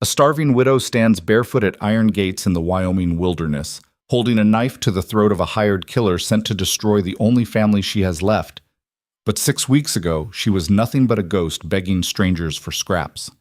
A starving widow stands barefoot at iron gates in the Wyoming wilderness, holding a knife to the throat of a hired killer sent to destroy the only family she has left. But 6 weeks ago, she was nothing but a ghost begging strangers for scraps.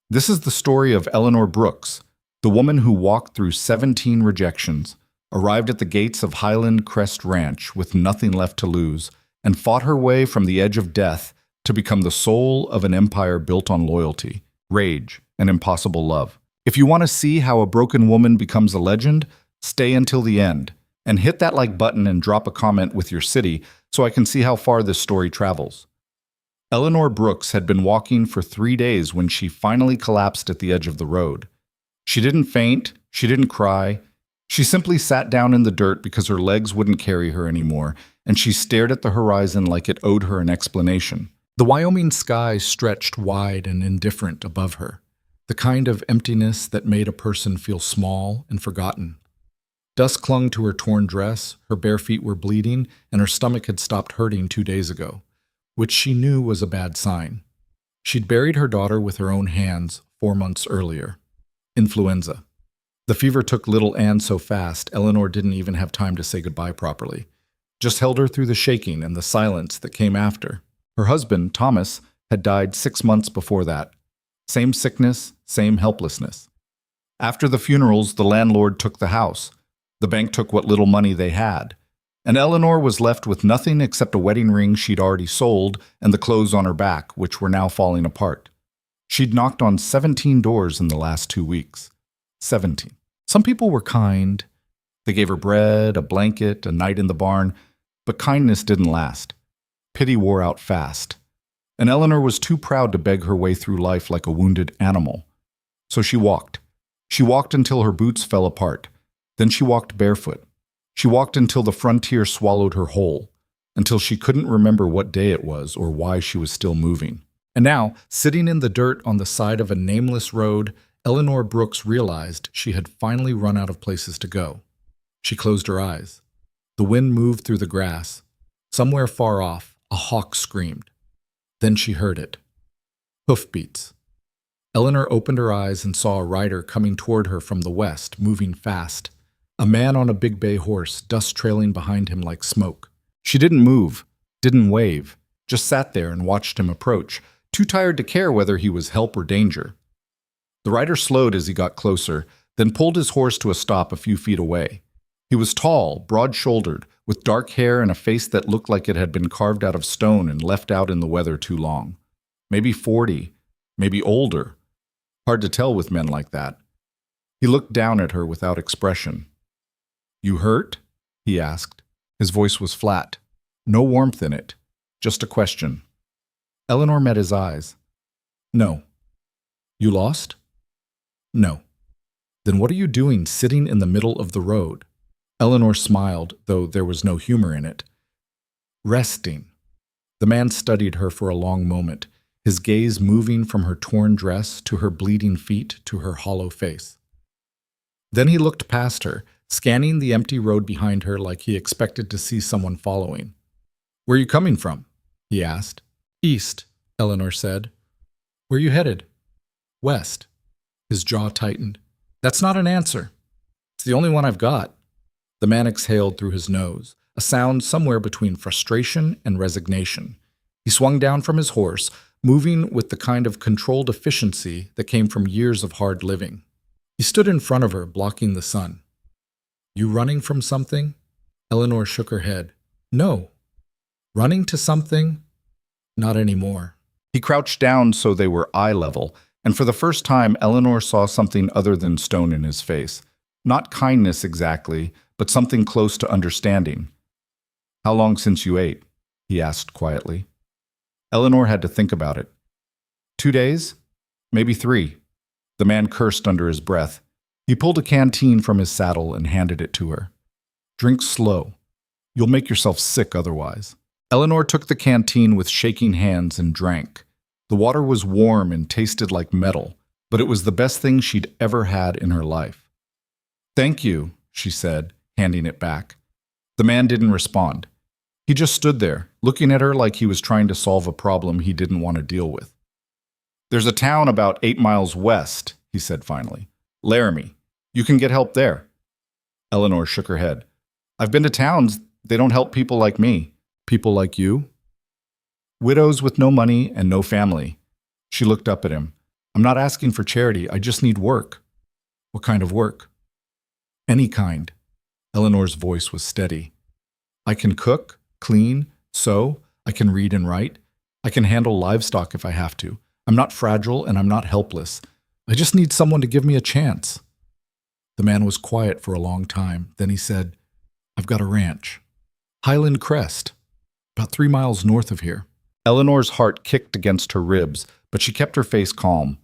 This is the story of Eleanor Brooks, the woman who walked through 17 rejections, arrived at the gates of Highland Crest Ranch with nothing left to lose, and fought her way from the edge of death to become the soul of an empire built on loyalty, rage, and impossible love. If you want to see how a broken woman becomes a legend, stay until the end, and hit that like button and drop a comment with your city so I can see how far this story travels. Eleanor Brooks had been walking for 3 days when she finally collapsed at the edge of the road. She didn't faint, she didn't cry. She simply sat down in the dirt because her legs wouldn't carry her anymore, and she stared at the horizon like it owed her an explanation. The Wyoming sky stretched wide and indifferent above her, the kind of emptiness that made a person feel small and forgotten. Dust clung to her torn dress, her bare feet were bleeding, and her stomach had stopped hurting 2 days ago, which she knew was a bad sign. She'd buried her daughter with her own hands 4 months earlier. Influenza. The fever took little Anne so fast, Eleanor didn't even have time to say goodbye properly. Just held her through the shaking and the silence that came after. Her husband, Thomas, had died 6 months before that. Same sickness, same helplessness. After the funerals, the landlord took the house. The bank took what little money they had. And Eleanor was left with nothing except a wedding ring she'd already sold and the clothes on her back, which were now falling apart. She'd knocked on 17 doors in the last 2 weeks. 17. Some people were kind. They gave her bread, a blanket, a night in the barn, but kindness didn't last. Pity wore out fast. And Eleanor was too proud to beg her way through life like a wounded animal. So she walked. She walked until her boots fell apart. Then she walked barefoot. She walked until the frontier swallowed her whole, until she couldn't remember what day it was or why she was still moving. And now, sitting in the dirt on the side of a nameless road, Eleanor Brooks realized she had finally run out of places to go. She closed her eyes. The wind moved through the grass. Somewhere far off, a hawk screamed. Then she heard it. Hoofbeats. Eleanor opened her eyes and saw a rider coming toward her from the west, moving fast. A man on a big bay horse, dust trailing behind him like smoke. She didn't move, didn't wave, just sat there and watched him approach, too tired to care whether he was help or danger. The rider slowed as he got closer, then pulled his horse to a stop a few feet away. He was tall, broad-shouldered, with dark hair and a face that looked like it had been carved out of stone and left out in the weather too long. Maybe 40, maybe older. Hard to tell with men like that. He looked down at her without expression. "You hurt?" he asked. His voice was flat. No warmth in it. Just a question. Eleanor met his eyes. "No." "You lost?" "No." "Then what are you doing sitting in the middle of the road?" Eleanor smiled, though there was no humor in it. "Resting." The man studied her for a long moment, his gaze moving from her torn dress to her bleeding feet to her hollow face. Then he looked past her, scanning the empty road behind her like he expected to see someone following. "Where are you coming from?" he asked. "East," Eleanor said. "Where are you headed?" "West." His jaw tightened. "That's not an answer. It's the only one I've got." The man exhaled through his nose, a sound somewhere between frustration and resignation. He swung down from his horse, moving with the kind of controlled efficiency that came from years of hard living. He stood in front of her, blocking the sun. "You running from something?" Eleanor shook her head. "No." "Running to something?" "Not anymore." He crouched down so they were eye level, and for the first time Eleanor saw something other than stone in his face. Not kindness exactly, but something close to understanding. "How long since you ate?" he asked quietly. Eleanor had to think about it. 2 days? Maybe 3. The man cursed under his breath. He pulled a canteen from his saddle and handed it to her. "Drink slow. You'll make yourself sick otherwise." Eleanor took the canteen with shaking hands and drank. The water was warm and tasted like metal, but it was the best thing she'd ever had in her life. "Thank you," she said, handing it back. The man didn't respond. He just stood there, looking at her like he was trying to solve a problem he didn't want to deal with. "There's a town about 8 miles west," he said finally. Laramie. You can get help there. Eleanor shook her head. I've been to towns. They don't help people like me. People like you? Widows with no money and no family. She looked up at him. I'm not asking for charity. I just need work. What kind of work? Any kind. Eleanor's voice was steady. I can cook, clean, sew. I can read and write. I can handle livestock if I have to. I'm not fragile and I'm not helpless. I just need someone to give me a chance. The man was quiet for a long time. Then he said, I've got a ranch. Highland Crest, about 3 miles north of here. Eleanor's heart kicked against her ribs, but she kept her face calm.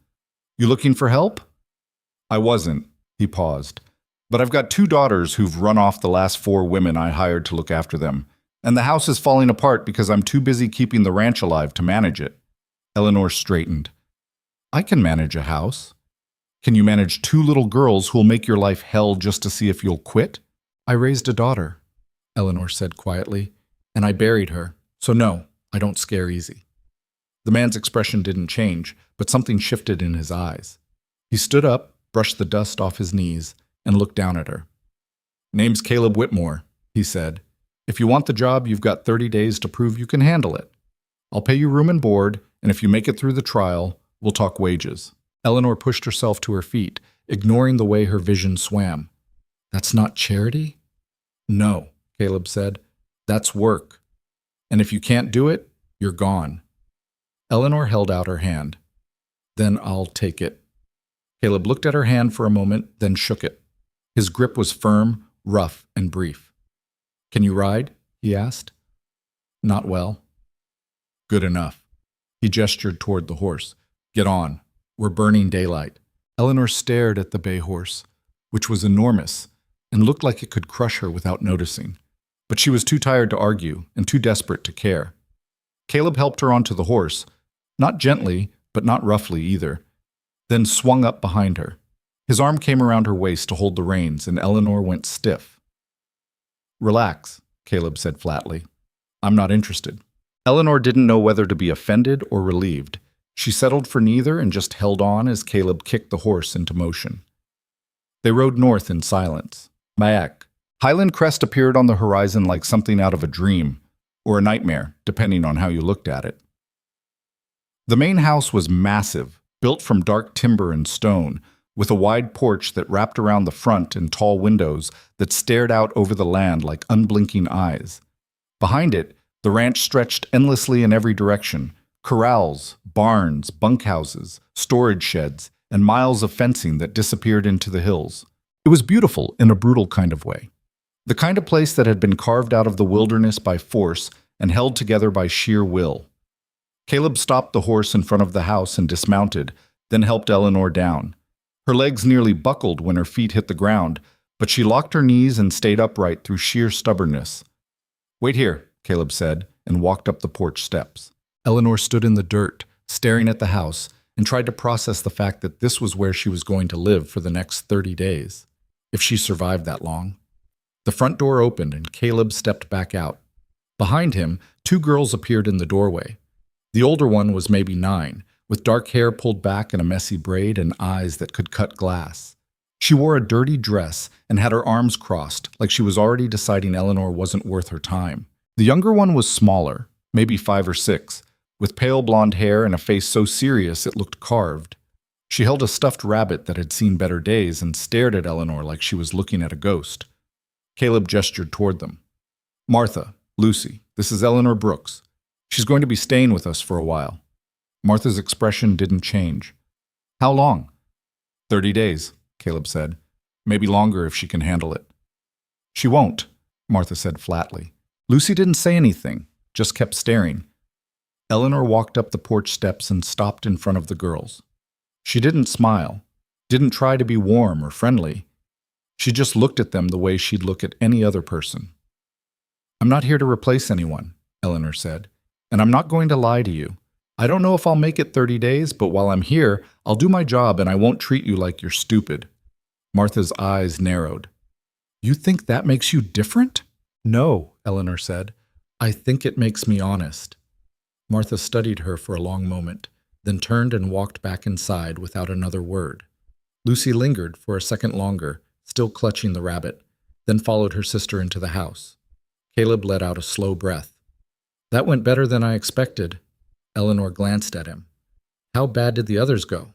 You looking for help? I wasn't. He paused. But I've got 2 daughters who've run off the last 4 women I hired to look after them. And the house is falling apart because I'm too busy keeping the ranch alive to manage it. Eleanor straightened. I can manage a house. Can you manage 2 little girls who'll make your life hell just to see if you'll quit? I raised a daughter, Eleanor said quietly, and I buried her. So no, I don't scare easy. The man's expression didn't change, but something shifted in his eyes. He stood up, brushed the dust off his knees, and looked down at her. Name's Caleb Whitmore, he said. If you want the job, you've got 30 days to prove you can handle it. I'll pay you room and board, and if you make it through the trial, we'll talk wages. Eleanor pushed herself to her feet, ignoring the way her vision swam. That's not charity? No, Caleb said. That's work. And if you can't do it, you're gone. Eleanor held out her hand. Then I'll take it. Caleb looked at her hand for a moment, then shook it. His grip was firm, rough, and brief. Can you ride? He asked. Not well. Good enough. He gestured toward the horse. Get on. We're burning daylight. Eleanor stared at the bay horse, which was enormous and looked like it could crush her without noticing. But she was too tired to argue and too desperate to care. Caleb helped her onto the horse, not gently, but not roughly either, then swung up behind her. His arm came around her waist to hold the reins, and Eleanor went stiff. Relax, Caleb said flatly. I'm not interested. Eleanor didn't know whether to be offended or relieved. She settled for neither and just held on as Caleb kicked the horse into motion. They rode north in silence. Mayak. Highland Crest appeared on the horizon like something out of a dream, or a nightmare, depending on how you looked at it. The main house was massive, built from dark timber and stone, with a wide porch that wrapped around the front and tall windows that stared out over the land like unblinking eyes. Behind it, the ranch stretched endlessly in every direction. Corrals, barns, bunkhouses, storage sheds, and miles of fencing that disappeared into the hills. It was beautiful in a brutal kind of way. The kind of place that had been carved out of the wilderness by force and held together by sheer will. Caleb stopped the horse in front of the house and dismounted, then helped Eleanor down. Her legs nearly buckled when her feet hit the ground, but she locked her knees and stayed upright through sheer stubbornness. Wait here, Caleb said, and walked up the porch steps. Eleanor stood in the dirt, staring at the house, and tried to process the fact that this was where she was going to live for the next 30 days, if she survived that long. The front door opened and Caleb stepped back out. Behind him, 2 girls appeared in the doorway. The older one was maybe 9, with dark hair pulled back in a messy braid and eyes that could cut glass. She wore a dirty dress and had her arms crossed, like she was already deciding Eleanor wasn't worth her time. The younger one was smaller, maybe 5 or 6, with pale blonde hair and a face so serious it looked carved. She held a stuffed rabbit that had seen better days and stared at Eleanor like she was looking at a ghost. Caleb gestured toward them. Martha, Lucy, this is Eleanor Brooks. She's going to be staying with us for a while. Martha's expression didn't change. How long? 30 days, Caleb said. Maybe longer if she can handle it. She won't, Martha said flatly. Lucy didn't say anything, just kept staring. Eleanor walked up the porch steps and stopped in front of the girls. She didn't smile, didn't try to be warm or friendly. She just looked at them the way she'd look at any other person. I'm not here to replace anyone, Eleanor said, and I'm not going to lie to you. I don't know if I'll make it 30 days, but while I'm here, I'll do my job and I won't treat you like you're stupid. Martha's eyes narrowed. You think that makes you different? No, Eleanor said. I think it makes me honest. Martha studied her for a long moment, then turned and walked back inside without another word. Lucy lingered for a second longer, still clutching the rabbit, then followed her sister into the house. Caleb let out a slow breath. That went better than I expected. Eleanor glanced at him. How bad did the others go?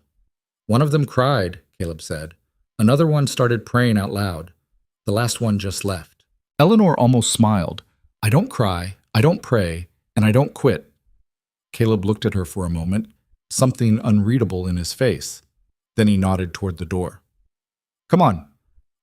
One of them cried, Caleb said. Another one started praying out loud. The last one just left. Eleanor almost smiled. I don't cry, I don't pray, and I don't quit. Caleb looked at her for a moment, something unreadable in his face. Then he nodded toward the door. Come on,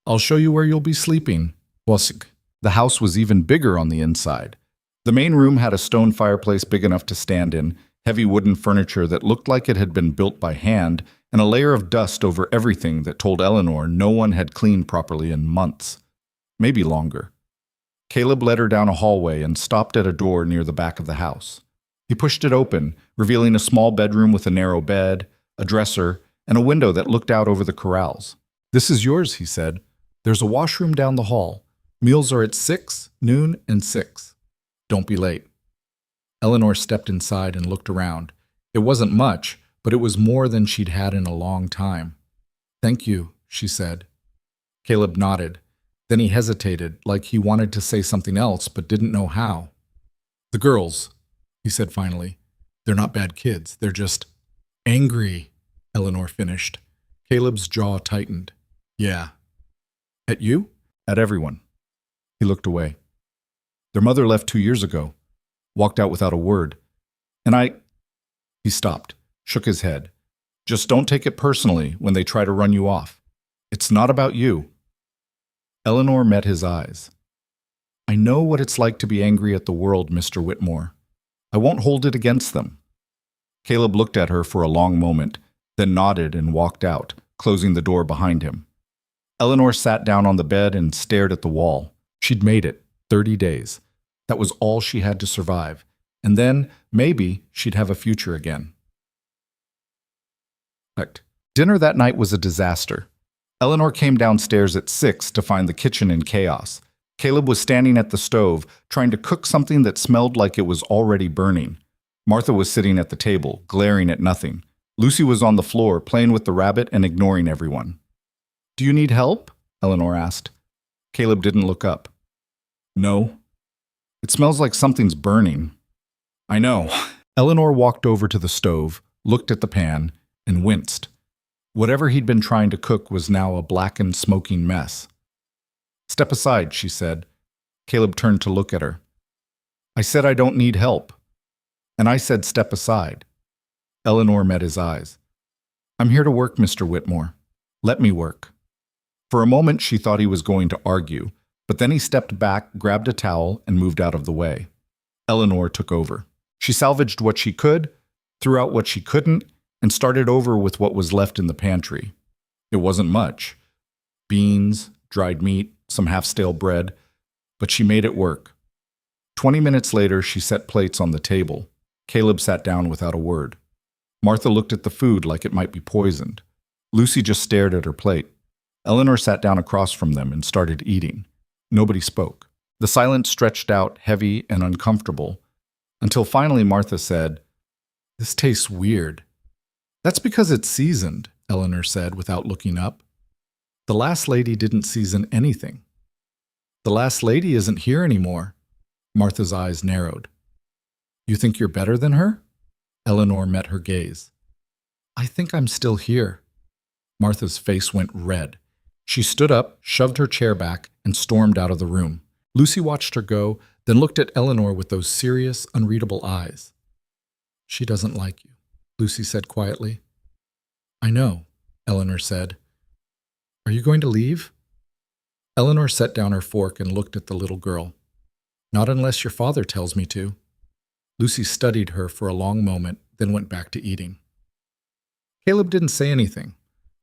I'll show you where you'll be sleeping. The house was even bigger on the inside. The main room had a stone fireplace big enough to stand in, heavy wooden furniture that looked like it had been built by hand, and a layer of dust over everything that told Eleanor no one had cleaned properly in months, maybe longer. Caleb led her down a hallway and stopped at a door near the back of the house. He pushed it open, revealing a small bedroom with a narrow bed, a dresser, and a window that looked out over the corrals. This is yours, he said. There's a washroom down the hall. Meals are at 6, noon, and 6. Don't be late. Eleanor stepped inside and looked around. It wasn't much, but it was more than she'd had in a long time. Thank you, she said. Caleb nodded. Then he hesitated, like he wanted to say something else but didn't know how. The girls, he said finally. They're not bad kids. They're just angry, Eleanor finished. Caleb's jaw tightened. Yeah. At you? At everyone. He looked away. Their mother left 2 years ago. Walked out without a word. And He stopped, shook his head. Just don't take it personally when they try to run you off. It's not about you. Eleanor met his eyes. I know what it's like to be angry at the world, Mr. Whitmore. I won't hold it against them. Caleb looked at her for a long moment, then nodded and walked out, closing the door behind him. Eleanor sat down on the bed and stared at the wall. She'd made it, 30 days. That was all she had to survive. And then, maybe, she'd have a future again. Dinner that night was a disaster. Eleanor came downstairs at 6 to find the kitchen in chaos. Caleb was standing at the stove, trying to cook something that smelled like it was already burning. Martha was sitting at the table, glaring at nothing. Lucy was on the floor, playing with the rabbit and ignoring everyone. Do you need help? Eleanor asked. Caleb didn't look up. No. It smells like something's burning. I know. Eleanor walked over to the stove, looked at the pan, and winced. Whatever he'd been trying to cook was now a blackened, smoking mess. Step aside, she said. Caleb turned to look at her. I said I don't need help. And I said step aside. Eleanor met his eyes. I'm here to work, Mr. Whitmore. Let me work. For a moment she thought he was going to argue, but then he stepped back, grabbed a towel, and moved out of the way. Eleanor took over. She salvaged what she could, threw out what she couldn't, and started over with what was left in the pantry. It wasn't much. Beans, dried meat, some half-stale bread, but she made it work. 20 minutes later, she set plates on the table. Caleb sat down without a word. Martha looked at the food like it might be poisoned. Lucy just stared at her plate. Eleanor sat down across from them and started eating. Nobody spoke. The silence stretched out, heavy and uncomfortable, until finally Martha said, This tastes weird. That's because it's seasoned, Eleanor said without looking up. The last lady didn't season anything. The last lady isn't here anymore. Martha's eyes narrowed. You think you're better than her? Eleanor met her gaze. I think I'm still here. Martha's face went red. She stood up, shoved her chair back, and stormed out of the room. Lucy watched her go, then looked at Eleanor with those serious, unreadable eyes. She doesn't like you, Lucy said quietly. I know, Eleanor said. Are you going to leave? Eleanor set down her fork and looked at the little girl. Not unless your father tells me to. Lucy studied her for a long moment, then went back to eating. Caleb didn't say anything,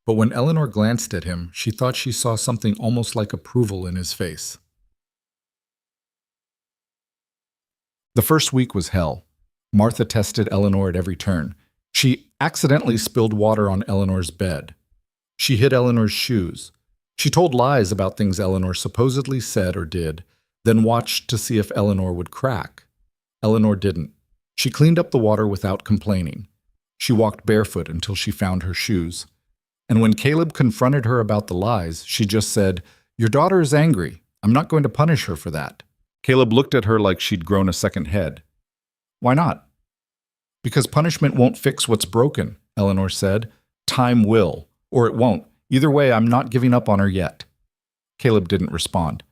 but when Eleanor glanced at him, she thought she saw something almost like approval in his face. The first week was hell. Martha tested Eleanor at every turn. She accidentally spilled water on Eleanor's bed. She hid Eleanor's shoes. She told lies about things Eleanor supposedly said or did, then watched to see if Eleanor would crack. Eleanor didn't. She cleaned up the water without complaining. She walked barefoot until she found her shoes. And when Caleb confronted her about the lies, she just said, "Your daughter is angry. I'm not going to punish her for that." Caleb looked at her like she'd grown a second head. "Why not?" "Because punishment won't fix what's broken," Eleanor said. "Time will, or it won't. Either way, I'm not giving up on her yet." Caleb didn't respond.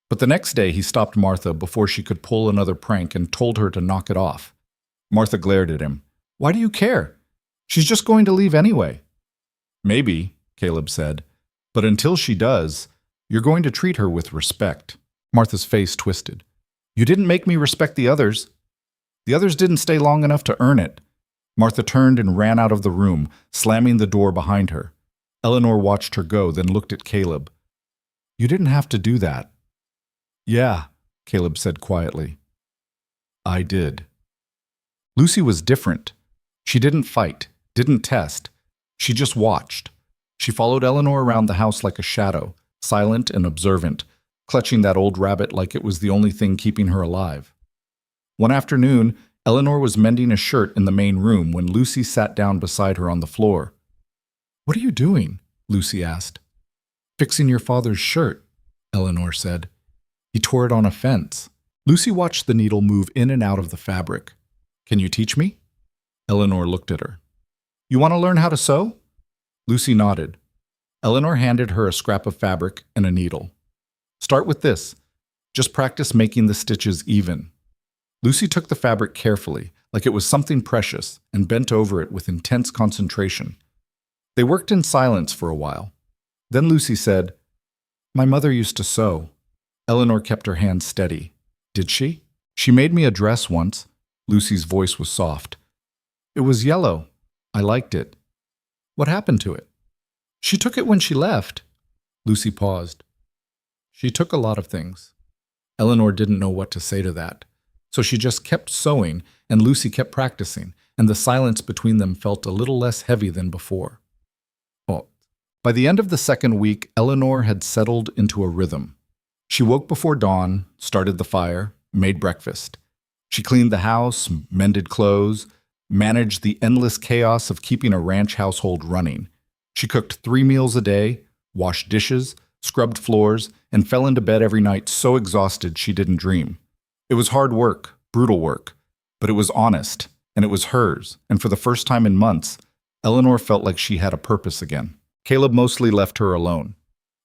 But the next day he stopped Martha before she could pull another prank and told her to knock it off. Martha glared at him. "Why do you care? She's just going to leave anyway." "Maybe," Caleb said, "but until she does, you're going to treat her with respect." Martha's face twisted. "You didn't make me respect the others." "The others didn't stay long enough to earn it." Martha turned and ran out of the room, slamming the door behind her. Eleanor watched her go, then looked at Caleb. "You didn't have to do that." "Yeah," Caleb said quietly. "I did." Lucy was different. She didn't fight, didn't test. She just watched. She followed Eleanor around the house like a shadow, silent and observant, clutching that old rabbit like it was the only thing keeping her alive. One afternoon, Eleanor was mending a shirt in the main room when Lucy sat down beside her on the floor. "What are you doing?" Lucy asked. "Fixing your father's shirt," Eleanor said. "He tore it on a fence." Lucy watched the needle move in and out of the fabric. "Can you teach me?" Eleanor looked at her. "You want to learn how to sew?" Lucy nodded. Eleanor handed her a scrap of fabric and a needle. "Start with this. Just practice making the stitches even." Lucy took the fabric carefully, like it was something precious, and bent over it with intense concentration. They worked in silence for a while. Then Lucy said, "My mother used to sew." Eleanor kept her hands steady. "Did she?" "She made me a dress once." Lucy's voice was soft. "It was yellow. I liked it." "What happened to it?" "She took it when she left." Lucy paused. "She took a lot of things." Eleanor didn't know what to say to that. So she just kept sewing, and Lucy kept practicing, and the silence between them felt a little less heavy than before. By the end of the second week, Eleanor had settled into a rhythm. She woke before dawn, started the fire, made breakfast. She cleaned the house, mended clothes, managed the endless chaos of keeping a ranch household running. She cooked 3 meals a day, washed dishes, scrubbed floors, and fell into bed every night so exhausted she didn't dream. It was hard work, brutal work, but it was honest, and it was hers, and for the first time in months, Eleanor felt like she had a purpose again. Caleb mostly left her alone.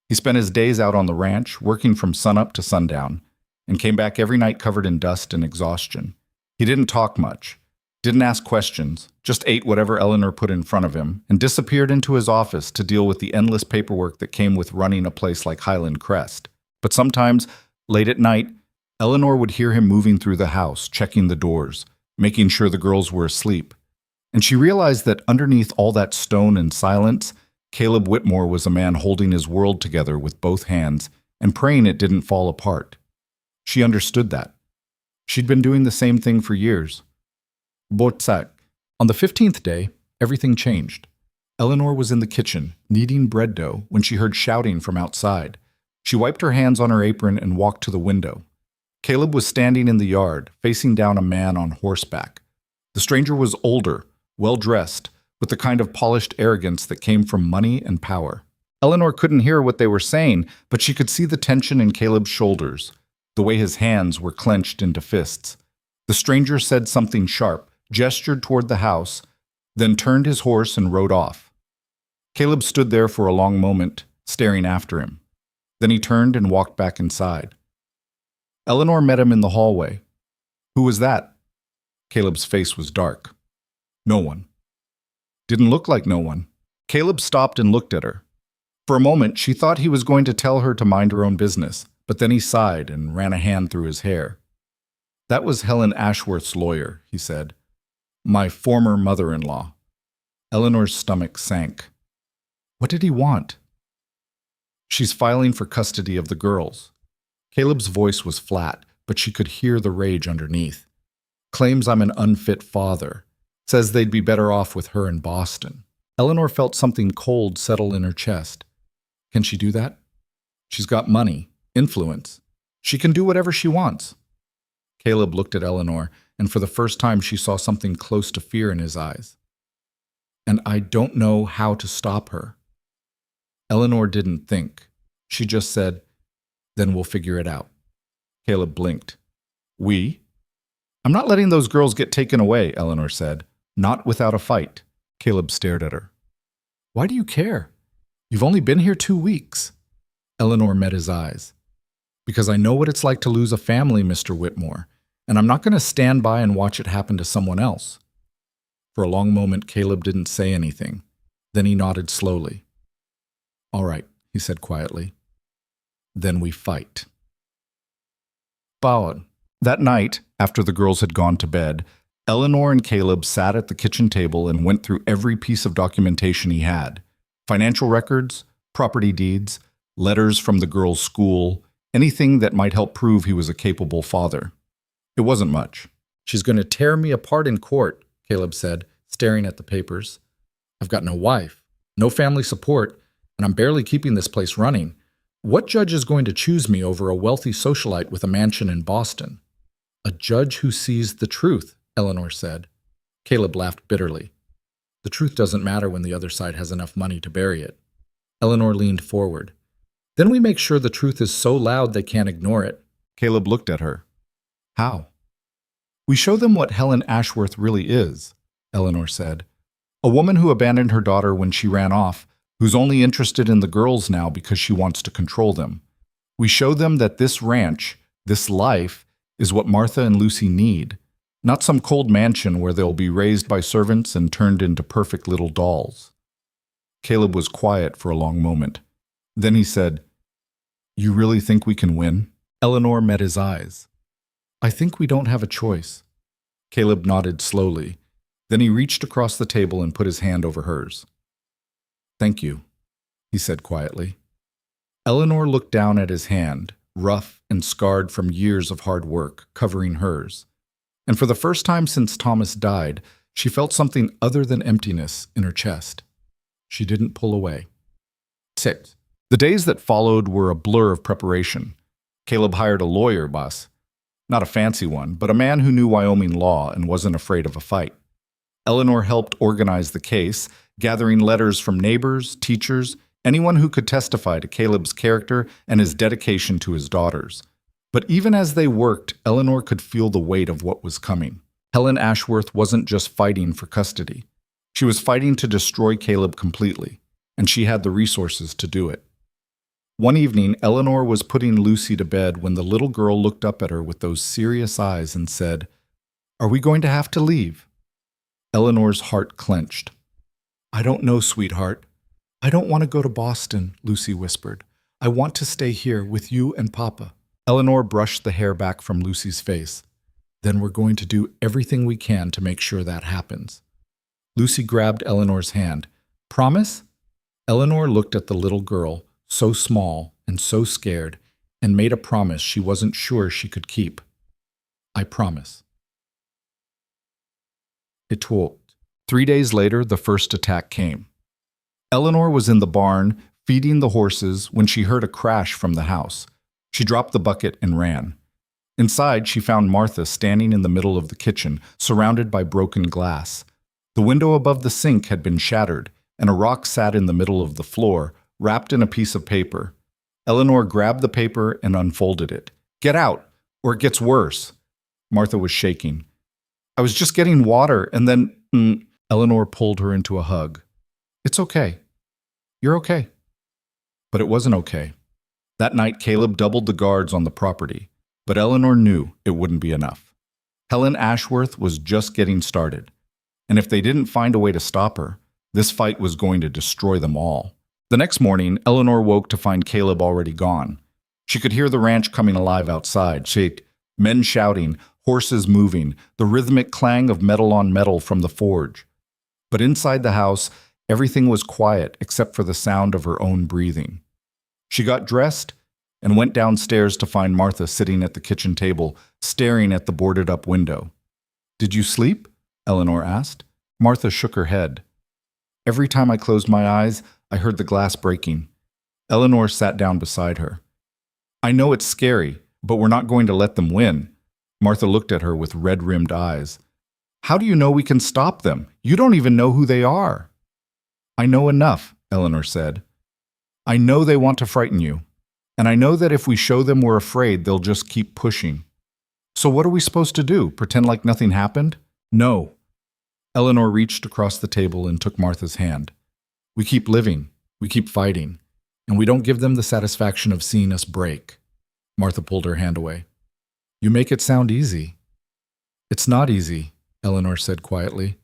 He spent his days out on the ranch, working from sunup to sundown, and came back every night covered in dust and exhaustion. He didn't talk much, didn't ask questions, just ate whatever Eleanor put in front of him, and disappeared into his office to deal with the endless paperwork that came with running a place like Highland Crest. But sometimes, late at night, Eleanor would hear him moving through the house, checking the doors, making sure the girls were asleep. And she realized that underneath all that stone and silence, Caleb Whitmore was a man holding his world together with both hands and praying it didn't fall apart. She understood that. She'd been doing the same thing for years. Botsak. On the 15th day, everything changed. Eleanor was in the kitchen, kneading bread dough, when she heard shouting from outside. She wiped her hands on her apron and walked to the window. Caleb was standing in the yard, facing down a man on horseback. The stranger was older, well-dressed, with the kind of polished arrogance that came from money and power. Eleanor couldn't hear what they were saying, but she could see the tension in Caleb's shoulders, the way his hands were clenched into fists. The stranger said something sharp, gestured toward the house, then turned his horse and rode off. Caleb stood there for a long moment, staring after him. Then he turned and walked back inside. Eleanor met him in the hallway. "Who was that?" Caleb's face was dark. "No one." Didn't look like no one. Caleb stopped and looked at her. For a moment, she thought he was going to tell her to mind her own business, but then he sighed and ran a hand through his hair. "That was Helen Ashworth's lawyer," he said. "My former mother-in-law." Eleanor's stomach sank. What did he want? "She's filing for custody of the girls." Caleb's voice was flat, but she could hear the rage underneath. "Claims I'm an unfit father. Says they'd be better off with her in Boston." Eleanor felt something cold settle in her chest. Can she do that? She's got money, influence. She can do whatever she wants. Caleb looked at Eleanor, and for the first time she saw something close to fear in his eyes. "And I don't know how to stop her." Eleanor didn't think. She just said, "Then we'll figure it out." Caleb blinked. "We?" "I'm not letting those girls get taken away," Eleanor said. "Not without a fight." Caleb stared at her. "Why do you care? You've only been here 2 weeks." Eleanor met his eyes. "Because I know what it's like to lose a family, Mr. Whitmore, and I'm not going to stand by and watch it happen to someone else." For a long moment, Caleb didn't say anything. Then he nodded slowly. "All right," he said quietly. "Then we fight." Bawad. That night, after the girls had gone to bed, Eleanor and Caleb sat at the kitchen table and went through every piece of documentation he had. Financial records, property deeds, letters from the girls' school, anything that might help prove he was a capable father. It wasn't much. "She's going to tear me apart in court," Caleb said, staring at the papers. "I've got no wife, no family support, and I'm barely keeping this place running. What judge is going to choose me over a wealthy socialite with a mansion in Boston?" "A judge who sees the truth," Eleanor said. Caleb laughed bitterly. "The truth doesn't matter when the other side has enough money to bury it." Eleanor leaned forward. "Then we make sure the truth is so loud they can't ignore it." Caleb looked at her. "How?" "We show them what Helen Ashworth really is," Eleanor said. "A woman who abandoned her daughter when she ran off, who's only interested in the girls now because she wants to control them. We show them that this ranch, this life, is what Martha and Lucy need, not some cold mansion where they'll be raised by servants and turned into perfect little dolls." Caleb was quiet for a long moment. Then he said, "You really think we can win?" Eleanor met his eyes. "I think we don't have a choice." Caleb nodded slowly. Then he reached across the table and put his hand over hers. "Thank you," he said quietly. Eleanor looked down at his hand, rough and scarred from years of hard work, covering hers. And for the first time since Thomas died, she felt something other than emptiness in her chest. She didn't pull away. 6. The days that followed were a blur of preparation. Caleb hired a lawyer, boss. Not a fancy one, but a man who knew Wyoming law and wasn't afraid of a fight. Eleanor helped organize the case, gathering letters from neighbors, teachers, anyone who could testify to Caleb's character and his dedication to his daughters. But even as they worked, Eleanor could feel the weight of what was coming. Helen Ashworth wasn't just fighting for custody. She was fighting to destroy Caleb completely, and she had the resources to do it. One evening, Eleanor was putting Lucy to bed when the little girl looked up at her with those serious eyes and said, "Are we going to have to leave?" Eleanor's heart clenched. "I don't know, sweetheart. I don't want to go to Boston," Lucy whispered. "I want to stay here with you and Papa." Eleanor brushed the hair back from Lucy's face. "Then we're going to do everything we can to make sure that happens." Lucy grabbed Eleanor's hand. "Promise?" Eleanor looked at the little girl, so small and so scared, and made a promise she wasn't sure she could keep. "I promise." It worked. 3 days later, the first attack came. Eleanor was in the barn, feeding the horses, when she heard a crash from the house. She dropped the bucket and ran. Inside, she found Martha standing in the middle of the kitchen, surrounded by broken glass. The window above the sink had been shattered, and a rock sat in the middle of the floor, wrapped in a piece of paper. Eleanor grabbed the paper and unfolded it. "Get out, or it gets worse." Martha was shaking. "I was just getting water, and then—" Eleanor pulled her into a hug. "It's okay. You're okay." But it wasn't okay. That night, Caleb doubled the guards on the property, but Eleanor knew it wouldn't be enough. Helen Ashworth was just getting started, and if they didn't find a way to stop her, this fight was going to destroy them all. The next morning, Eleanor woke to find Caleb already gone. She could hear the ranch coming alive outside, men shouting, horses moving, the rhythmic clang of metal on metal from the forge. But inside the house, everything was quiet except for the sound of her own breathing. She got dressed and went downstairs to find Martha sitting at the kitchen table, staring at the boarded-up window. "Did you sleep?" Eleanor asked. Martha shook her head. "Every time I closed my eyes, I heard the glass breaking." Eleanor sat down beside her. "I know it's scary, but we're not going to let them win." Martha looked at her with red-rimmed eyes. "How do you know we can stop them? You don't even know who they are." "I know enough," Eleanor said. I know they want to frighten you, and I know that if we show them we're afraid, they'll just keep pushing. So what are we supposed to do? Pretend like nothing happened? No. Eleanor reached across the table and took Martha's hand. We keep living, we keep fighting, and we don't give them the satisfaction of seeing us break. Martha pulled her hand away. You make it sound easy. It's not easy, Eleanor said quietly,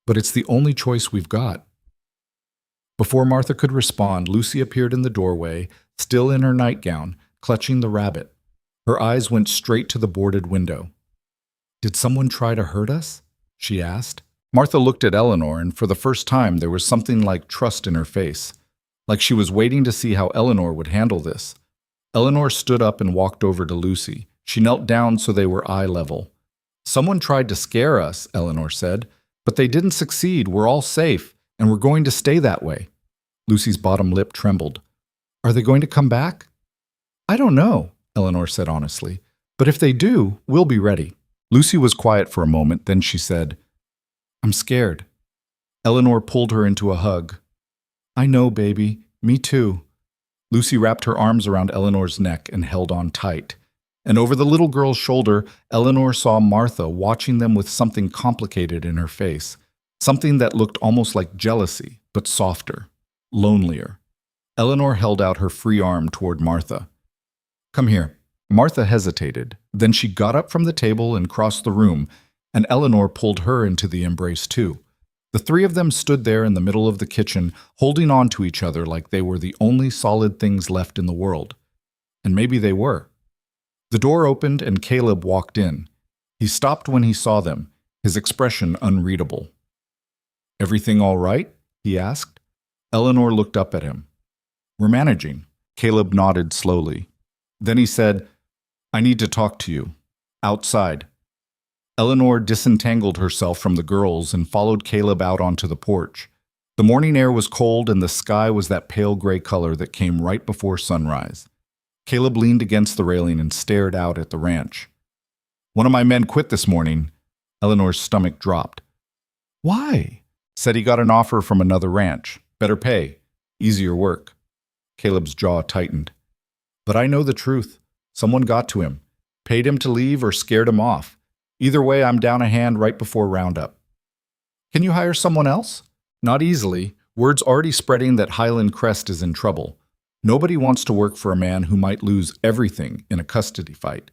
but it's the only choice we've got. Before Martha could respond, Lucy appeared in the doorway, still in her nightgown, clutching the rabbit. Her eyes went straight to the boarded window. Did someone try to hurt us? She asked. Martha looked at Eleanor, and for the first time there was something like trust in her face, like she was waiting to see how Eleanor would handle this. Eleanor stood up and walked over to Lucy. She knelt down so they were eye level. Someone tried to scare us, Eleanor said, but they didn't succeed. We're all safe, and we're going to stay that way. Lucy's bottom lip trembled. Are they going to come back? I don't know, Eleanor said honestly, but if they do, we'll be ready. Lucy was quiet for a moment, then she said, I'm scared. Eleanor pulled her into a hug. I know, baby. Me too. Lucy wrapped her arms around Eleanor's neck and held on tight. And over the little girl's shoulder, Eleanor saw Martha watching them with something complicated in her face, something that looked almost like jealousy, but softer, lonelier. Eleanor held out her free arm toward Martha. Come here. Martha hesitated. Then she got up from the table and crossed the room, and Eleanor pulled her into the embrace too. The three of them stood there in the middle of the kitchen, holding on to each other like they were the only solid things left in the world. And maybe they were. The door opened and Caleb walked in. He stopped when he saw them, his expression unreadable. Everything all right? He asked. Eleanor looked up at him. We're managing. Caleb nodded slowly. Then he said, I need to talk to you. Outside. Eleanor disentangled herself from the girls and followed Caleb out onto the porch. The morning air was cold and the sky was that pale gray color that came right before sunrise. Caleb leaned against the railing and stared out at the ranch. One of my men quit this morning. Eleanor's stomach dropped. Why? Said he got an offer from another ranch. Better pay. Easier work. Caleb's jaw tightened. But I know the truth. Someone got to him. Paid him to leave or scared him off. Either way, I'm down a hand right before roundup. Can you hire someone else? Not easily. Word's already spreading that Highland Crest is in trouble. Nobody wants to work for a man who might lose everything in a custody fight.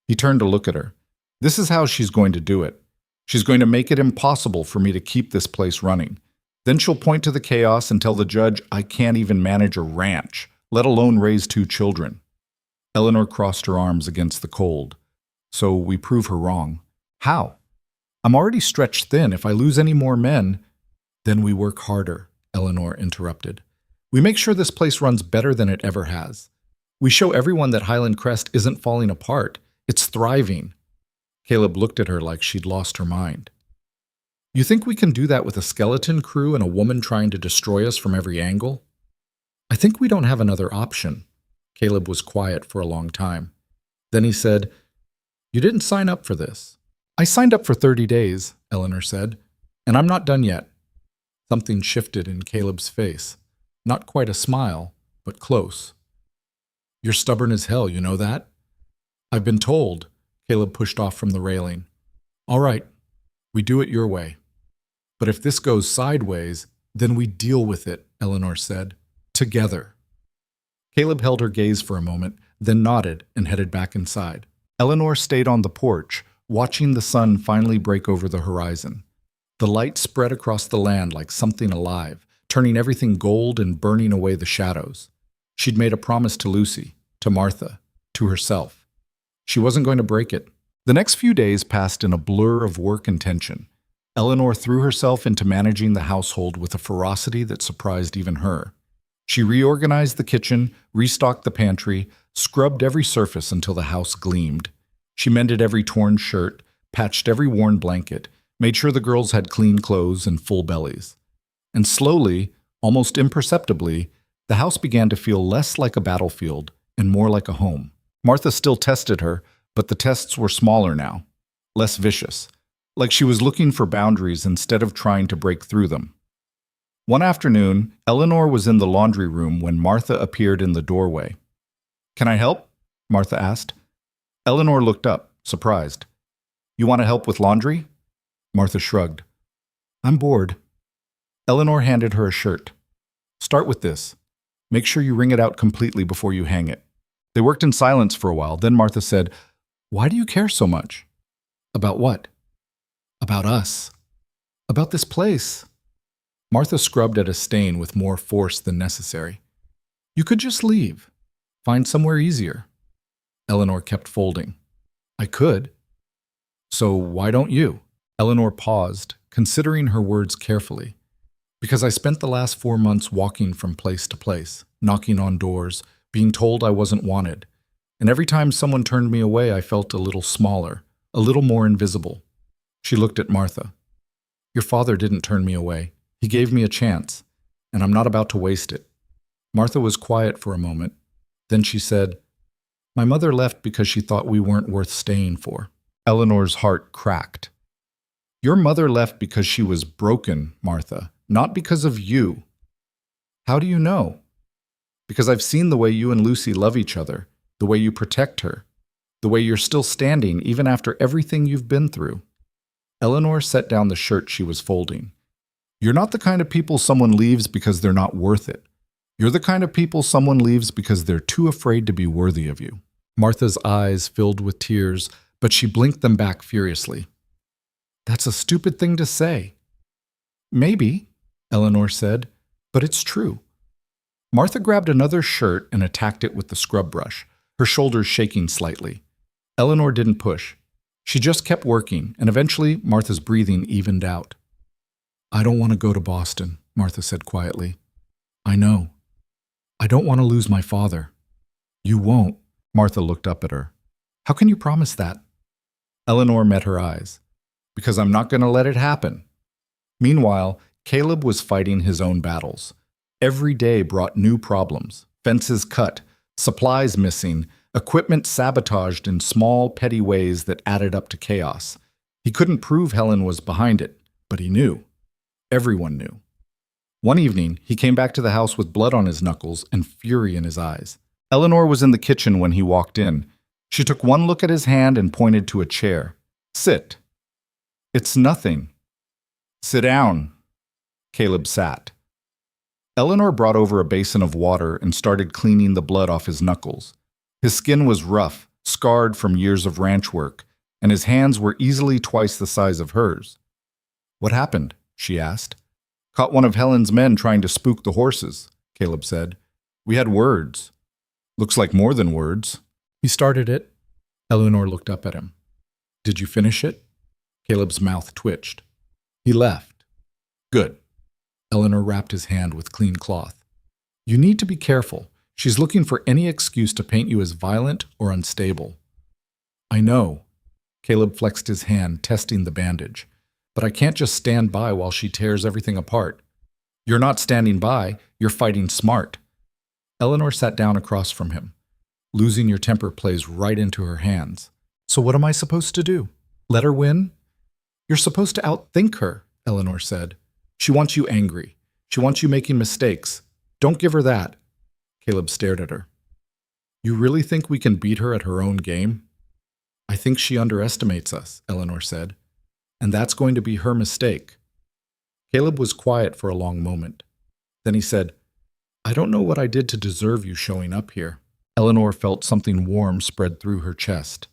He turned to look at her. This is how she's going to do it. She's going to make it impossible for me to keep this place running. Then she'll point to the chaos and tell the judge I can't even manage a ranch, let alone raise 2 children. Eleanor crossed her arms against the cold. So we prove her wrong. How? I'm already stretched thin. If I lose any more men, then we work harder, Eleanor interrupted. We make sure this place runs better than it ever has. We show everyone that Highland Crest isn't falling apart. It's thriving. Caleb looked at her like she'd lost her mind. You think we can do that with a skeleton crew and a woman trying to destroy us from every angle? I think we don't have another option. Caleb was quiet for a long time. Then he said, You didn't sign up for this. I signed up for 30 days, Eleanor said, and I'm not done yet. Something shifted in Caleb's face. Not quite a smile, but close. You're stubborn as hell, you know that? I've been told. Caleb pushed off from the railing. All right, we do it your way. But if this goes sideways, then we deal with it, Eleanor said. Together. Caleb held her gaze for a moment, then nodded and headed back inside. Eleanor stayed on the porch, watching the sun finally break over the horizon. The light spread across the land like something alive, turning everything gold and burning away the shadows. She'd made a promise to Lucy, to Martha, to herself. She wasn't going to break it. The next few days passed in a blur of work and tension. Eleanor threw herself into managing the household with a ferocity that surprised even her. She reorganized the kitchen, restocked the pantry, scrubbed every surface until the house gleamed. She mended every torn shirt, patched every worn blanket, made sure the girls had clean clothes and full bellies. And slowly, almost imperceptibly, the house began to feel less like a battlefield and more like a home. Martha still tested her, but the tests were smaller now, less vicious, like she was looking for boundaries instead of trying to break through them. One afternoon, Eleanor was in the laundry room when Martha appeared in the doorway. "Can I help?" Martha asked. Eleanor looked up, surprised. "You want to help with laundry?" Martha shrugged. "I'm bored." Eleanor handed her a shirt. "Start with this. Make sure you wring it out completely before you hang it." They worked in silence for a while. Then Martha said, "Why do you care so much?" "About what?" "About us. About this place." Martha scrubbed at a stain with more force than necessary. "You could just leave. Find somewhere easier." Eleanor kept folding. "I could." "So why don't you?" Eleanor paused, considering her words carefully. "Because I spent the last 4 months walking from place to place, knocking on doors, being told I wasn't wanted. And every time someone turned me away, I felt a little smaller, a little more invisible." She looked at Martha. "Your father didn't turn me away. He gave me a chance, and I'm not about to waste it." Martha was quiet for a moment. Then she said, "My mother left because she thought we weren't worth staying for." Eleanor's heart cracked. "Your mother left because she was broken, Martha, not because of you." "How do you know?" "Because I've seen the way you and Lucy love each other, the way you protect her, the way you're still standing even after everything you've been through." Eleanor set down the shirt she was folding. "You're not the kind of people someone leaves because they're not worth it. You're the kind of people someone leaves because they're too afraid to be worthy of you." Martha's eyes filled with tears, but she blinked them back furiously. "That's a stupid thing to say." "Maybe," Eleanor said, "but it's true." Martha grabbed another shirt and attacked it with the scrub brush, her shoulders shaking slightly. Eleanor didn't push. She just kept working, and eventually Martha's breathing evened out. "I don't want to go to Boston," Martha said quietly. "I know. I don't want to lose my father." "You won't." Martha looked up at her. "How can you promise that?" Eleanor met her eyes. "Because I'm not going to let it happen." Meanwhile, Caleb was fighting his own battles. Every day brought new problems: fences cut, supplies missing, equipment sabotaged in small, petty ways that added up to chaos. He couldn't prove Helen was behind it, but he knew. Everyone knew. One evening, he came back to the house with blood on his knuckles and fury in his eyes. Eleanor was in the kitchen when he walked in. She took one look at his hand and pointed to a chair. "Sit." "It's nothing." "Sit down." Caleb sat. Eleanor brought over a basin of water and started cleaning the blood off his knuckles. His skin was rough, scarred from years of ranch work, and his hands were easily twice the size of hers. "What happened?" she asked. "Caught one of Helen's men trying to spook the horses," Caleb said. "We had words." "Looks like more than words." "He started it." Eleanor looked up at him. "Did you finish it?" Caleb's mouth twitched. "He left." "Good." Eleanor wrapped his hand with clean cloth. "You need to be careful. She's looking for any excuse to paint you as violent or unstable." "I know." Caleb flexed his hand, testing the bandage. "But I can't just stand by while she tears everything apart." "You're not standing by, you're fighting smart." Eleanor sat down across from him. "Losing your temper plays right into her hands. So what am I supposed to do? Let her win?" "You're supposed to outthink her," Eleanor said. "She wants you angry. She wants you making mistakes. Don't give her that." Caleb stared at her. "You really think we can beat her at her own game?" "I think she underestimates us," Eleanor said. "And that's going to be her mistake." Caleb was quiet for a long moment. Then he said, "I don't know what I did to deserve you showing up here." Eleanor felt something warm spread through her chest.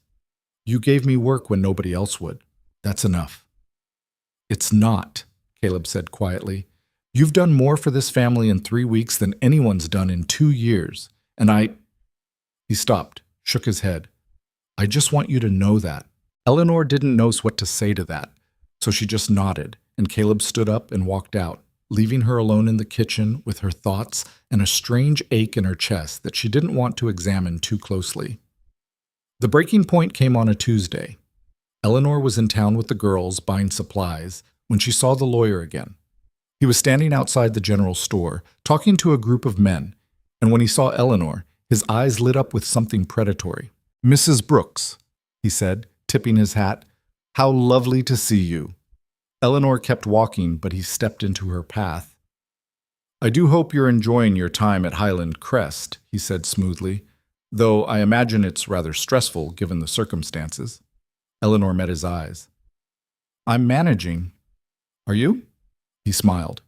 "You gave me work when nobody else would. That's enough." "It's not," Caleb said quietly. "You've done more for this family in 3 weeks than anyone's done in 2 years, and I—" He stopped, shook his head. "I just want you to know that." Eleanor didn't know what to say to that, so she just nodded, and Caleb stood up and walked out, leaving her alone in the kitchen with her thoughts and a strange ache in her chest that she didn't want to examine too closely. The breaking point came on a Tuesday. Eleanor was in town with the girls buying supplies when she saw the lawyer again. He was standing outside the general store, talking to a group of men, and when he saw Eleanor, his eyes lit up with something predatory. "Mrs. Brooks," he said, tipping his hat, "how lovely to see you." Eleanor kept walking, but he stepped into her path. I do hope you're enjoying your time at Highland Crest, he said smoothly, though I imagine it's rather stressful given the circumstances. Eleanor met his eyes. I'm managing. Are you? He smiled.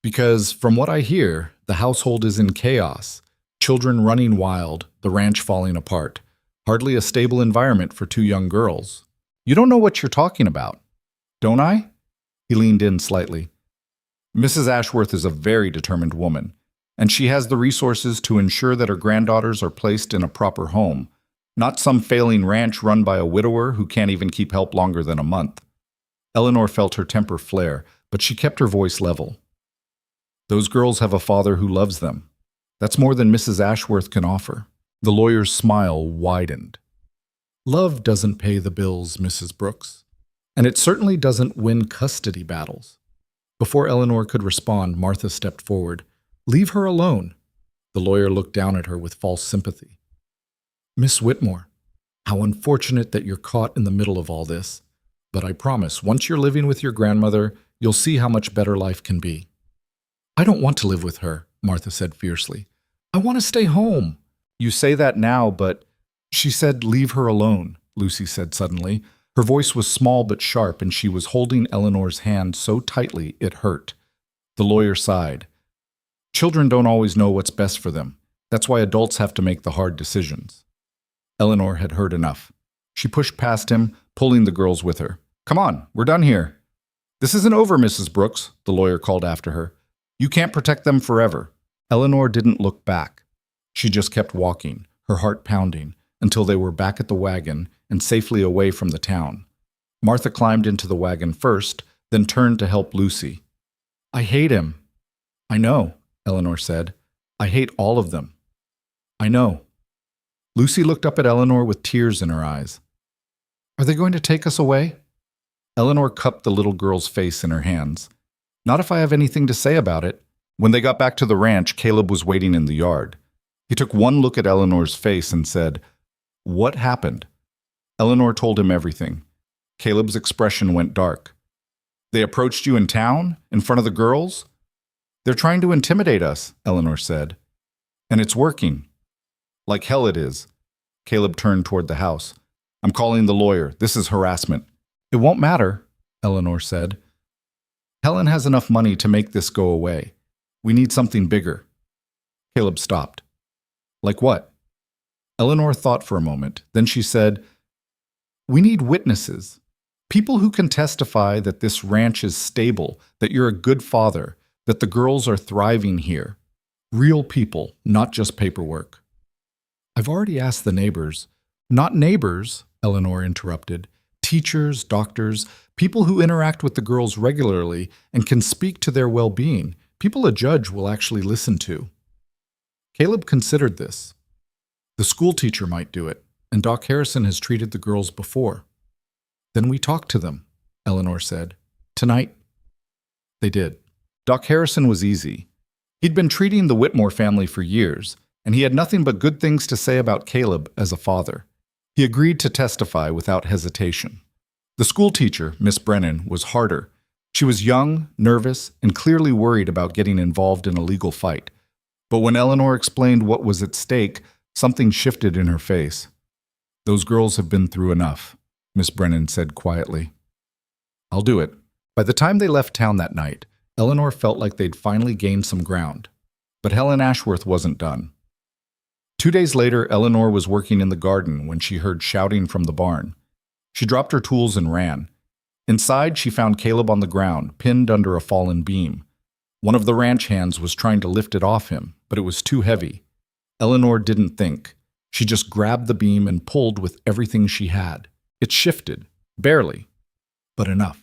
Because, from what I hear, the household is in chaos. Children running wild, the ranch falling apart. Hardly a stable environment for two young girls. You don't know what you're talking about. Don't I? He leaned in slightly. Mrs. Ashworth is a very determined woman, and she has the resources to ensure that her granddaughters are placed in a proper home, not some failing ranch run by a widower who can't even keep help longer than a month. Eleanor felt her temper flare, but she kept her voice level. Those girls have a father who loves them. That's more than Mrs. Ashworth can offer. The lawyer's smile widened. Love doesn't pay the bills, Mrs. Brooks, and it certainly doesn't win custody battles. Before Eleanor could respond, Martha stepped forward. Leave her alone. The lawyer looked down at her with false sympathy. Miss Whitmore, how unfortunate that you're caught in the middle of all this. But I promise, once you're living with your grandmother, you'll see how much better life can be. I don't want to live with her, Martha said fiercely. I want to stay home. You say that now, but... She said, leave her alone, Lucy said suddenly. Her voice was small but sharp, and she was holding Eleanor's hand so tightly it hurt. The lawyer sighed. Children don't always know what's best for them. That's why adults have to make the hard decisions. Eleanor had heard enough. She pushed past him, pulling the girls with her. Come on, we're done here. This isn't over, Mrs. Brooks, the lawyer called after her. You can't protect them forever. Eleanor didn't look back. She just kept walking, her heart pounding, until they were back at the wagon and safely away from the town. Martha climbed into the wagon first, then turned to help Lucy. I hate him. I know, Eleanor said. I hate all of them. I know. Lucy looked up at Eleanor with tears in her eyes. Are they going to take us away? Eleanor cupped the little girl's face in her hands. Not if I have anything to say about it. When they got back to the ranch, Caleb was waiting in the yard. He took one look at Eleanor's face and said, What happened? Eleanor told him everything. Caleb's expression went dark. They approached you in town, in front of the girls? They're trying to intimidate us, Eleanor said. And it's working. Like hell it is. Caleb turned toward the house. I'm calling the lawyer. This is harassment. It won't matter, Eleanor said. Helen has enough money to make this go away. We need something bigger. Caleb stopped. Like what? Eleanor thought for a moment. Then she said, We need witnesses. People who can testify that this ranch is stable, that you're a good father, that the girls are thriving here. Real people, not just paperwork. I've already asked the neighbors. Not neighbors, Eleanor interrupted. Teachers, doctors, people who interact with the girls regularly and can speak to their well-being, people a judge will actually listen to. Caleb considered this. The school teacher might do it, and Doc Harrison has treated the girls before. Then we talked to them, Eleanor said. Tonight. They did. Doc Harrison was easy. He'd been treating the Whitmore family for years, and he had nothing but good things to say about Caleb as a father. He agreed to testify without hesitation. The school teacher, Miss Brennan, was harder. She was young, nervous, and clearly worried about getting involved in a legal fight. But when Eleanor explained what was at stake, something shifted in her face. Those girls have been through enough, Miss Brennan said quietly. I'll do it. By the time they left town that night, Eleanor felt like they'd finally gained some ground. But Helen Ashworth wasn't done. 2 days later, Eleanor was working in the garden when she heard shouting from the barn. She dropped her tools and ran. Inside, she found Caleb on the ground, pinned under a fallen beam. One of the ranch hands was trying to lift it off him, but it was too heavy. Eleanor didn't think. She just grabbed the beam and pulled with everything she had. It shifted, barely, but enough.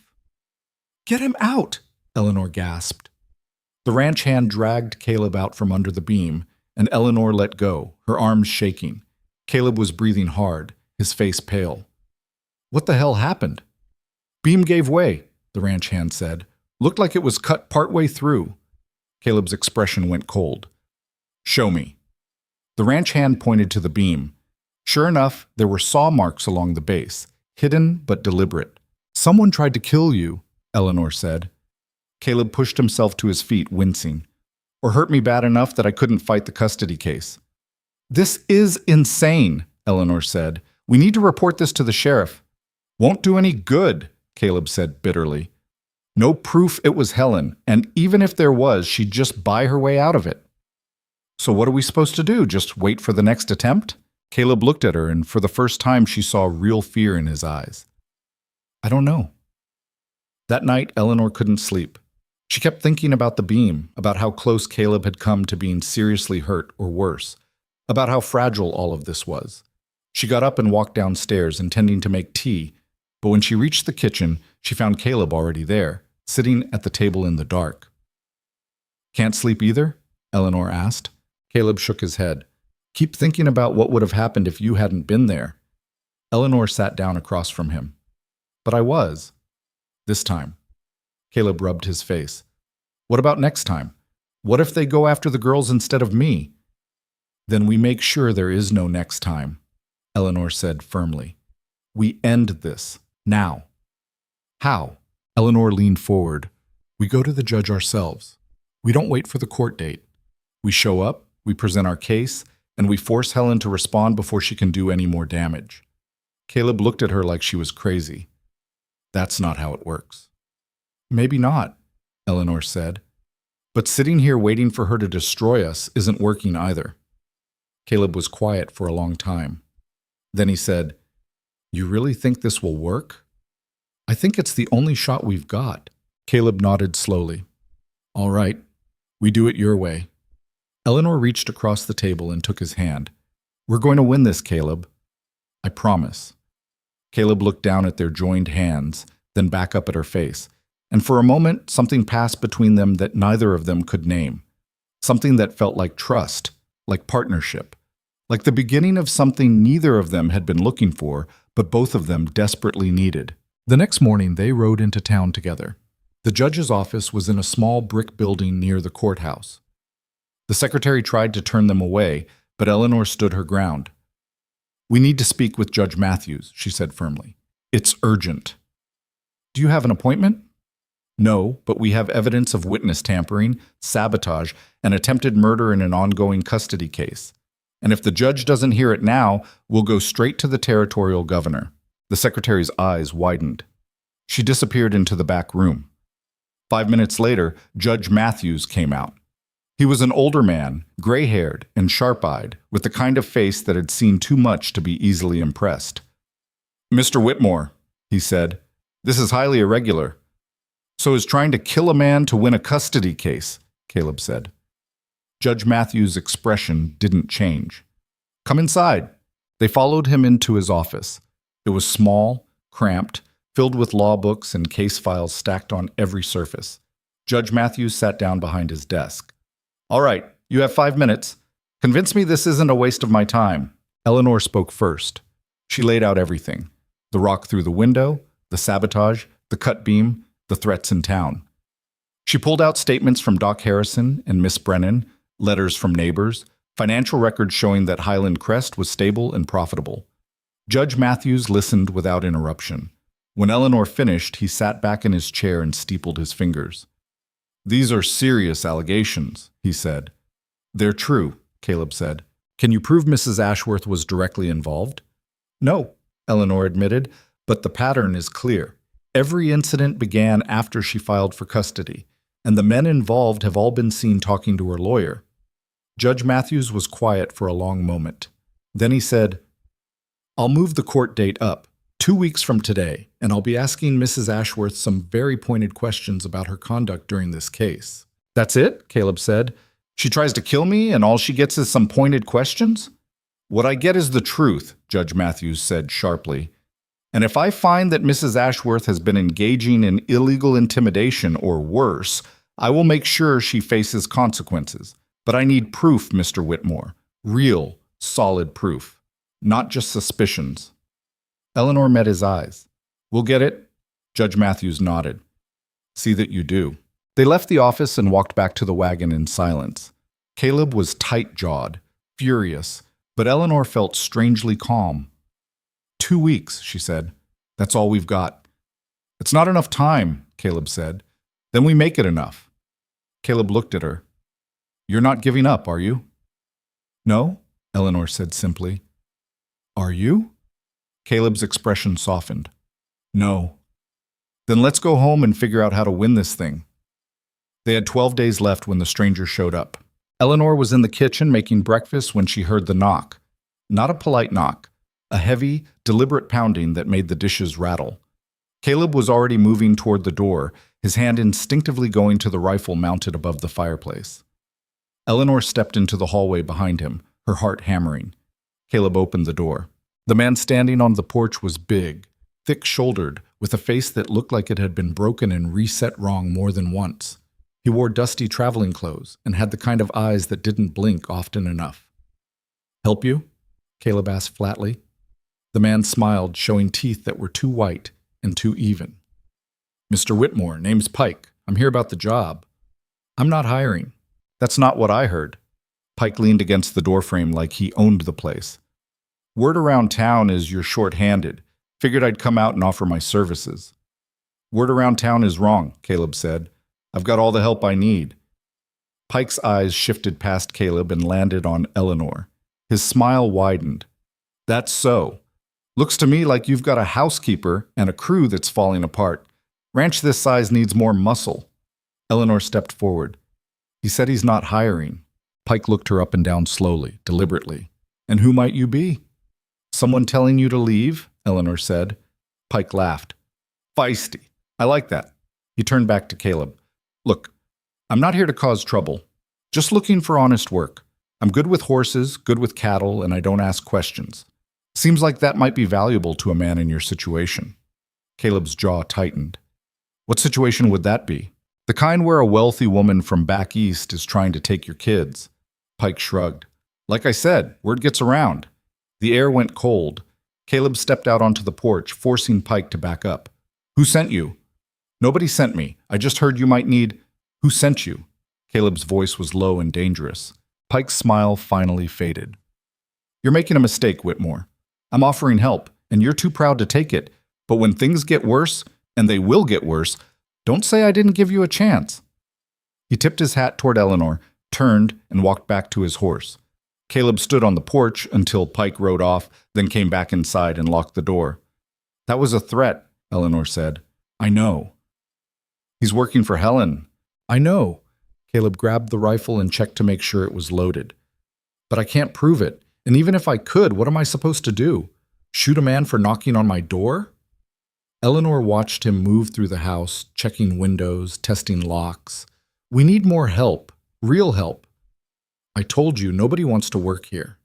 Get him out, Eleanor gasped. The ranch hand dragged Caleb out from under the beam, and Eleanor let go, her arms shaking. Caleb was breathing hard, his face pale. What the hell happened? Beam gave way, the ranch hand said. Looked like it was cut partway through. Caleb's expression went cold. Show me. The ranch hand pointed to the beam. Sure enough, there were saw marks along the base, hidden but deliberate. Someone tried to kill you, Eleanor said. Caleb pushed himself to his feet, wincing. or hurt me bad enough that I couldn't fight the custody case. This is insane, Eleanor said. We need to report this to the sheriff. Won't do any good, Caleb said bitterly. No proof it was Helen, and even if there was, she'd just buy her way out of it. So what are we supposed to do? Just wait for the next attempt? Caleb looked at her, and for the first time she saw real fear in his eyes. I don't know. That night, Eleanor couldn't sleep. She kept thinking about the beam, about how close Caleb had come to being seriously hurt or worse, about how fragile all of this was. She got up and walked downstairs, intending to make tea, but when she reached the kitchen, she found Caleb already there, sitting at the table in the dark. Can't sleep either? Eleanor asked. Caleb shook his head. Keep thinking about what would have happened if you hadn't been there. Eleanor sat down across from him. But I was. This time. Caleb rubbed his face. What about next time? What if they go after the girls instead of me? Then we make sure there is no next time, Eleanor said firmly. We end this, now. How? Eleanor leaned forward. We go to the judge ourselves. We don't wait for the court date. We show up, we present our case, and we force Helen to respond before she can do any more damage. Caleb looked at her like she was crazy. That's not how it works. Maybe not, Eleanor said. But sitting here waiting for her to destroy us isn't working either. Caleb was quiet for a long time. Then he said, You really think this will work? I think it's the only shot we've got. Caleb nodded slowly. All right, we do it your way. Eleanor reached across the table and took his hand. We're going to win this, Caleb. I promise. Caleb looked down at their joined hands, then back up at her face, and for a moment something passed between them that neither of them could name. Something that felt like trust, like partnership, like the beginning of something neither of them had been looking for, but both of them desperately needed. The next morning they rode into town together. The judge's office was in a small brick building near the courthouse. The secretary tried to turn them away, but Eleanor stood her ground. We need to speak with Judge Matthews, she said firmly. It's urgent. Do you have an appointment? No, but we have evidence of witness tampering, sabotage, and attempted murder in an ongoing custody case. And if the judge doesn't hear it now, we'll go straight to the territorial governor. The secretary's eyes widened. She disappeared into the back room. 5 minutes later, Judge Matthews came out. He was an older man, gray-haired and sharp-eyed, with the kind of face that had seen too much to be easily impressed. Mr. Whitmore, he said, this is highly irregular. So is trying to kill a man to win a custody case, Caleb said. Judge Matthews' expression didn't change. Come inside. They followed him into his office. It was small, cramped, filled with law books and case files stacked on every surface. Judge Matthews sat down behind his desk. All right, you have 5 minutes. Convince me this isn't a waste of my time. Eleanor spoke first. She laid out everything. The rock through the window, the sabotage, the cut beam, the threats in town. She pulled out statements from Doc Harrison and Miss Brennan, letters from neighbors, financial records showing that Highland Crest was stable and profitable. Judge Matthews listened without interruption. When Eleanor finished, he sat back in his chair and steepled his fingers. These are serious allegations, he said. They're true, Caleb said. Can you prove Mrs. Ashworth was directly involved? No, Eleanor admitted, but the pattern is clear. Every incident began after she filed for custody, and the men involved have all been seen talking to her lawyer. Judge Matthews was quiet for a long moment. Then he said, I'll move the court date up 2 weeks from today, and I'll be asking Mrs. Ashworth some very pointed questions about her conduct during this case. That's it, Caleb said. She tries to kill me, and all she gets is some pointed questions? What I get is the truth, Judge Matthews said sharply. And if I find that Mrs. Ashworth has been engaging in illegal intimidation or worse, I will make sure she faces consequences. But I need proof, Mr. Whitmore. Real, solid proof. Not just suspicions. Eleanor met his eyes. We'll get it? Judge Matthews nodded. See that you do. They left the office and walked back to the wagon in silence. Caleb was tight-jawed, furious, but Eleanor felt strangely calm. 2 weeks, she said. That's all we've got. It's not enough time, Caleb said. Then we make it enough. Caleb looked at her. You're not giving up, are you? No, Eleanor said simply. Are you? Caleb's expression softened. No. Then let's go home and figure out how to win this thing. They had 12 days left when the stranger showed up. Eleanor was in the kitchen making breakfast when she heard the knock. Not a polite knock, a heavy, deliberate pounding that made the dishes rattle. Caleb was already moving toward the door, his hand instinctively going to the rifle mounted above the fireplace. Eleanor stepped into the hallway behind him, her heart hammering. Caleb opened the door. The man standing on the porch was big, thick-shouldered, with a face that looked like it had been broken and reset wrong more than once. He wore dusty traveling clothes and had the kind of eyes that didn't blink often enough. Help you? Caleb asked flatly. The man smiled, showing teeth that were too white and too even. Mr. Whitmore, name's Pike. I'm here about the job. I'm not hiring. That's not what I heard. Pike leaned against the doorframe like he owned the place. Word around town is you're short-handed. Figured I'd come out and offer my services. Word around town is wrong, Caleb said. I've got all the help I need. Pike's eyes shifted past Caleb and landed on Eleanor. His smile widened. That's so. Looks to me like you've got a housekeeper and a crew that's falling apart. Ranch this size needs more muscle. Eleanor stepped forward. He said he's not hiring. Pike looked her up and down slowly, deliberately. And who might you be? Someone telling you to leave? Eleanor said. Pike laughed. Feisty. I like that. He turned back to Caleb. Look, I'm not here to cause trouble. Just looking for honest work. I'm good with horses, good with cattle, and I don't ask questions. Seems like that might be valuable to a man in your situation. Caleb's jaw tightened. What situation would that be? The kind where a wealthy woman from back east is trying to take your kids. Pike shrugged. Like I said, word gets around. The air went cold. Caleb stepped out onto the porch, forcing Pike to back up. Who sent you? Nobody sent me. I just heard you might need... Who sent you? Caleb's voice was low and dangerous. Pike's smile finally faded. You're making a mistake, Whitmore. I'm offering help, and you're too proud to take it. But when things get worse, and they will get worse, don't say I didn't give you a chance. He tipped his hat toward Eleanor, turned, and walked back to his horse. Caleb stood on the porch until Pike rode off, then came back inside and locked the door. That was a threat, Eleanor said. I know. He's working for Helen. I know. Caleb grabbed the rifle and checked to make sure it was loaded. But I can't prove it, and even if I could, what am I supposed to do? Shoot a man for knocking on my door? Eleanor watched him move through the house, checking windows, testing locks. We need more help, real help. I told you, nobody wants to work here.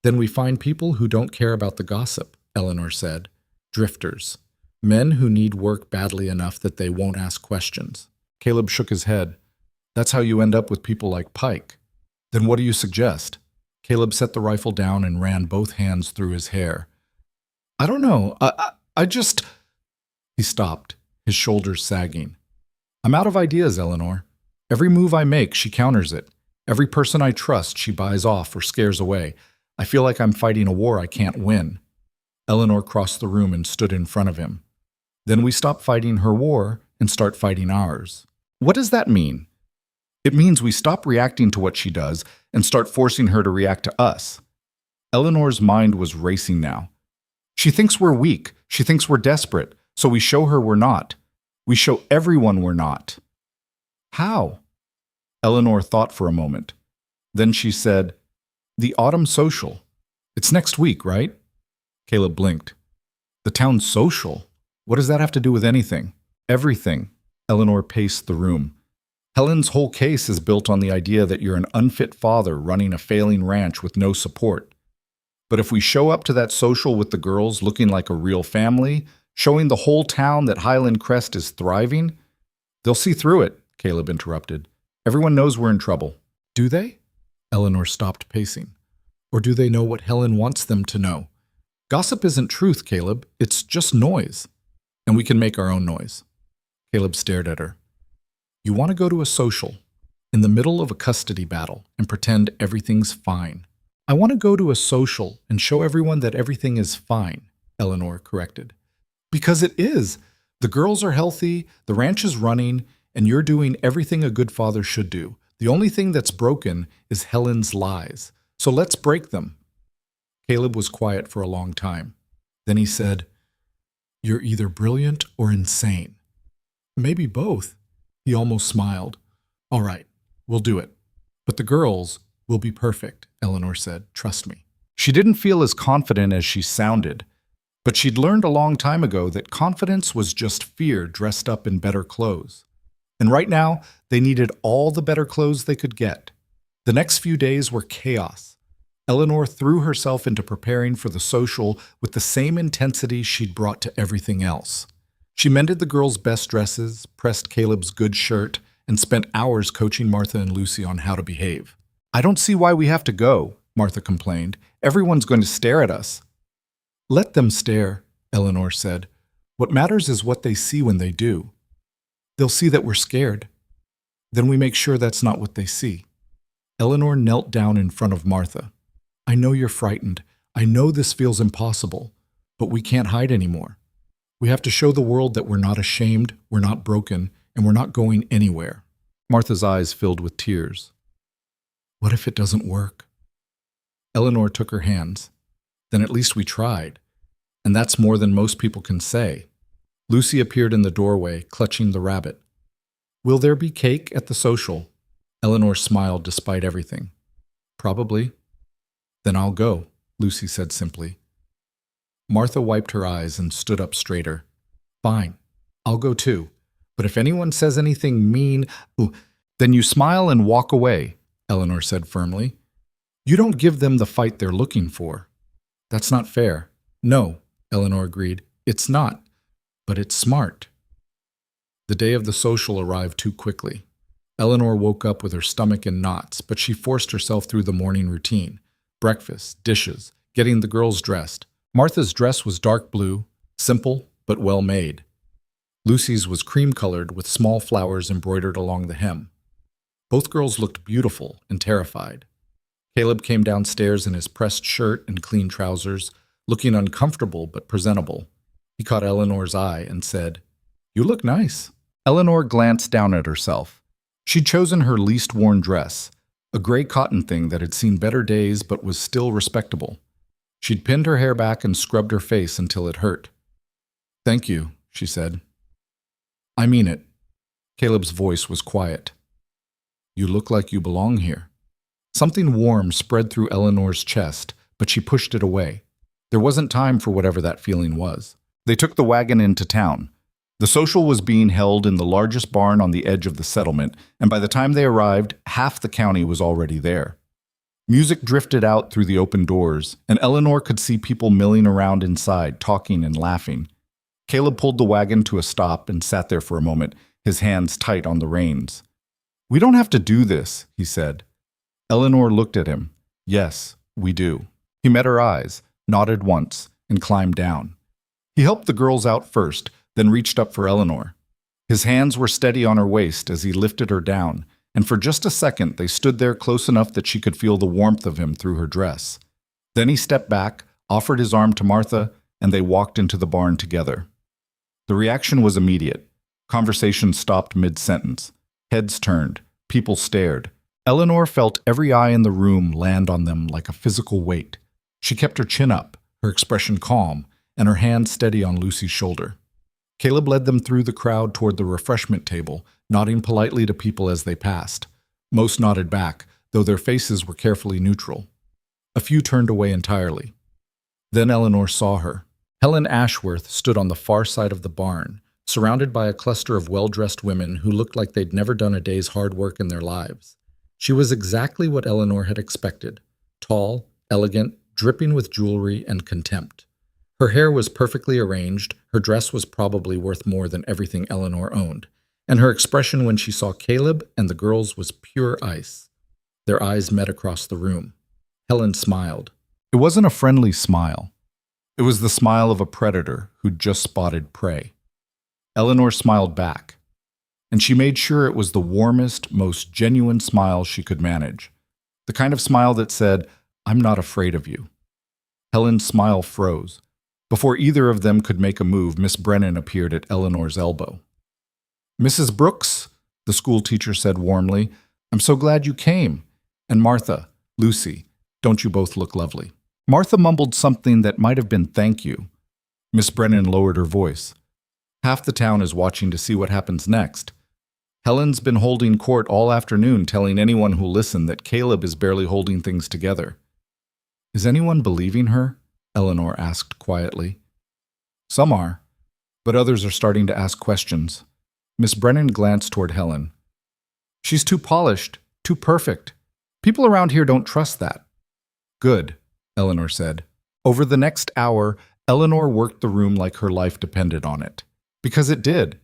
Then we find people who don't care about the gossip, Eleanor said. Drifters. Men who need work badly enough that they won't ask questions. Caleb shook his head. That's how you end up with people like Pike. Then what do you suggest? Caleb set the rifle down and ran both hands through his hair. I don't know. I just... He stopped, his shoulders sagging. I'm out of ideas, Eleanor. Every move I make, she counters it. Every person I trust, she buys off or scares away. I feel like I'm fighting a war I can't win. Eleanor crossed the room and stood in front of him. Then we stop fighting her war and start fighting ours. What does that mean? It means we stop reacting to what she does and start forcing her to react to us. Eleanor's mind was racing now. She thinks we're weak. She thinks we're desperate. So we show her we're not. We show everyone we're not. How? Eleanor thought for a moment. Then she said, The autumn social. It's next week, right? Caleb blinked. The town social? What does that have to do with anything? Everything. Eleanor paced the room. Helen's whole case is built on the idea that you're an unfit father running a failing ranch with no support. But if we show up to that social with the girls looking like a real family, showing the whole town that Highland Crest is thriving, they'll see through it, Caleb interrupted. Everyone knows we're in trouble. Do they? Eleanor stopped pacing. Or do they know what Helen wants them to know? Gossip isn't truth, Caleb. It's just noise. And we can make our own noise. Caleb stared at her. You want to go to a social, in the middle of a custody battle, and pretend everything's fine. I want to go to a social and show everyone that everything is fine, Eleanor corrected. Because it is. The girls are healthy, the ranch is running, and you're doing everything a good father should do. The only thing that's broken is Helen's lies. So let's break them. Caleb was quiet for a long time. Then he said, "You're either brilliant or insane." "Maybe both." He almost smiled. "All right, we'll do it. But the girls will be perfect," Eleanor said. "Trust me." She didn't feel as confident as she sounded, but she'd learned a long time ago that confidence was just fear dressed up in better clothes. And right now, they needed all the better clothes they could get. The next few days were chaos. Eleanor threw herself into preparing for the social with the same intensity she'd brought to everything else. She mended the girls' best dresses, pressed Caleb's good shirt, and spent hours coaching Martha and Lucy on how to behave. "I don't see why we have to go," Martha complained. "Everyone's going to stare at us." "Let them stare," Eleanor said. "What matters is what they see when they do. They'll see that we're scared. Then we make sure that's not what they see." Eleanor knelt down in front of Martha. "I know you're frightened. I know this feels impossible, but we can't hide anymore. We have to show the world that we're not ashamed, we're not broken, and we're not going anywhere." Martha's eyes filled with tears. "What if it doesn't work?" Eleanor took her hands. "Then at least we tried. And that's more than most people can say." Lucy appeared in the doorway, clutching the rabbit. "Will there be cake at the social?" Eleanor smiled despite everything. "Probably." "Then I'll go," Lucy said simply. Martha wiped her eyes and stood up straighter. "Fine, I'll go too. But if anyone says anything mean, then you smile and walk away," Eleanor said firmly. "You don't give them the fight they're looking for." "That's not fair." "No," Eleanor agreed. "It's not. But it's smart." The day of the social arrived too quickly. Eleanor woke up with her stomach in knots, but she forced herself through the morning routine. Breakfast, dishes, getting the girls dressed. Martha's dress was dark blue, simple but well made. Lucy's was cream-colored with small flowers embroidered along the hem. Both girls looked beautiful and terrified. Caleb came downstairs in his pressed shirt and clean trousers, looking uncomfortable but presentable. He caught Eleanor's eye and said, "You look nice." Eleanor glanced down at herself. She'd chosen her least worn dress, a gray cotton thing that had seen better days but was still respectable. She'd pinned her hair back and scrubbed her face until it hurt. "Thank you," she said. "I mean it." Caleb's voice was quiet. "You look like you belong here." Something warm spread through Eleanor's chest, but she pushed it away. There wasn't time for whatever that feeling was. They took the wagon into town. The social was being held in the largest barn on the edge of the settlement, and by the time they arrived, half the county was already there. Music drifted out through the open doors, and Eleanor could see people milling around inside, talking and laughing. Caleb pulled the wagon to a stop and sat there for a moment, his hands tight on the reins. "We don't have to do this," he said. Eleanor looked at him. "Yes, we do." He met her eyes, nodded once, and climbed down. He helped the girls out first, then reached up for Eleanor. His hands were steady on her waist as he lifted her down, and for just a second they stood there close enough that she could feel the warmth of him through her dress. Then he stepped back, offered his arm to Martha, and they walked into the barn together. The reaction was immediate. Conversation stopped mid-sentence. Heads turned. People stared. Eleanor felt every eye in the room land on them like a physical weight. She kept her chin up, her expression calm, and her hand steady on Lucy's shoulder. Caleb led them through the crowd toward the refreshment table, nodding politely to people as they passed. Most nodded back, though their faces were carefully neutral. A few turned away entirely. Then Eleanor saw her. Helen Ashworth stood on the far side of the barn, surrounded by a cluster of well-dressed women who looked like they'd never done a day's hard work in their lives. She was exactly what Eleanor had expected: tall, elegant, dripping with jewelry and contempt. Her hair was perfectly arranged, her dress was probably worth more than everything Eleanor owned, and her expression when she saw Caleb and the girls was pure ice. Their eyes met across the room. Helen smiled. It wasn't a friendly smile. It was the smile of a predator who'd just spotted prey. Eleanor smiled back, and she made sure it was the warmest, most genuine smile she could manage. The kind of smile that said, "I'm not afraid of you." Helen's smile froze. Before either of them could make a move, Miss Brennan appeared at Eleanor's elbow. "Mrs. Brooks," the school teacher said warmly, I'm so glad you came. And Martha, Lucy, don't you both look lovely? Martha mumbled something that might have been thank you. Miss Brennan lowered her voice. Half the town is watching to see what happens next. Helen's been holding court all afternoon, telling anyone who'll listen that Caleb is barely holding things together. Is anyone believing her? Eleanor asked quietly. Some are, but others are starting to ask questions. Miss Brennan glanced toward Helen. She's too polished, too perfect. People around here don't trust that. Good, Eleanor said. Over the next hour, Eleanor worked the room like her life depended on it. Because it did.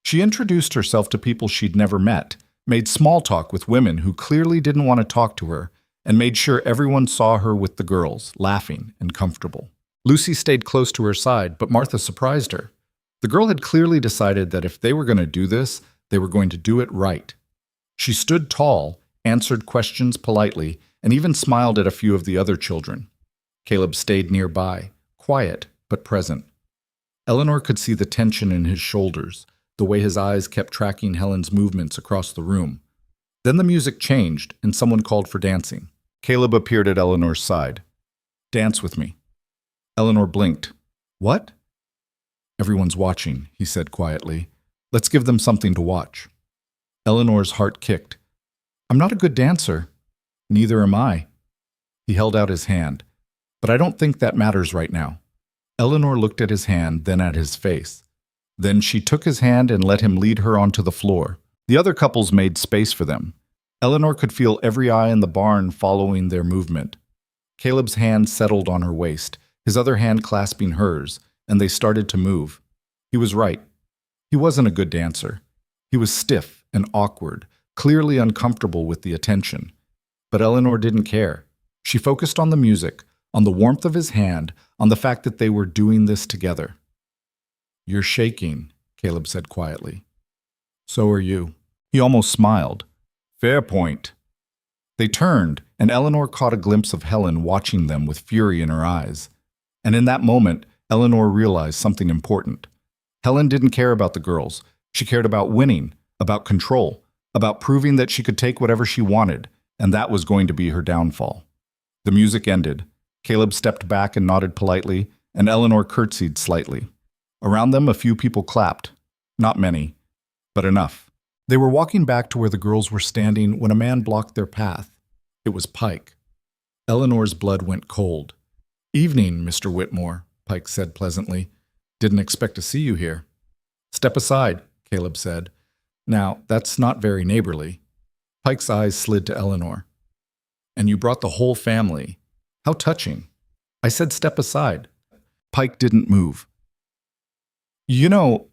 She introduced herself to people she'd never met, made small talk with women who clearly didn't want to talk to her, and made sure everyone saw her with the girls, laughing and comfortable. Lucy stayed close to her side, but Martha surprised her. The girl had clearly decided that if they were going to do this, they were going to do it right. She stood tall, answered questions politely, and even smiled at a few of the other children. Caleb stayed nearby, quiet but present. Eleanor could see the tension in his shoulders, the way his eyes kept tracking Helen's movements across the room. Then the music changed, and someone called for dancing. Caleb appeared at Eleanor's side. Dance with me. Eleanor blinked. What? Everyone's watching, he said quietly. Let's give them something to watch. Eleanor's heart kicked. I'm not a good dancer. Neither am I. He held out his hand. But I don't think that matters right now. Eleanor looked at his hand, then at his face. Then she took his hand and let him lead her onto the floor. The other couples made space for them. Eleanor could feel every eye in the barn following their movement. Caleb's hand settled on her waist, his other hand clasping hers, and they started to move. He was right. He wasn't a good dancer. He was stiff and awkward, clearly uncomfortable with the attention. But Eleanor didn't care. She focused on the music, on the warmth of his hand, on the fact that they were doing this together. You're shaking, Caleb said quietly. So are you. He almost smiled. Fair point. They turned, and Eleanor caught a glimpse of Helen watching them with fury in her eyes. And in that moment, Eleanor realized something important. Helen didn't care about the girls. She cared about winning, about control, about proving that she could take whatever she wanted, and that was going to be her downfall. The music ended. Caleb stepped back and nodded politely, and Eleanor curtsied slightly. Around them, a few people clapped. Not many, but enough. They were walking back to where the girls were standing when a man blocked their path. It was Pike. Eleanor's blood went cold. Evening, Mr. Whitmore, Pike said pleasantly. Didn't expect to see you here. Step aside, Caleb said. Now, that's not very neighborly. Pike's eyes slid to Eleanor. And you brought the whole family. How touching. I said step aside. Pike didn't move. You know,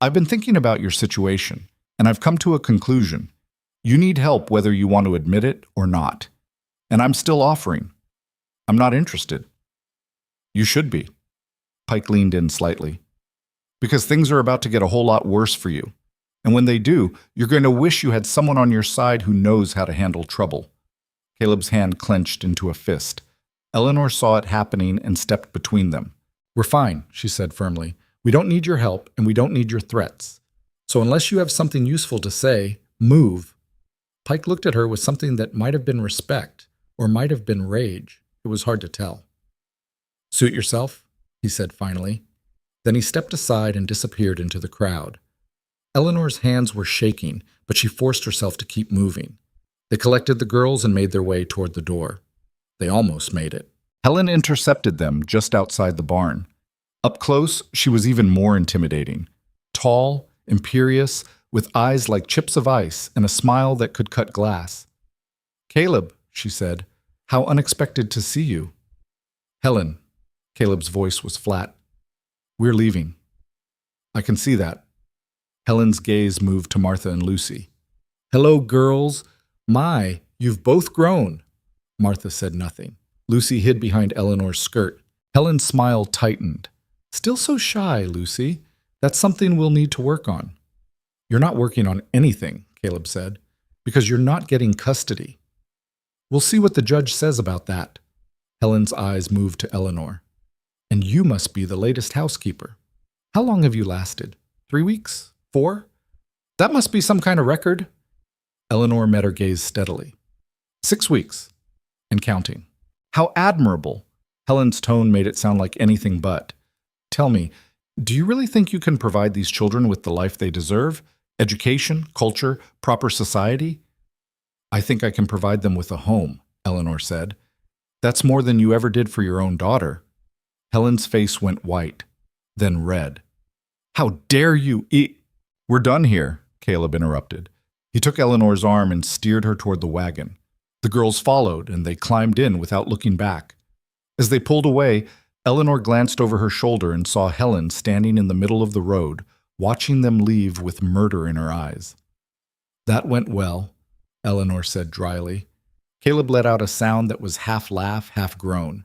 I've been thinking about your situation, and I've come to a conclusion. You need help whether you want to admit it or not. And I'm still offering. I'm not interested. You should be. Pike leaned in slightly. Because things are about to get a whole lot worse for you. And when they do, you're going to wish you had someone on your side who knows how to handle trouble. Caleb's hand clenched into a fist. Eleanor saw it happening and stepped between them. We're fine, she said firmly. We don't need your help, and we don't need your threats. So unless you have something useful to say, move. Pike looked at her with something that might have been respect, or might have been rage. It was hard to tell. Suit yourself, he said finally. Then he stepped aside and disappeared into the crowd. Eleanor's hands were shaking, but she forced herself to keep moving. They collected the girls and made their way toward the door. They almost made it. Helen intercepted them just outside the barn. Up close, she was even more intimidating. Tall, imperious, with eyes like chips of ice and a smile that could cut glass. Caleb, she said, how unexpected to see you. Helen, Caleb's voice was flat. We're leaving. I can see that. Helen's gaze moved to Martha and Lucy. Hello, girls. My, you've both grown. Martha said nothing. Lucy hid behind Eleanor's skirt. Helen's smile tightened. Still so shy, Lucy. That's something we'll need to work on. You're not working on anything, Caleb said, because you're not getting custody. We'll see what the judge says about that. Helen's eyes moved to Eleanor. And you must be the latest housekeeper. How long have you lasted? 3 weeks? 4? That must be some kind of record. Eleanor met her gaze steadily. 6 weeks. And counting. How admirable! Helen's tone made it sound like anything but. Tell me, do you really think you can provide these children with the life they deserve? Education, culture, proper society? I think I can provide them with a home, Eleanor said. That's more than you ever did for your own daughter. Helen's face went white, then red. How dare you We're done here, Caleb interrupted. He took Eleanor's arm and steered her toward the wagon. The girls followed, and they climbed in without looking back. As they pulled away, Eleanor glanced over her shoulder and saw Helen standing in the middle of the road, watching them leave with murder in her eyes. That went well, Eleanor said dryly. Caleb let out a sound that was half laugh, half groan.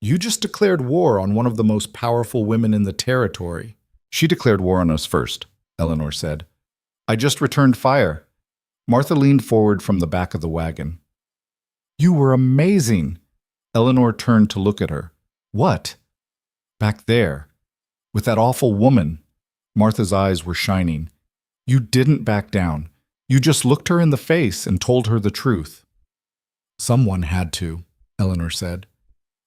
You just declared war on one of the most powerful women in the territory. She declared war on us first, Eleanor said. I just returned fire. Martha leaned forward from the back of the wagon. You were amazing. Eleanor turned to look at her. What? Back there, with that awful woman. Martha's eyes were shining. You didn't back down. You just looked her in the face and told her the truth. Someone had to, Eleanor said.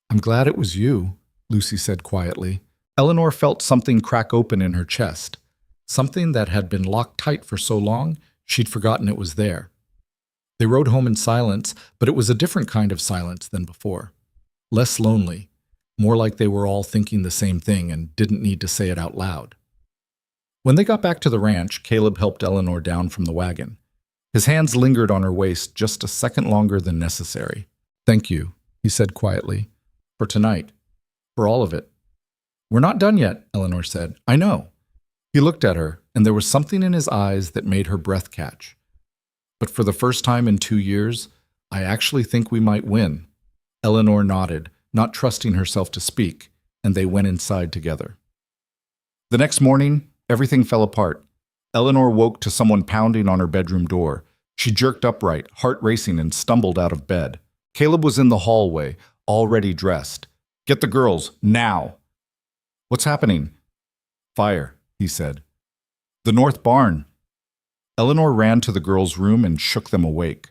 I'm glad it was you, Lucy said quietly. Eleanor felt something crack open in her chest. Something that had been locked tight for so long, she'd forgotten it was there. They rode home in silence, but it was a different kind of silence than before. Less lonely, more like they were all thinking the same thing and didn't need to say it out loud. When they got back to the ranch, Caleb helped Eleanor down from the wagon. His hands lingered on her waist just a second longer than necessary. Thank you, he said quietly, for tonight, for all of it. We're not done yet, Eleanor said. I know. He looked at her, and there was something in his eyes that made her breath catch. But for the first time in 2 years, I actually think we might win. Eleanor nodded, not trusting herself to speak, and they went inside together. The next morning, everything fell apart. Eleanor woke to someone pounding on her bedroom door. She jerked upright, heart racing, and stumbled out of bed. Caleb was in the hallway, already dressed. Get the girls, now! What's happening? Fire, he said. The north barn. Eleanor ran to the girls' room and shook them awake.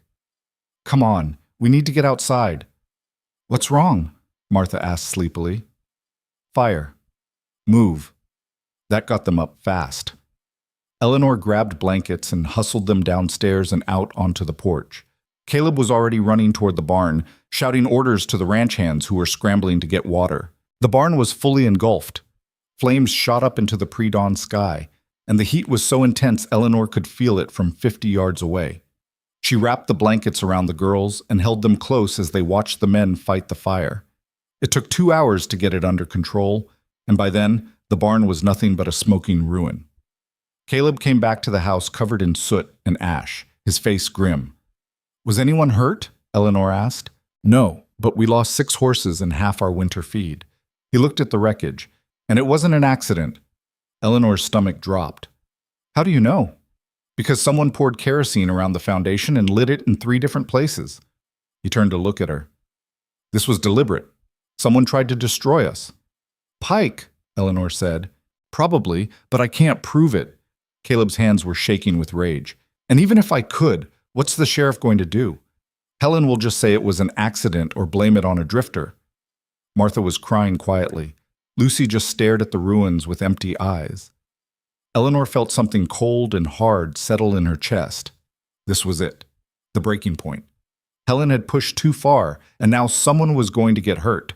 Come on, we need to get outside. What's wrong? Martha asked sleepily. Fire. Move. That got them up fast. Eleanor grabbed blankets and hustled them downstairs and out onto the porch. Caleb was already running toward the barn, shouting orders to the ranch hands who were scrambling to get water. The barn was fully engulfed. Flames shot up into the pre-dawn sky, and the heat was so intense Eleanor could feel it from 50 yards away. She wrapped the blankets around the girls and held them close as they watched the men fight the fire. It took 2 hours to get it under control, and by then, the barn was nothing but a smoking ruin. Caleb came back to the house covered in soot and ash, his face grim. Was anyone hurt? Eleanor asked. No, but we lost 6 horses and half our winter feed. He looked at the wreckage, and it wasn't an accident. Eleanor's stomach dropped. How do you know? Because someone poured kerosene around the foundation and lit it in 3 different places. He turned to look at her. This was deliberate. Someone tried to destroy us. Pike, Eleanor said. Probably, but I can't prove it. Caleb's hands were shaking with rage. And even if I could, what's the sheriff going to do? Helen will just say it was an accident or blame it on a drifter. Martha was crying quietly. Lucy just stared at the ruins with empty eyes. Eleanor felt something cold and hard settle in her chest. This was it, the breaking point. Helen had pushed too far, and now someone was going to get hurt,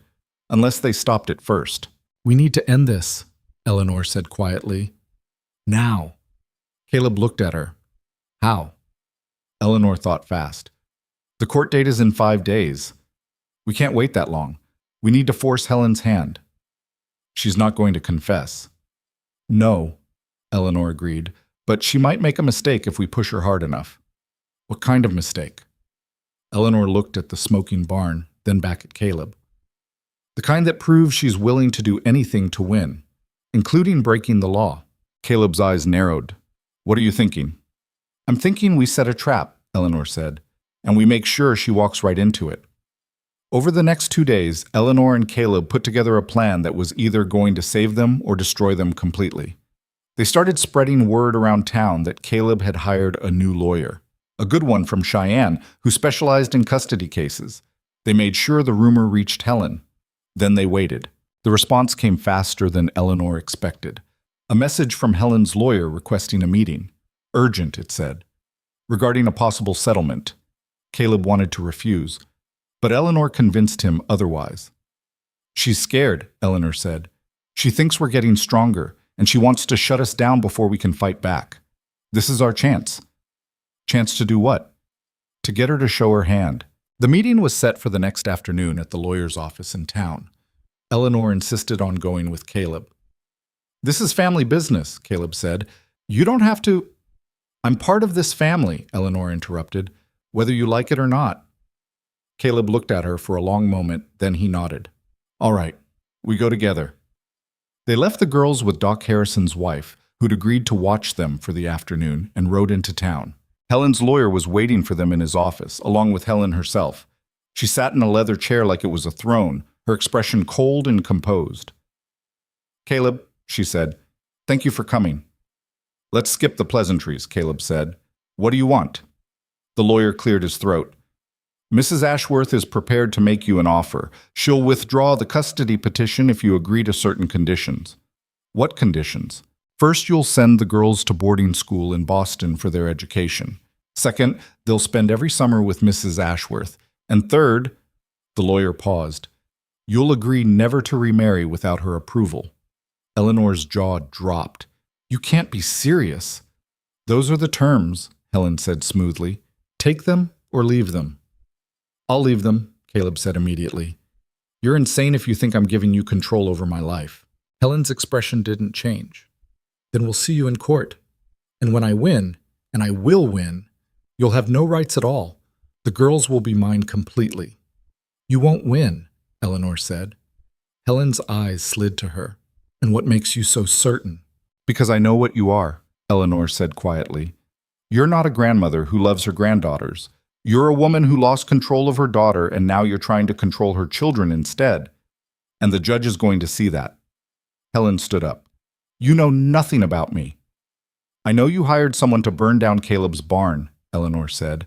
unless they stopped it first. We need to end this, Eleanor said quietly. Now. Caleb looked at her. How? Eleanor thought fast. The court date is in 5 days. We can't wait that long. We need to force Helen's hand. She's not going to confess. No, Eleanor agreed, but she might make a mistake if we push her hard enough. What kind of mistake? Eleanor looked at the smoking barn, then back at Caleb. The kind that proves she's willing to do anything to win, including breaking the law. Caleb's eyes narrowed. What are you thinking? I'm thinking we set a trap, Eleanor said, and we make sure she walks right into it. Over the next 2 days, Eleanor and Caleb put together a plan that was either going to save them or destroy them completely. They started spreading word around town that Caleb had hired a new lawyer. a good one from Cheyenne, who specialized in custody cases. They made sure the rumor reached Helen. Then they waited. The response came faster than Eleanor expected. A message from Helen's lawyer requesting a meeting. Urgent, it said. Regarding a possible settlement. Caleb wanted to refuse, but Eleanor convinced him otherwise. She's scared, Eleanor said. She thinks we're getting stronger, and she wants to shut us down before we can fight back. This is our chance. Chance to do what? To get her to show her hand. The meeting was set for the next afternoon at the lawyer's office in town. Eleanor insisted on going with Caleb. This is family business, Caleb said. You don't have to. I'm part of this family, Eleanor interrupted, whether you like it or not. Caleb looked at her for a long moment, then he nodded. All right, we go together. They left the girls with Doc Harrison's wife, who'd agreed to watch them for the afternoon, and rode into town. Helen's lawyer was waiting for them in his office, along with Helen herself. She sat in a leather chair like it was a throne, her expression cold and composed. Caleb, she said, thank you for coming. Let's skip the pleasantries, Caleb said. What do you want? The lawyer cleared his throat. Mrs. Ashworth is prepared to make you an offer. She'll withdraw the custody petition if you agree to certain conditions. What conditions? First, you'll send the girls to boarding school in Boston for their education. Second, they'll spend every summer with Mrs. Ashworth. And third, the lawyer paused, you'll agree never to remarry without her approval. Eleanor's jaw dropped. You can't be serious. Those are the terms, Helen said smoothly. Take them or leave them. I'll leave them, Caleb said immediately. You're insane if you think I'm giving you control over my life. Helen's expression didn't change. Then we'll see you in court. And when I win, and I will win, you'll have no rights at all. The girls will be mine completely. You won't win, Eleanor said. Helen's eyes slid to her. And what makes you so certain? Because I know what you are, Eleanor said quietly. You're not a grandmother who loves her granddaughters. You're a woman who lost control of her daughter and now you're trying to control her children instead. And the judge is going to see that. Helen stood up. You know nothing about me. I know you hired someone to burn down Caleb's barn, Eleanor said.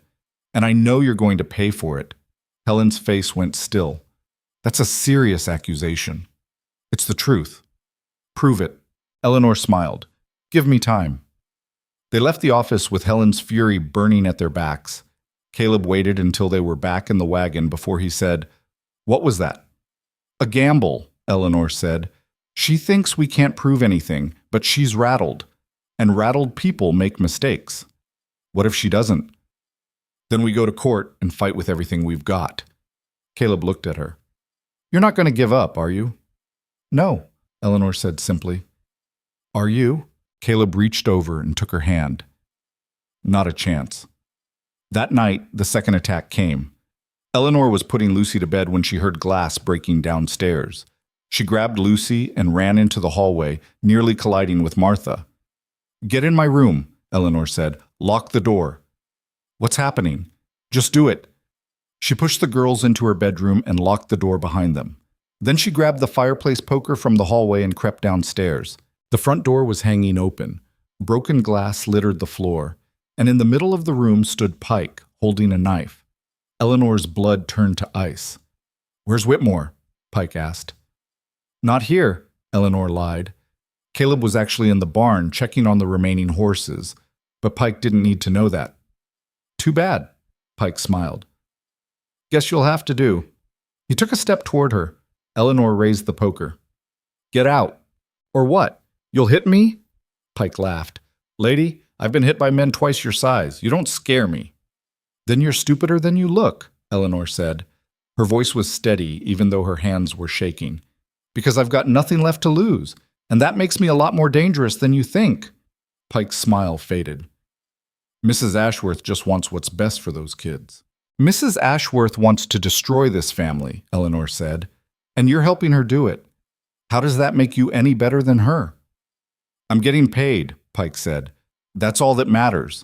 And I know you're going to pay for it. Helen's face went still. That's a serious accusation. It's the truth. Prove it. Eleanor smiled. Give me time. They left the office with Helen's fury burning at their backs. Caleb waited until they were back in the wagon before he said, What was that? A gamble, Eleanor said. She thinks we can't prove anything, but she's rattled. And rattled people make mistakes. What if she doesn't? Then we go to court and fight with everything we've got. Caleb looked at her. You're not going to give up, are you? No, Eleanor said simply. Are you? Caleb reached over and took her hand. Not a chance. That night, the second attack came. Eleanor was putting Lucy to bed when she heard glass breaking downstairs. She grabbed Lucy and ran into the hallway, nearly colliding with Martha. Get in my room, Eleanor said. Lock the door. What's happening? Just do it. She pushed the girls into her bedroom and locked the door behind them. Then she grabbed the fireplace poker from the hallway and crept downstairs. The front door was hanging open. Broken glass littered the floor, and in the middle of the room stood Pike, holding a knife. Eleanor's blood turned to ice. Where's Whitmore? Pike asked. Not here, Eleanor lied. Caleb was actually in the barn checking on the remaining horses, but Pike didn't need to know that. Too bad, Pike smiled. Guess you'll have to do. He took a step toward her. Eleanor raised the poker. Get out. Or what? You'll hit me? Pike laughed. Lady, I've been hit by men twice your size. You don't scare me. Then you're stupider than you look, Eleanor said. Her voice was steady, even though her hands were shaking. Because I've got nothing left to lose, and that makes me a lot more dangerous than you think. Pike's smile faded. Mrs. Ashworth just wants what's best for those kids. Mrs. Ashworth wants to destroy this family, Eleanor said, and you're helping her do it. How does that make you any better than her? I'm getting paid, Pike said. That's all that matters.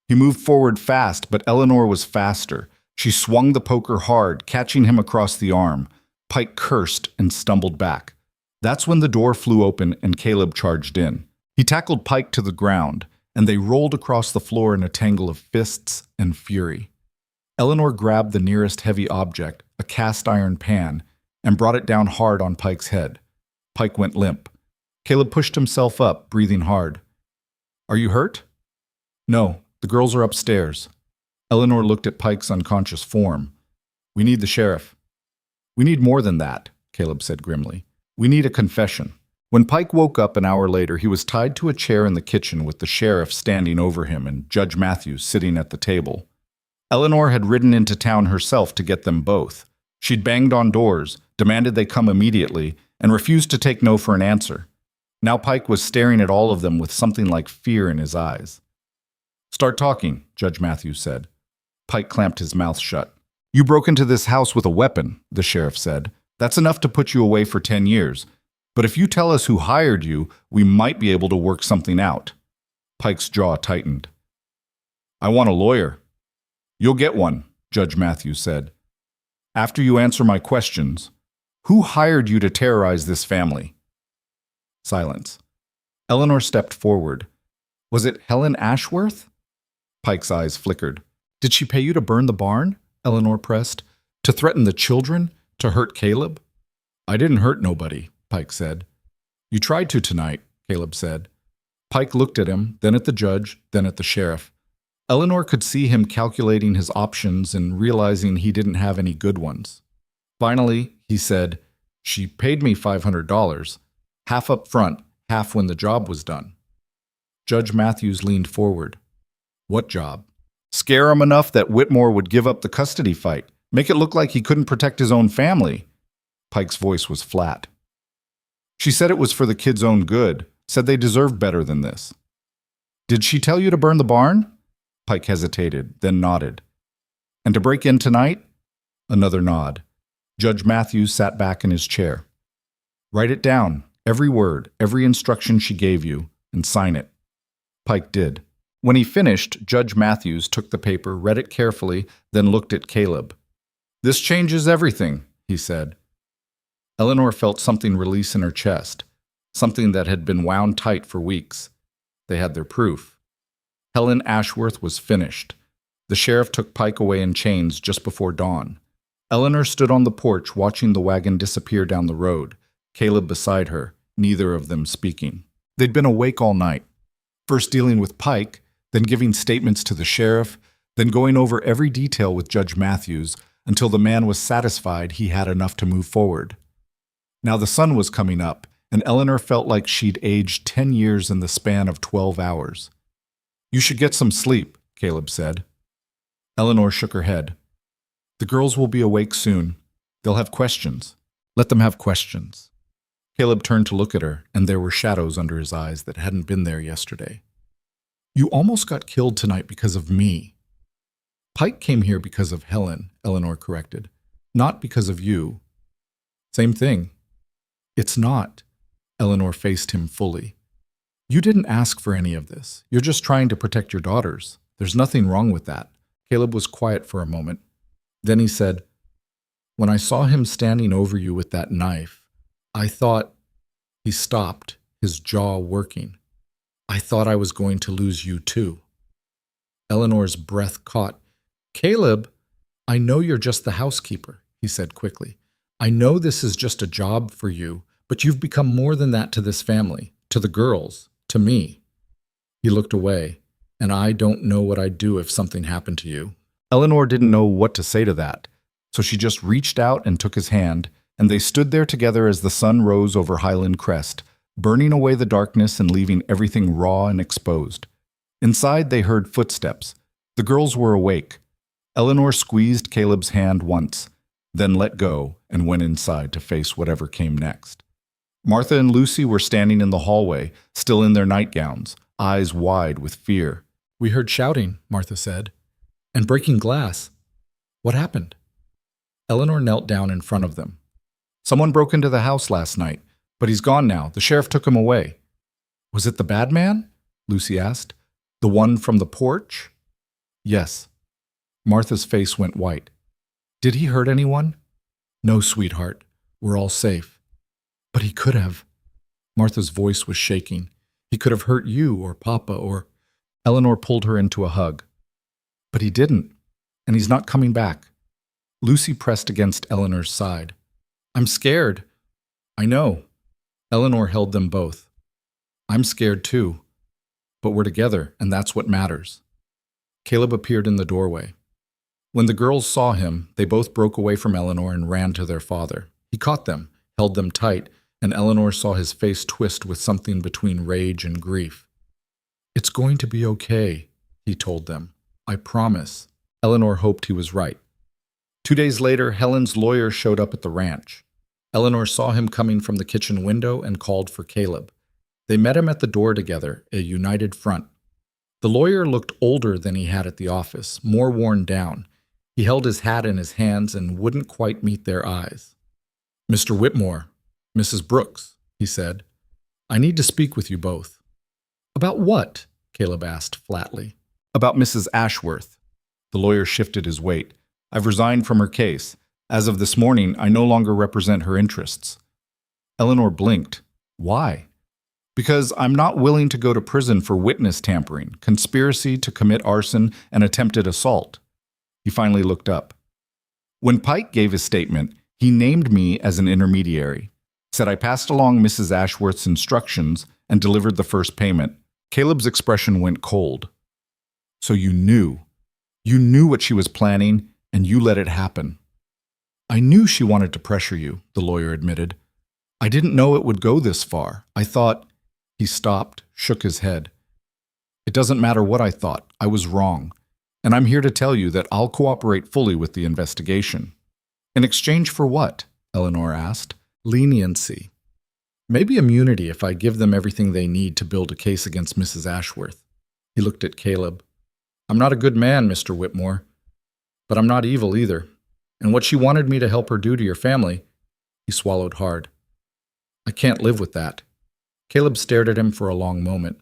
He moved forward fast, but Eleanor was faster. She swung the poker hard, catching him across the arm. Pike cursed and stumbled back. That's when the door flew open and Caleb charged in. He tackled Pike to the ground. and they rolled across the floor in a tangle of fists and fury. Eleanor grabbed the nearest heavy object, a cast iron pan, and brought it down hard on Pike's head. Pike went limp. Caleb pushed himself up, breathing hard. "Are you hurt?" "No, the girls are upstairs." Eleanor looked at Pike's unconscious form. "We need the sheriff." "We need more than that," Caleb said grimly. "We need a confession." When Pike woke up an hour later, he was tied to a chair in the kitchen with the sheriff standing over him and Judge Matthews sitting at the table. Eleanor had ridden into town herself to get them both. She'd banged on doors, demanded they come immediately, and refused to take no for an answer. Now Pike was staring at all of them with something like fear in his eyes. "Start talking," Judge Matthews said. Pike clamped his mouth shut. "You broke into this house with a weapon," the sheriff said. "That's enough to put you away for 10 years. But if you tell us who hired you, we might be able to work something out." Pike's jaw tightened. "I want a lawyer." "You'll get one," Judge Matthews said. "After you answer my questions, who hired you to terrorize this family?" Silence. Eleanor stepped forward. "Was it Helen Ashworth?" Pike's eyes flickered. "Did she pay you to burn the barn?" Eleanor pressed. "To threaten the children? To hurt Caleb?" "I didn't hurt nobody," Pike said. "You tried to tonight," Caleb said. Pike looked at him, then at the judge, then at the sheriff. Eleanor could see him calculating his options and realizing he didn't have any good ones. Finally, he said, "She paid me $500, half up front, half when the job was done." Judge Matthews leaned forward. "What job?" "Scare him enough that Whitmore would give up the custody fight. Make it look like he couldn't protect his own family." Pike's voice was flat. "She said it was for the kids' own good, said they deserved better than this." "Did she tell you to burn the barn?" Pike hesitated, then nodded. "And to break in tonight?" Another nod. Judge Matthews sat back in his chair. "Write it down, every word, every instruction she gave you, and sign it." Pike did. When he finished, Judge Matthews took the paper, read it carefully, then looked at Caleb. "This changes everything," he said. Eleanor felt something release in her chest, something that had been wound tight for weeks. They had their proof. Helen Ashworth was finished. The sheriff took Pike away in chains just before dawn. Eleanor stood on the porch watching the wagon disappear down the road, Caleb beside her, neither of them speaking. They'd been awake all night, first dealing with Pike, then giving statements to the sheriff, then going over every detail with Judge Matthews until the man was satisfied he had enough to move forward. Now the sun was coming up, and Eleanor felt like she'd aged 10 years in the span of 12 hours. "You should get some sleep," Caleb said. Eleanor shook her head. "The girls will be awake soon. They'll have questions. Let them have questions." Caleb turned to look at her, and there were shadows under his eyes that hadn't been there yesterday. "You almost got killed tonight because of me." "Pike came here because of Helen," Eleanor corrected. "Not because of you." "Same thing." "It's not." Eleanor faced him fully. "You didn't ask for any of this. You're just trying to protect your daughters. There's nothing wrong with that." Caleb was quiet for a moment. Then he said, "When I saw him standing over you with that knife, I thought—" He stopped, his jaw working. "I thought I was going to lose you too." Eleanor's breath caught. "Caleb, I know you're just the housekeeper," he said quickly. "I know this is just a job for you, but you've become more than that to this family, to the girls, to me." He looked away. "And I don't know what I'd do if something happened to you." Eleanor didn't know what to say to that, so she just reached out and took his hand, and they stood there together as the sun rose over Highland Crest, burning away the darkness and leaving everything raw and exposed. Inside, they heard footsteps. The girls were awake. Eleanor squeezed Caleb's hand once, then let go and went inside to face whatever came next. Martha and Lucy were standing in the hallway, still in their nightgowns, eyes wide with fear. "We heard shouting," Martha said, "and breaking glass. What happened?" Eleanor knelt down in front of them. "Someone broke into the house last night, but he's gone now. The sheriff took him away." "Was it the bad man?" Lucy asked. "The one from the porch?" "Yes." Martha's face went white. "Did he hurt anyone?" "No, sweetheart. We're all safe." "But he could have." Martha's voice was shaking. "He could have hurt you or Papa or—" Eleanor pulled her into a hug. But he didn't, and he's not coming back. Lucy pressed against Eleanor's side. I'm scared. I know. Eleanor held them both. I'm scared too. But we're together, and that's what matters. Caleb appeared in the doorway. When the girls saw him, they both broke away from Eleanor and ran to their father. He caught them, held them tight, and Eleanor saw his face twist with something between rage and grief. It's going to be okay, he told them. I promise. Eleanor hoped he was right. 2 days later, Helen's lawyer showed up at the ranch. Eleanor saw him coming from the kitchen window and called for Caleb. They met him at the door together, a united front. The lawyer looked older than he had at the office, more worn down. He held his hat in his hands and wouldn't quite meet their eyes. Mr. Whitmore, Mrs. Brooks, he said, I need to speak with you both. About what? Caleb asked flatly. About Mrs. Ashworth. The lawyer shifted his weight. I've resigned from her case. As of this morning, I no longer represent her interests. Eleanor blinked. Why? Because I'm not willing to go to prison for witness tampering, conspiracy to commit arson, and attempted assault. He finally looked up. When Pike gave his statement, he named me as an intermediary, said I passed along Mrs. Ashworth's instructions and delivered the first payment. Caleb's expression went cold. So you knew. You knew what she was planning, and you let it happen. I knew she wanted to pressure you, the lawyer admitted. I didn't know it would go this far. I thought... He stopped, shook his head. It doesn't matter what I thought. I was wrong. And I'm here to tell you that I'll cooperate fully with the investigation. In exchange for what? Eleanor asked. Leniency. Maybe immunity if I give them everything they need to build a case against Mrs. Ashworth. He looked at Caleb. I'm not a good man, Mr. Whitmore. But I'm not evil either. And what she wanted me to help her do to your family, he swallowed hard. I can't live with that. Caleb stared at him for a long moment.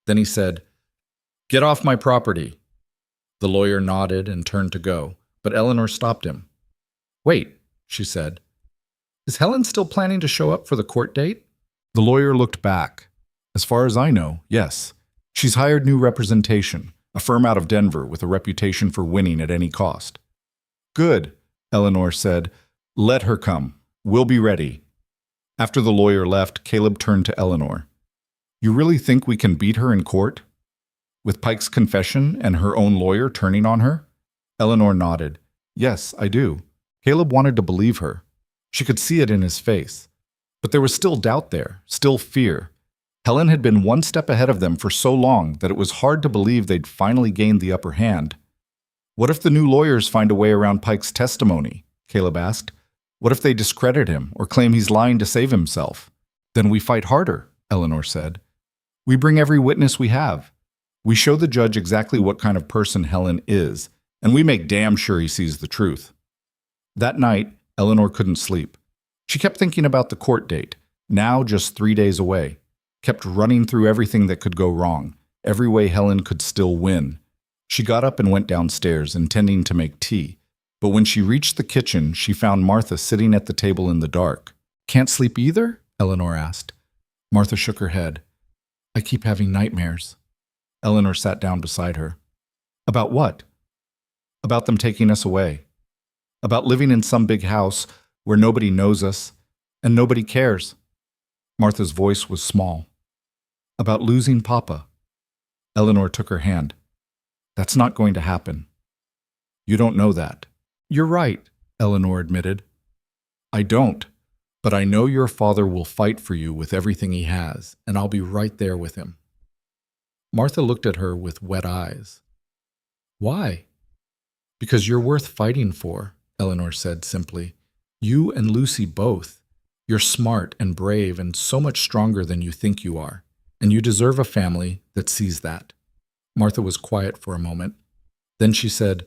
Then he said, Get off my property. The lawyer nodded and turned to go, but Eleanor stopped him. Wait, she said. Is Helen still planning to show up for the court date? The lawyer looked back. As far as I know, yes. She's hired new representation, a firm out of Denver with a reputation for winning at any cost. Good, Eleanor said. Let her come. We'll be ready. After the lawyer left, Caleb turned to Eleanor. You really think we can beat her in court? With Pike's confession and her own lawyer turning on her? Eleanor nodded. Yes, I do. Caleb wanted to believe her. She could see it in his face. But there was still doubt there, still fear. Helen had been one step ahead of them for so long that it was hard to believe they'd finally gained the upper hand. What if the new lawyers find a way around Pike's testimony? Caleb asked. What if they discredit him or claim he's lying to save himself? Then we fight harder, Eleanor said. We bring every witness we have. We show the judge exactly what kind of person Helen is, and we make damn sure he sees the truth. That night, Eleanor couldn't sleep. She kept thinking about the court date, now just 3 days away, kept running through everything that could go wrong, every way Helen could still win. She got up and went downstairs, intending to make tea. But when she reached the kitchen, she found Martha sitting at the table in the dark. Can't sleep either? Eleanor asked. Martha shook her head. I keep having nightmares. Eleanor sat down beside her. About what? About them taking us away. About living in some big house where nobody knows us and nobody cares. Martha's voice was small. About losing Papa. Eleanor took her hand. That's not going to happen. You don't know that. You're right, Eleanor admitted. I don't, but I know your father will fight for you with everything he has, and I'll be right there with him. Martha looked at her with wet eyes. Why? Because you're worth fighting for, Eleanor said simply. You and Lucy both. You're smart and brave and so much stronger than you think you are, and you deserve a family that sees that. Martha was quiet for a moment. Then she said,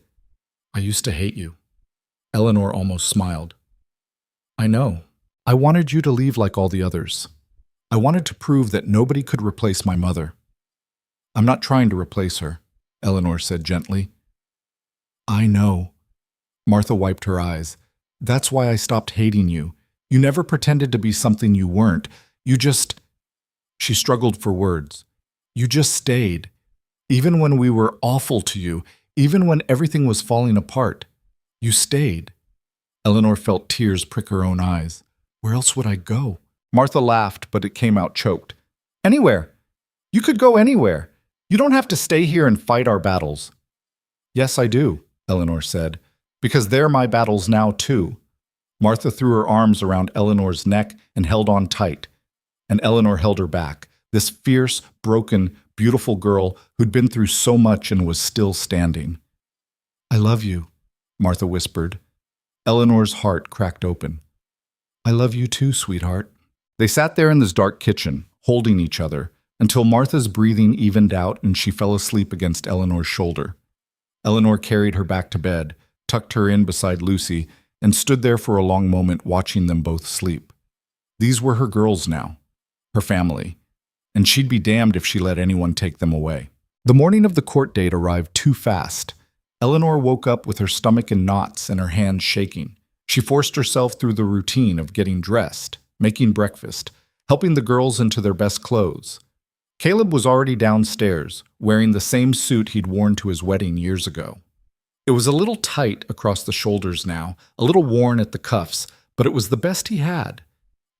I used to hate you. Eleanor almost smiled. I know. I wanted you to leave like all the others. I wanted to prove that nobody could replace my mother. I'm not trying to replace her, Eleanor said gently. I know. Martha wiped her eyes. That's why I stopped hating you. You never pretended to be something you weren't. You just... She struggled for words. You just stayed. Even when we were awful to you, even when everything was falling apart, you stayed. Eleanor felt tears prick her own eyes. Where else would I go? Martha laughed, but it came out choked. Anywhere. You could go anywhere. You don't have to stay here and fight our battles. Yes, I do, Eleanor said, because they're my battles now, too. Martha threw her arms around Eleanor's neck and held on tight, and Eleanor held her back, this fierce, broken, beautiful girl who'd been through so much and was still standing. I love you, Martha whispered. Eleanor's heart cracked open. I love you too, sweetheart. They sat there in this dark kitchen, holding each other, until Martha's breathing evened out and she fell asleep against Eleanor's shoulder. Eleanor carried her back to bed, tucked her in beside Lucy, and stood there for a long moment watching them both sleep. These were her girls now, her family, and she'd be damned if she let anyone take them away. The morning of the court date arrived too fast. Eleanor woke up with her stomach in knots and her hands shaking. She forced herself through the routine of getting dressed, making breakfast, helping the girls into their best clothes. Caleb was already downstairs, wearing the same suit he'd worn to his wedding years ago. It was a little tight across the shoulders now, a little worn at the cuffs, but it was the best he had.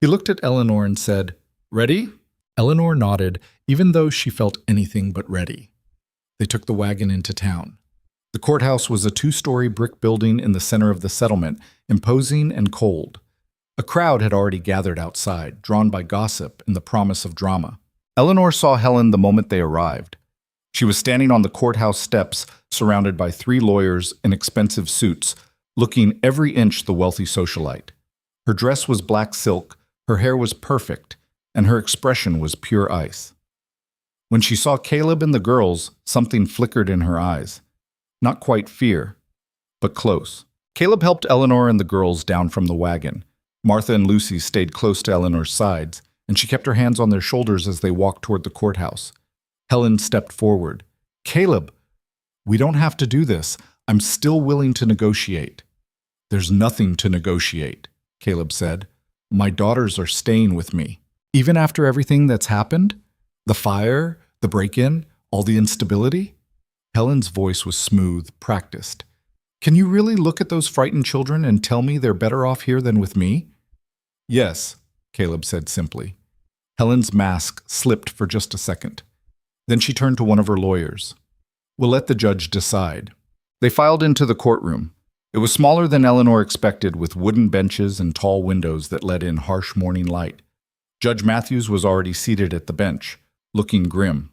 He looked at Eleanor and said, "Ready?" Eleanor nodded, even though she felt anything but ready. They took the wagon into town. The courthouse was a 2-story brick building in the center of the settlement, imposing and cold. A crowd had already gathered outside, drawn by gossip and the promise of drama. Eleanor saw Helen the moment they arrived. She was standing on the courthouse steps, surrounded by 3 lawyers in expensive suits, looking every inch the wealthy socialite. Her dress was black silk, her hair was perfect, and her expression was pure ice. When she saw Caleb and the girls, something flickered in her eyes. Not quite fear, but close. Caleb helped Eleanor and the girls down from the wagon. Martha and Lucy stayed close to Eleanor's sides, and she kept her hands on their shoulders as they walked toward the courthouse. Helen stepped forward. Caleb, we don't have to do this. I'm still willing to negotiate. There's nothing to negotiate, Caleb said. My daughters are staying with me. Even after everything that's happened? The fire, the break-in, all the instability? Helen's voice was smooth, practiced. Can you really look at those frightened children and tell me they're better off here than with me? Yes, Caleb said simply. Helen's mask slipped for just a second. Then she turned to one of her lawyers. We'll let the judge decide. They filed into the courtroom. It was smaller than Eleanor expected, with wooden benches and tall windows that let in harsh morning light. Judge Matthews was already seated at the bench, looking grim.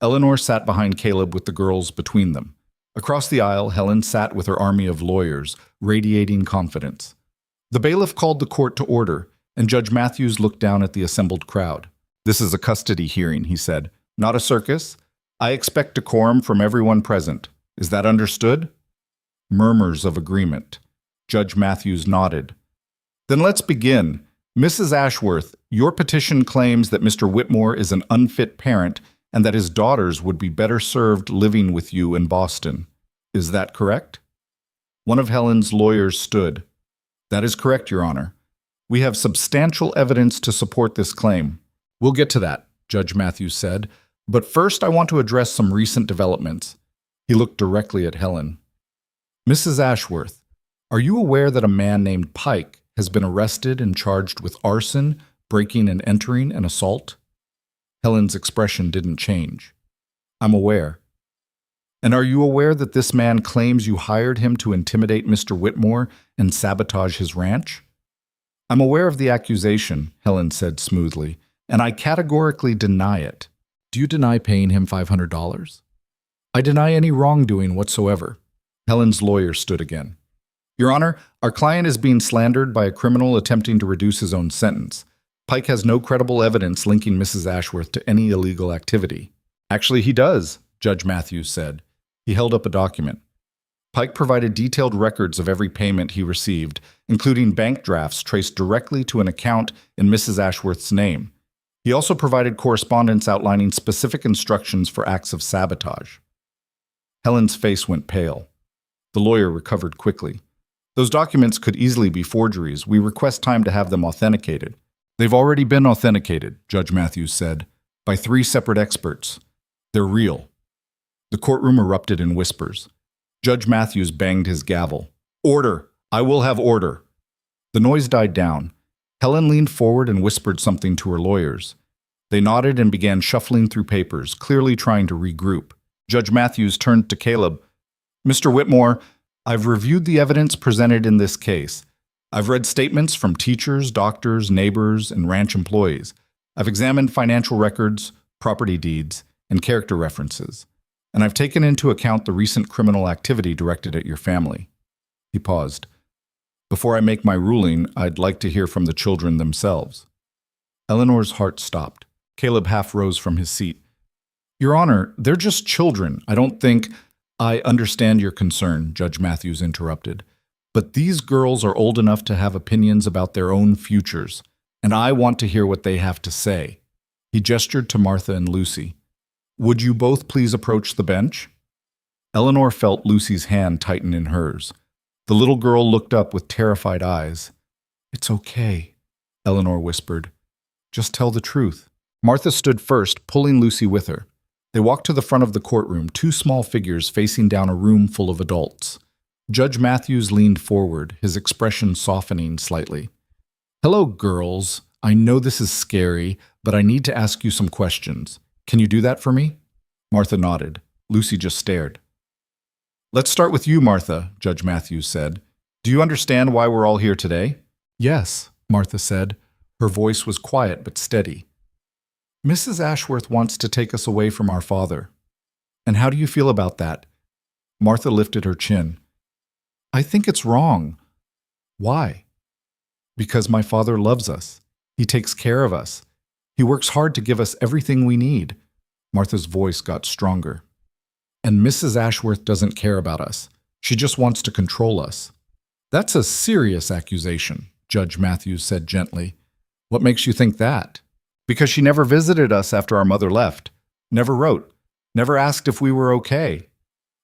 Eleanor sat behind Caleb with the girls between them. Across the aisle, Helen sat with her army of lawyers, radiating confidence. The bailiff called the court to order, and Judge Matthews looked down at the assembled crowd. This is a custody hearing, he said, not a circus. I expect decorum from everyone present. Is that understood? Murmurs of agreement. Judge Matthews nodded. Then let's begin. Mrs. Ashworth, your petition claims that Mr. Whitmore is an unfit parent and that his daughters would be better served living with you in Boston. Is that correct? One of Helen's lawyers stood. That is correct, Your Honor. We have substantial evidence to support this claim. We'll get to that, Judge Matthews said, but first I want to address some recent developments. He looked directly at Helen. Mrs. Ashworth, are you aware that a man named Pike has been arrested and charged with arson, breaking and entering, and assault? Helen's expression didn't change. I'm aware. And are you aware that this man claims you hired him to intimidate Mr. Whitmore and sabotage his ranch? I'm aware of the accusation, Helen said smoothly, and I categorically deny it. Do you deny paying him $500? I deny any wrongdoing whatsoever. Helen's lawyer stood again. Your Honor, our client is being slandered by a criminal attempting to reduce his own sentence. Pike has no credible evidence linking Mrs. Ashworth to any illegal activity. Actually, he does, Judge Matthews said. He held up a document. Pike provided detailed records of every payment he received, including bank drafts traced directly to an account in Mrs. Ashworth's name. He also provided correspondence outlining specific instructions for acts of sabotage. Helen's face went pale. The lawyer recovered quickly. Those documents could easily be forgeries. We request time to have them authenticated. They've already been authenticated, Judge Matthews said, by 3 separate experts. They're real. The courtroom erupted in whispers. Judge Matthews banged his gavel. "Order! I will have order!" The noise died down. Helen leaned forward and whispered something to her lawyers. They nodded and began shuffling through papers, clearly trying to regroup. Judge Matthews turned to Caleb. "Mr. Whitmore, I've reviewed the evidence presented in this case. I've read statements from teachers, doctors, neighbors, and ranch employees. I've examined financial records, property deeds, and character references. And I've taken into account the recent criminal activity directed at your family." He paused. "Before I make my ruling, I'd like to hear from the children themselves." Eleanor's heart stopped. Caleb half rose from his seat. "Your Honor, they're just children. I don't think—" "I understand your concern," Judge Matthews interrupted. "But these girls are old enough to have opinions about their own futures, and I want to hear what they have to say." He gestured to Martha and Lucy. "Would you both please approach the bench?" Eleanor felt Lucy's hand tighten in hers. The little girl looked up with terrified eyes. "It's okay," Eleanor whispered. "Just tell the truth." Martha stood first, pulling Lucy with her. They walked to the front of the courtroom, two small figures facing down a room full of adults. Judge Matthews leaned forward, his expression softening slightly. "Hello, girls. I know this is scary, but I need to ask you some questions. Can you do that for me?" Martha nodded. Lucy just stared. "Let's start with you, Martha," Judge Matthews said. "Do you understand why we're all here today?" "Yes," Martha said. Her voice was quiet but steady. "Mrs. Ashworth wants to take us away from our father. And how do you feel about that?" Martha lifted her chin. "I think it's wrong." "Why?" "Because my father loves us. He takes care of us. He works hard to give us everything we need." Martha's voice got stronger. "And Mrs. Ashworth doesn't care about us. She just wants to control us." "That's a serious accusation," Judge Matthews said gently. "What makes you think that?" "Because she never visited us after our mother left. Never wrote. Never asked if we were okay."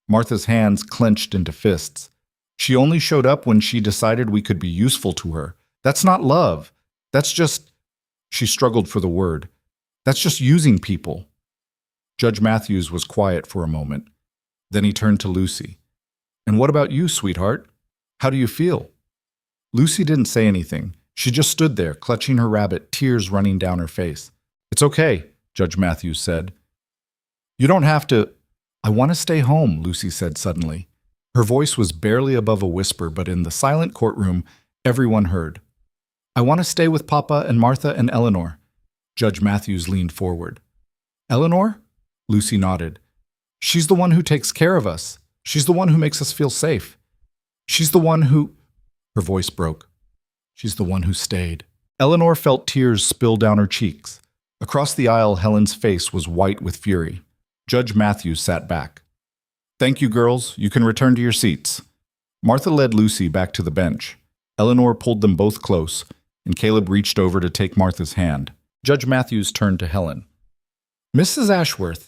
Martha's hands clenched into fists. "She only showed up when she decided we could be useful to her. That's not love. That's just—" She struggled for the word. "That's just using people." Judge Matthews was quiet for a moment. Then he turned to Lucy. "And what about you, sweetheart? How do you feel?" Lucy didn't say anything. She just stood there, clutching her rabbit, tears running down her face. "It's okay," Judge Matthews said. "You don't have to—" "I want to stay home," Lucy said suddenly. Her voice was barely above a whisper, but in the silent courtroom, everyone heard. "I want to stay with Papa and Martha and Eleanor." Judge Matthews leaned forward. "Eleanor?" Lucy nodded. "She's the one who takes care of us. She's the one who makes us feel safe. She's the one who—" Her voice broke. "She's the one who stayed." Eleanor felt tears spill down her cheeks. Across the aisle, Helen's face was white with fury. Judge Matthews sat back. "Thank you, girls. You can return to your seats." Martha led Lucy back to the bench. Eleanor pulled them both close, and Caleb reached over to take Martha's hand. Judge Matthews turned to Helen. "Mrs. Ashworth,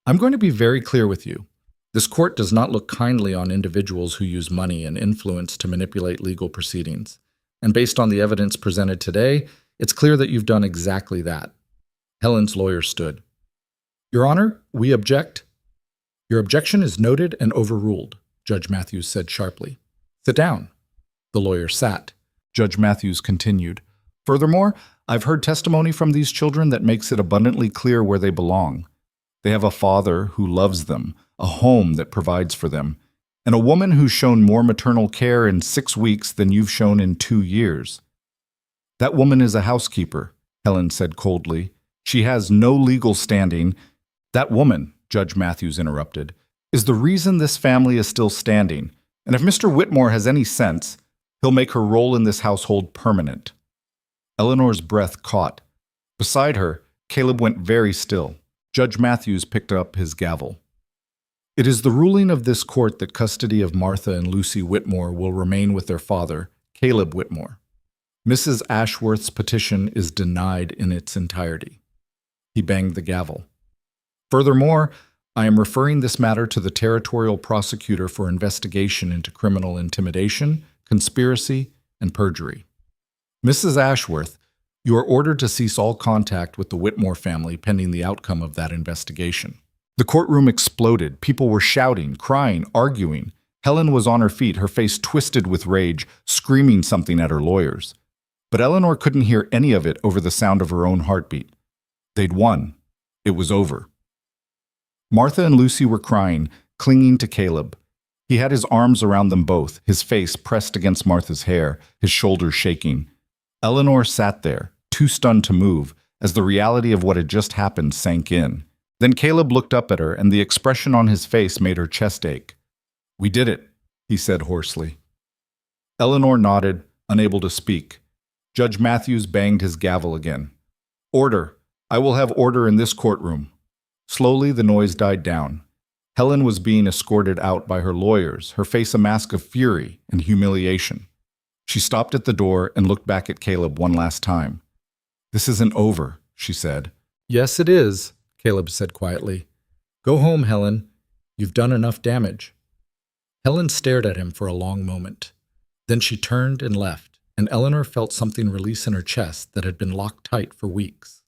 I'm going to be very clear with you. This court does not look kindly on individuals who use money and influence to manipulate legal proceedings. And based on the evidence presented today, it's clear that you've done exactly that." Helen's lawyer stood. "Your Honor, we object." "Your objection is noted and overruled," Judge Matthews said sharply. "Sit down." The lawyer sat. Judge Matthews continued. "Furthermore, I've heard testimony from these children that makes it abundantly clear where they belong. They have a father who loves them, a home that provides for them, and a woman who's shown more maternal care in 6 weeks than you've shown in 2 years. That woman is a housekeeper," Helen said coldly. "She has no legal standing." "That woman," Judge Matthews interrupted, "is the reason this family is still standing, and if Mr. Whitmore has any sense, he'll make her role in this household permanent." Eleanor's breath caught. Beside her, Caleb went very still. Judge Matthews picked up his gavel. "It is the ruling of this court that custody of Martha and Lucy Whitmore will remain with their father, Caleb Whitmore. Mrs. Ashworth's petition is denied in its entirety." He banged the gavel. "Furthermore, I am referring this matter to the territorial prosecutor for investigation into criminal intimidation, conspiracy, and perjury. Mrs. Ashworth, you are ordered to cease all contact with the Whitmore family pending the outcome of that investigation." The courtroom exploded. People were shouting, crying, arguing. Helen was on her feet, her face twisted with rage, screaming something at her lawyers. But Eleanor couldn't hear any of it over the sound of her own heartbeat. They'd won. It was over. Martha and Lucy were crying, clinging to Caleb. He had his arms around them both, his face pressed against Martha's hair, his shoulders shaking. Eleanor sat there, too stunned to move, as the reality of what had just happened sank in. Then Caleb looked up at her, and the expression on his face made her chest ache. "We did it," he said hoarsely. Eleanor nodded, unable to speak. Judge Matthews banged his gavel again. "Order! I will have order in this courtroom." Slowly the noise died down. Helen was being escorted out by her lawyers, her face a mask of fury and humiliation. She stopped at the door and looked back at Caleb one last time. "This isn't over," she said. "Yes, it is," Caleb said quietly. "Go home, Helen. You've done enough damage." Helen stared at him for a long moment. Then she turned and left, and Eleanor felt something release in her chest that had been locked tight for weeks.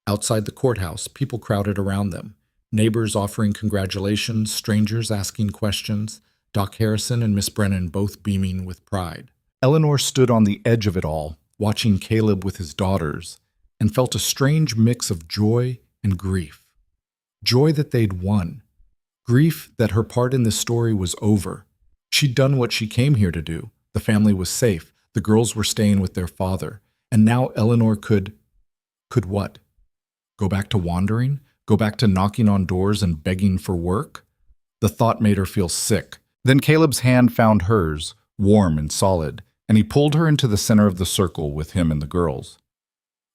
Outside the courthouse, people crowded around them. Neighbors offering congratulations, strangers asking questions, Doc Harrison and Miss Brennan both beaming with pride. Eleanor stood on the edge of it all, watching Caleb with his daughters, and felt a strange mix of joy and grief. Joy that they'd won. Grief that her part in this story was over. She'd done what she came here to do. The family was safe. The girls were staying with their father. And now Eleanor could what? Go back to wandering? Go back to knocking on doors and begging for work? The thought made her feel sick. Then Caleb's hand found hers, warm and solid, and he pulled her into the center of the circle with him and the girls.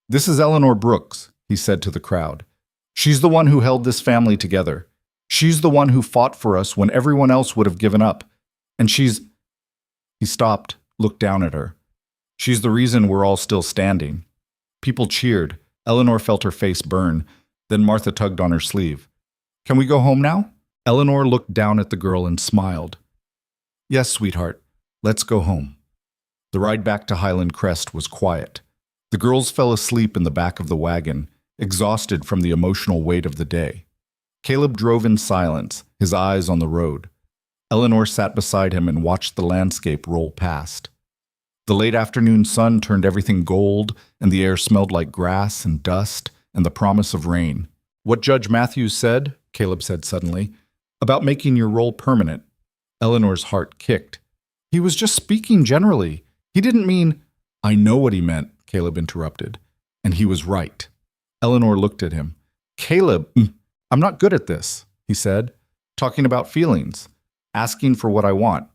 "This is Eleanor Brooks," he said to the crowd. "She's the one who held this family together. She's the one who fought for us when everyone else would have given up. And she's—" He stopped, looked down at her. "She's the reason we're all still standing." People cheered. Eleanor felt her face burn. Then Martha tugged on her sleeve. "Can we go home now?" Eleanor looked down at the girl and smiled. "Yes, sweetheart. Let's go home." The ride back to Highland Crest was quiet. The girls fell asleep in the back of the wagon, exhausted from the emotional weight of the day. Caleb drove in silence, his eyes on the road. Eleanor sat beside him and watched the landscape roll past. The late afternoon sun turned everything gold, and the air smelled like grass and dust and the promise of rain. "What Judge Matthews said," Caleb said suddenly, "about making your role permanent." Eleanor's heart kicked. "He was just speaking generally. He didn't mean—" "I know what he meant," Caleb interrupted. "And he was right." Eleanor looked at him. "Caleb, I'm not good at this," he said, "talking about feelings, asking for what I want,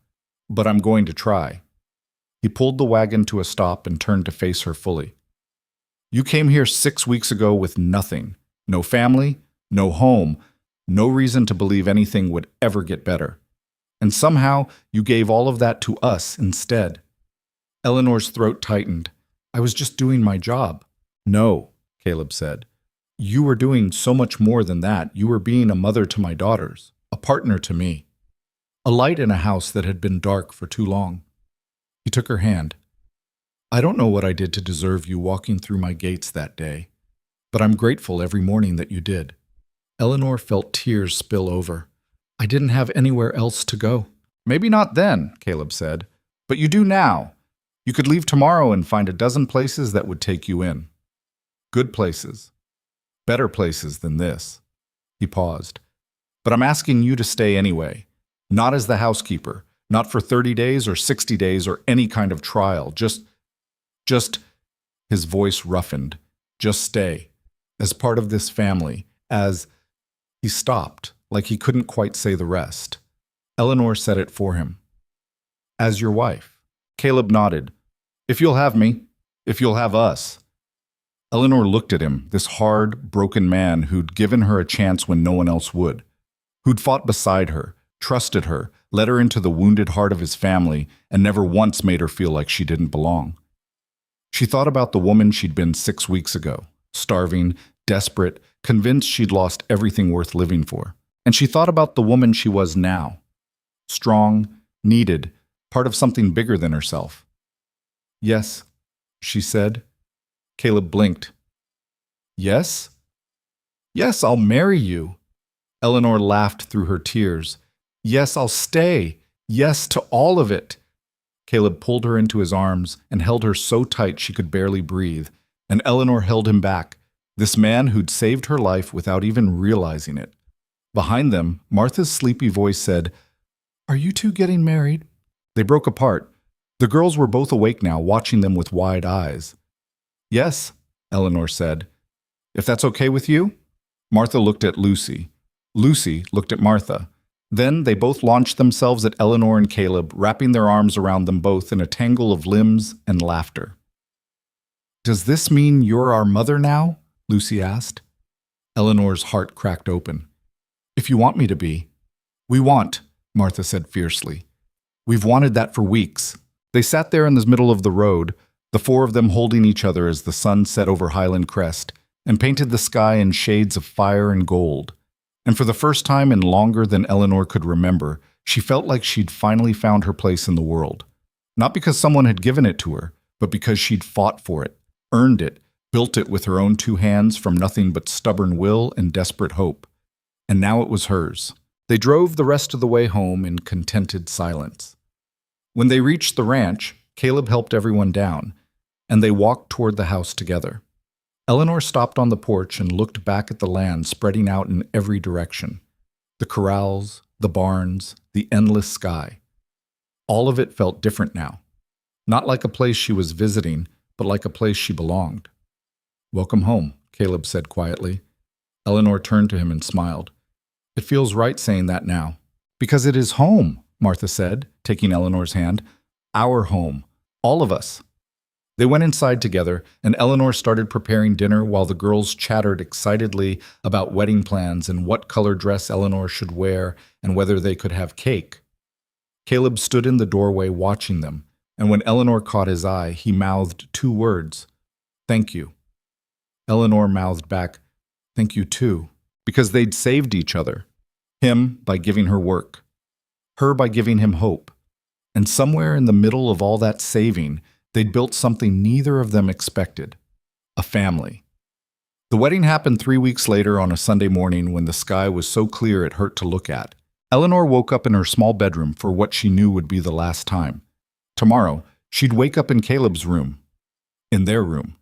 but I'm going to try." He pulled the wagon to a stop and turned to face her fully. "You came here 6 weeks ago with nothing. No family, no home, no reason to believe anything would ever get better. And somehow you gave all of that to us instead." Eleanor's throat tightened. "I was just doing my job." "No," Caleb said. "You were doing so much more than that. You were being a mother to my daughters, a partner to me, a light in a house that had been dark for too long." He took her hand. "I don't know what I did to deserve you walking through my gates that day, but I'm grateful every morning that you did." Eleanor felt tears spill over. "I didn't have anywhere else to go." "Maybe not then," Caleb said, "but you do now. You could leave tomorrow and find a dozen places that would take you in. Good places. Better places than this." He paused. "But I'm asking you to stay anyway. Not as the housekeeper. Not for 30 days or 60 days or any kind of trial. Just, his voice roughened. "Just stay. As part of this family. As—" He stopped, like he couldn't quite say the rest. Eleanor said it for him. "As your wife." Caleb nodded. "If you'll have me. If you'll have us." Eleanor looked at him, this hard, broken man who'd given her a chance when no one else would. Who'd fought beside her, trusted her, led her into the wounded heart of his family, and never once made her feel like she didn't belong. She thought about the woman she'd been 6 weeks ago, starving, desperate, convinced she'd lost everything worth living for. And she thought about the woman she was now, strong, needed, part of something bigger than herself. "Yes," she said. Caleb blinked. "Yes?" "Yes, I'll marry you." Eleanor laughed through her tears. Yes, I'll stay. Yes to all of it. Caleb pulled her into his arms and held her so tight she could barely breathe, and Eleanor held him back, this man who'd saved her life without even realizing it. Behind them, Martha's sleepy voice said, "Are you two getting married?" They broke apart. The girls were both awake now, watching them with wide eyes. "Yes," Eleanor said. "If that's okay with you?" Martha looked at Lucy. Lucy looked at Martha. Then they both launched themselves at Eleanor and Caleb, wrapping their arms around them both in a tangle of limbs and laughter. "Does this mean you're our mother now?" Lucy asked. Eleanor's heart cracked open. "If you want me to be." "We want," Martha said fiercely. "We've wanted that for weeks." They sat there in the middle of the road, the four of them holding each other as the sun set over Highland Crest and painted the sky in shades of fire and gold. And for the first time in longer than Eleanor could remember, she felt like she'd finally found her place in the world. Not because someone had given it to her, but because she'd fought for it, earned it, built it with her own two hands from nothing but stubborn will and desperate hope. And now it was hers. They drove the rest of the way home in contented silence. When they reached the ranch, Caleb helped everyone down, and they walked toward the house together. Eleanor stopped on the porch and looked back at the land spreading out in every direction. The corrals, the barns, the endless sky. All of it felt different now. Not like a place she was visiting, but like a place she belonged. "Welcome home," Caleb said quietly. Eleanor turned to him and smiled. "It feels right saying that now." "Because it is home," Martha said, taking Eleanor's hand. "Our home. All of us." They went inside together, and Eleanor started preparing dinner while the girls chattered excitedly about wedding plans and what color dress Eleanor should wear and whether they could have cake. Caleb stood in the doorway watching them, and when Eleanor caught his eye, he mouthed two words, "Thank you." Eleanor mouthed back, "Thank you too," because they'd saved each other. Him by giving her work. Her by giving him hope. And somewhere in the middle of all that saving, they'd built something neither of them expected. A family. The wedding happened 3 weeks later on a Sunday morning when the sky was so clear it hurt to look at. Eleanor woke up in her small bedroom for what she knew would be the last time. Tomorrow, she'd wake up in Caleb's room. In their room.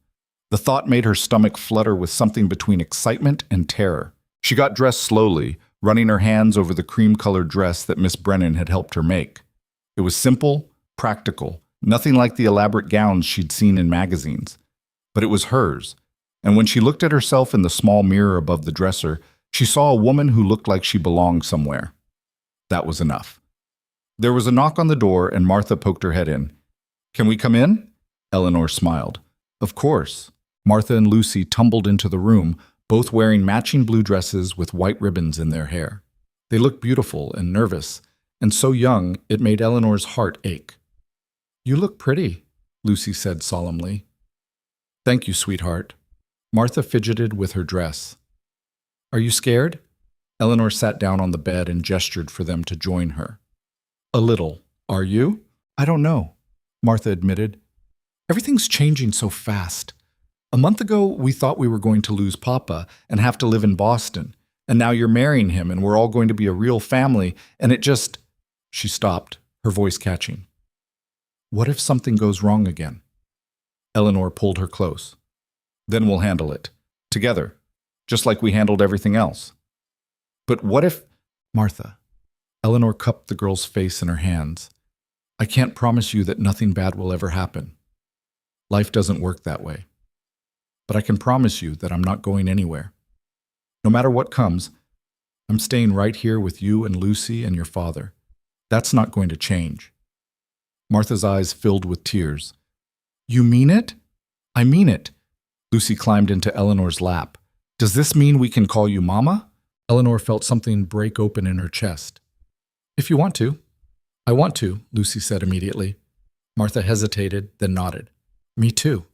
The thought made her stomach flutter with something between excitement and terror. She got dressed slowly, running her hands over the cream-colored dress that Miss Brennan had helped her make. It was simple, practical, nothing like the elaborate gowns she'd seen in magazines. But it was hers, and when she looked at herself in the small mirror above the dresser, she saw a woman who looked like she belonged somewhere. That was enough. There was a knock on the door, and Martha poked her head in. "Can we come in?" Eleanor smiled. "Of course." Martha and Lucy tumbled into the room, both wearing matching blue dresses with white ribbons in their hair. They looked beautiful and nervous, and so young it made Eleanor's heart ache. "You look pretty," Lucy said solemnly. "Thank you, sweetheart." Martha fidgeted with her dress. "Are you scared?" Eleanor sat down on the bed and gestured for them to join her. "A little. Are you?" "I don't know," Martha admitted. "Everything's changing so fast. A month ago, we thought we were going to lose Papa and have to live in Boston, and now you're marrying him and we're all going to be a real family, and it just—" She stopped, her voice catching. "What if something goes wrong again?" Eleanor pulled her close. "Then we'll handle it. Together. Just like we handled everything else." "But what if—" "Martha." Eleanor cupped the girl's face in her hands. "I can't promise you that nothing bad will ever happen. Life doesn't work that way. But I can promise you that I'm not going anywhere. No matter what comes, I'm staying right here with you and Lucy and your father. That's not going to change." Martha's eyes filled with tears. "You mean it?" "I mean it." Lucy climbed into Eleanor's lap. "Does this mean we can call you Mama?" Eleanor felt something break open in her chest. "If you want to." "I want to," Lucy said immediately. Martha hesitated, then nodded. "Me too."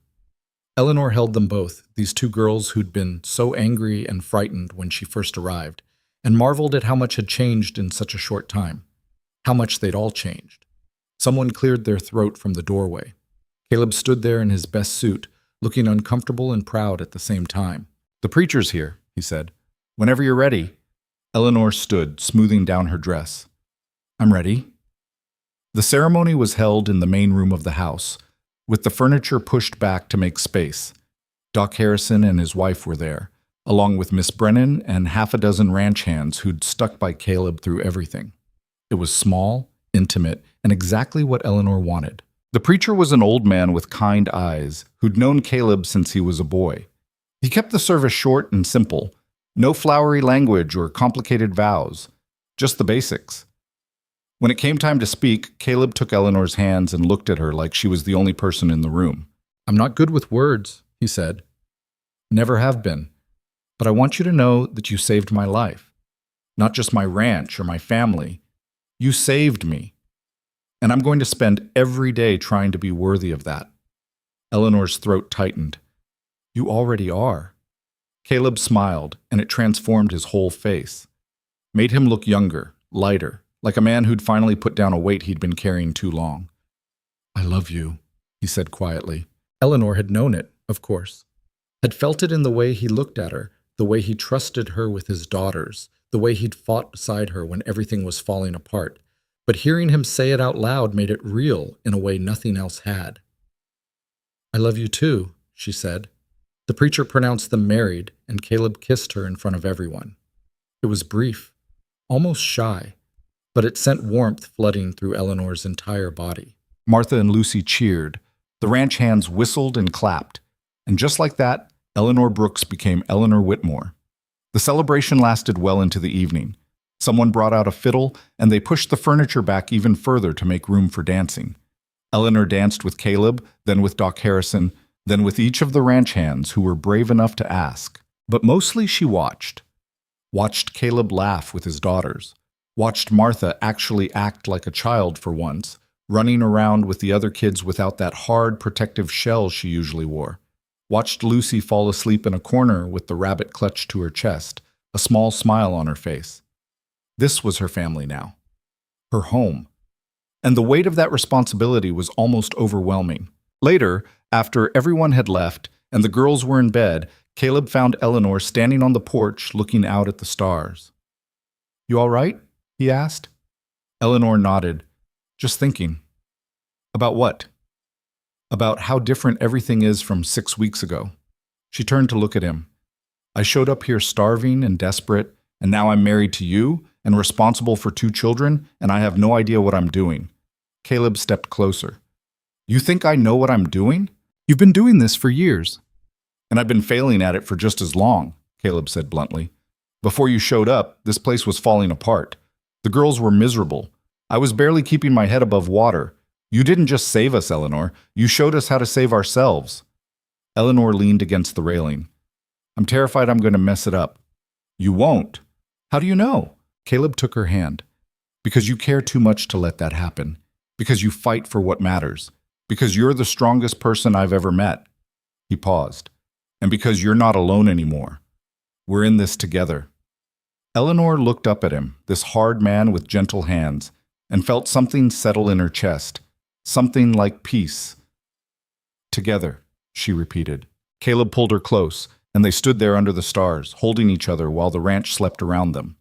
Eleanor held them both, these two girls who'd been so angry and frightened when she first arrived, and marveled at how much had changed in such a short time. How much they'd all changed. Someone cleared their throat from the doorway. Caleb stood there in his best suit, looking uncomfortable and proud at the same time. "The preacher's here," he said. "Whenever you're ready." Eleanor stood, smoothing down her dress. I'm ready. The ceremony was held in the main room of the house, with the furniture pushed back to make space. Doc Harrison and his wife were there, along with Miss Brennan and half a dozen ranch hands who'd stuck by Caleb through everything. It was small, intimate, and exactly what Eleanor wanted. The preacher was an old man with kind eyes who'd known Caleb since he was a boy. He kept the service short and simple, no flowery language or complicated vows, just the basics. When it came time to speak, Caleb took Eleanor's hands and looked at her like she was the only person in the room. I'm not good with words, he said. Never have been. But I want you to know that you saved my life. Not just my ranch or my family. You saved me. And I'm going to spend every day trying to be worthy of that. Eleanor's throat tightened. You already are. Caleb smiled, and it transformed his whole face. Made him look younger, lighter, like a man who'd finally put down a weight he'd been carrying too long. I love you, he said quietly. Eleanor had known it, of course. Had felt it in the way he looked at her, the way he trusted her with his daughters, the way he'd fought beside her when everything was falling apart. But hearing him say it out loud made it real in a way nothing else had. I love you too, she said. The preacher pronounced them married, and Caleb kissed her in front of everyone. It was brief, almost shy, but it sent warmth flooding through Eleanor's entire body. Martha and Lucy cheered. The ranch hands whistled and clapped. And just like that, Eleanor Brooks became Eleanor Whitmore. The celebration lasted well into the evening. Someone brought out a fiddle, and they pushed the furniture back even further to make room for dancing. Eleanor danced with Caleb, then with Doc Harrison, then with each of the ranch hands who were brave enough to ask. But mostly she watched. Watched Caleb laugh with his daughters. Watched Martha actually act like a child for once, running around with the other kids without that hard, protective shell she usually wore. Watched Lucy fall asleep in a corner with the rabbit clutched to her chest, a small smile on her face. This was her family now. Her home. And the weight of that responsibility was almost overwhelming. Later, after everyone had left and the girls were in bed, Caleb found Eleanor standing on the porch looking out at the stars. You all right? He asked. Eleanor nodded. Just thinking. About what? About how different everything is from 6 weeks ago. She turned to look at him. I showed up here starving and desperate, and now I'm married to you and responsible for 2 children, and I have no idea what I'm doing. Caleb stepped closer. You think I know what I'm doing? You've been doing this for years. And I've been failing at it for just as long, Caleb said bluntly. Before you showed up, this place was falling apart. The girls were miserable. I was barely keeping my head above water. You didn't just save us, Eleanor. You showed us how to save ourselves. Eleanor leaned against the railing. I'm terrified I'm going to mess it up. You won't. How do you know? Caleb took her hand. Because you care too much to let that happen. Because you fight for what matters. Because you're the strongest person I've ever met. He paused. And because you're not alone anymore. We're in this together. Eleanor looked up at him, this hard man with gentle hands, and felt something settle in her chest. Something like peace. Together, she repeated. Caleb pulled her close, and they stood there under the stars, holding each other while the ranch slept around them.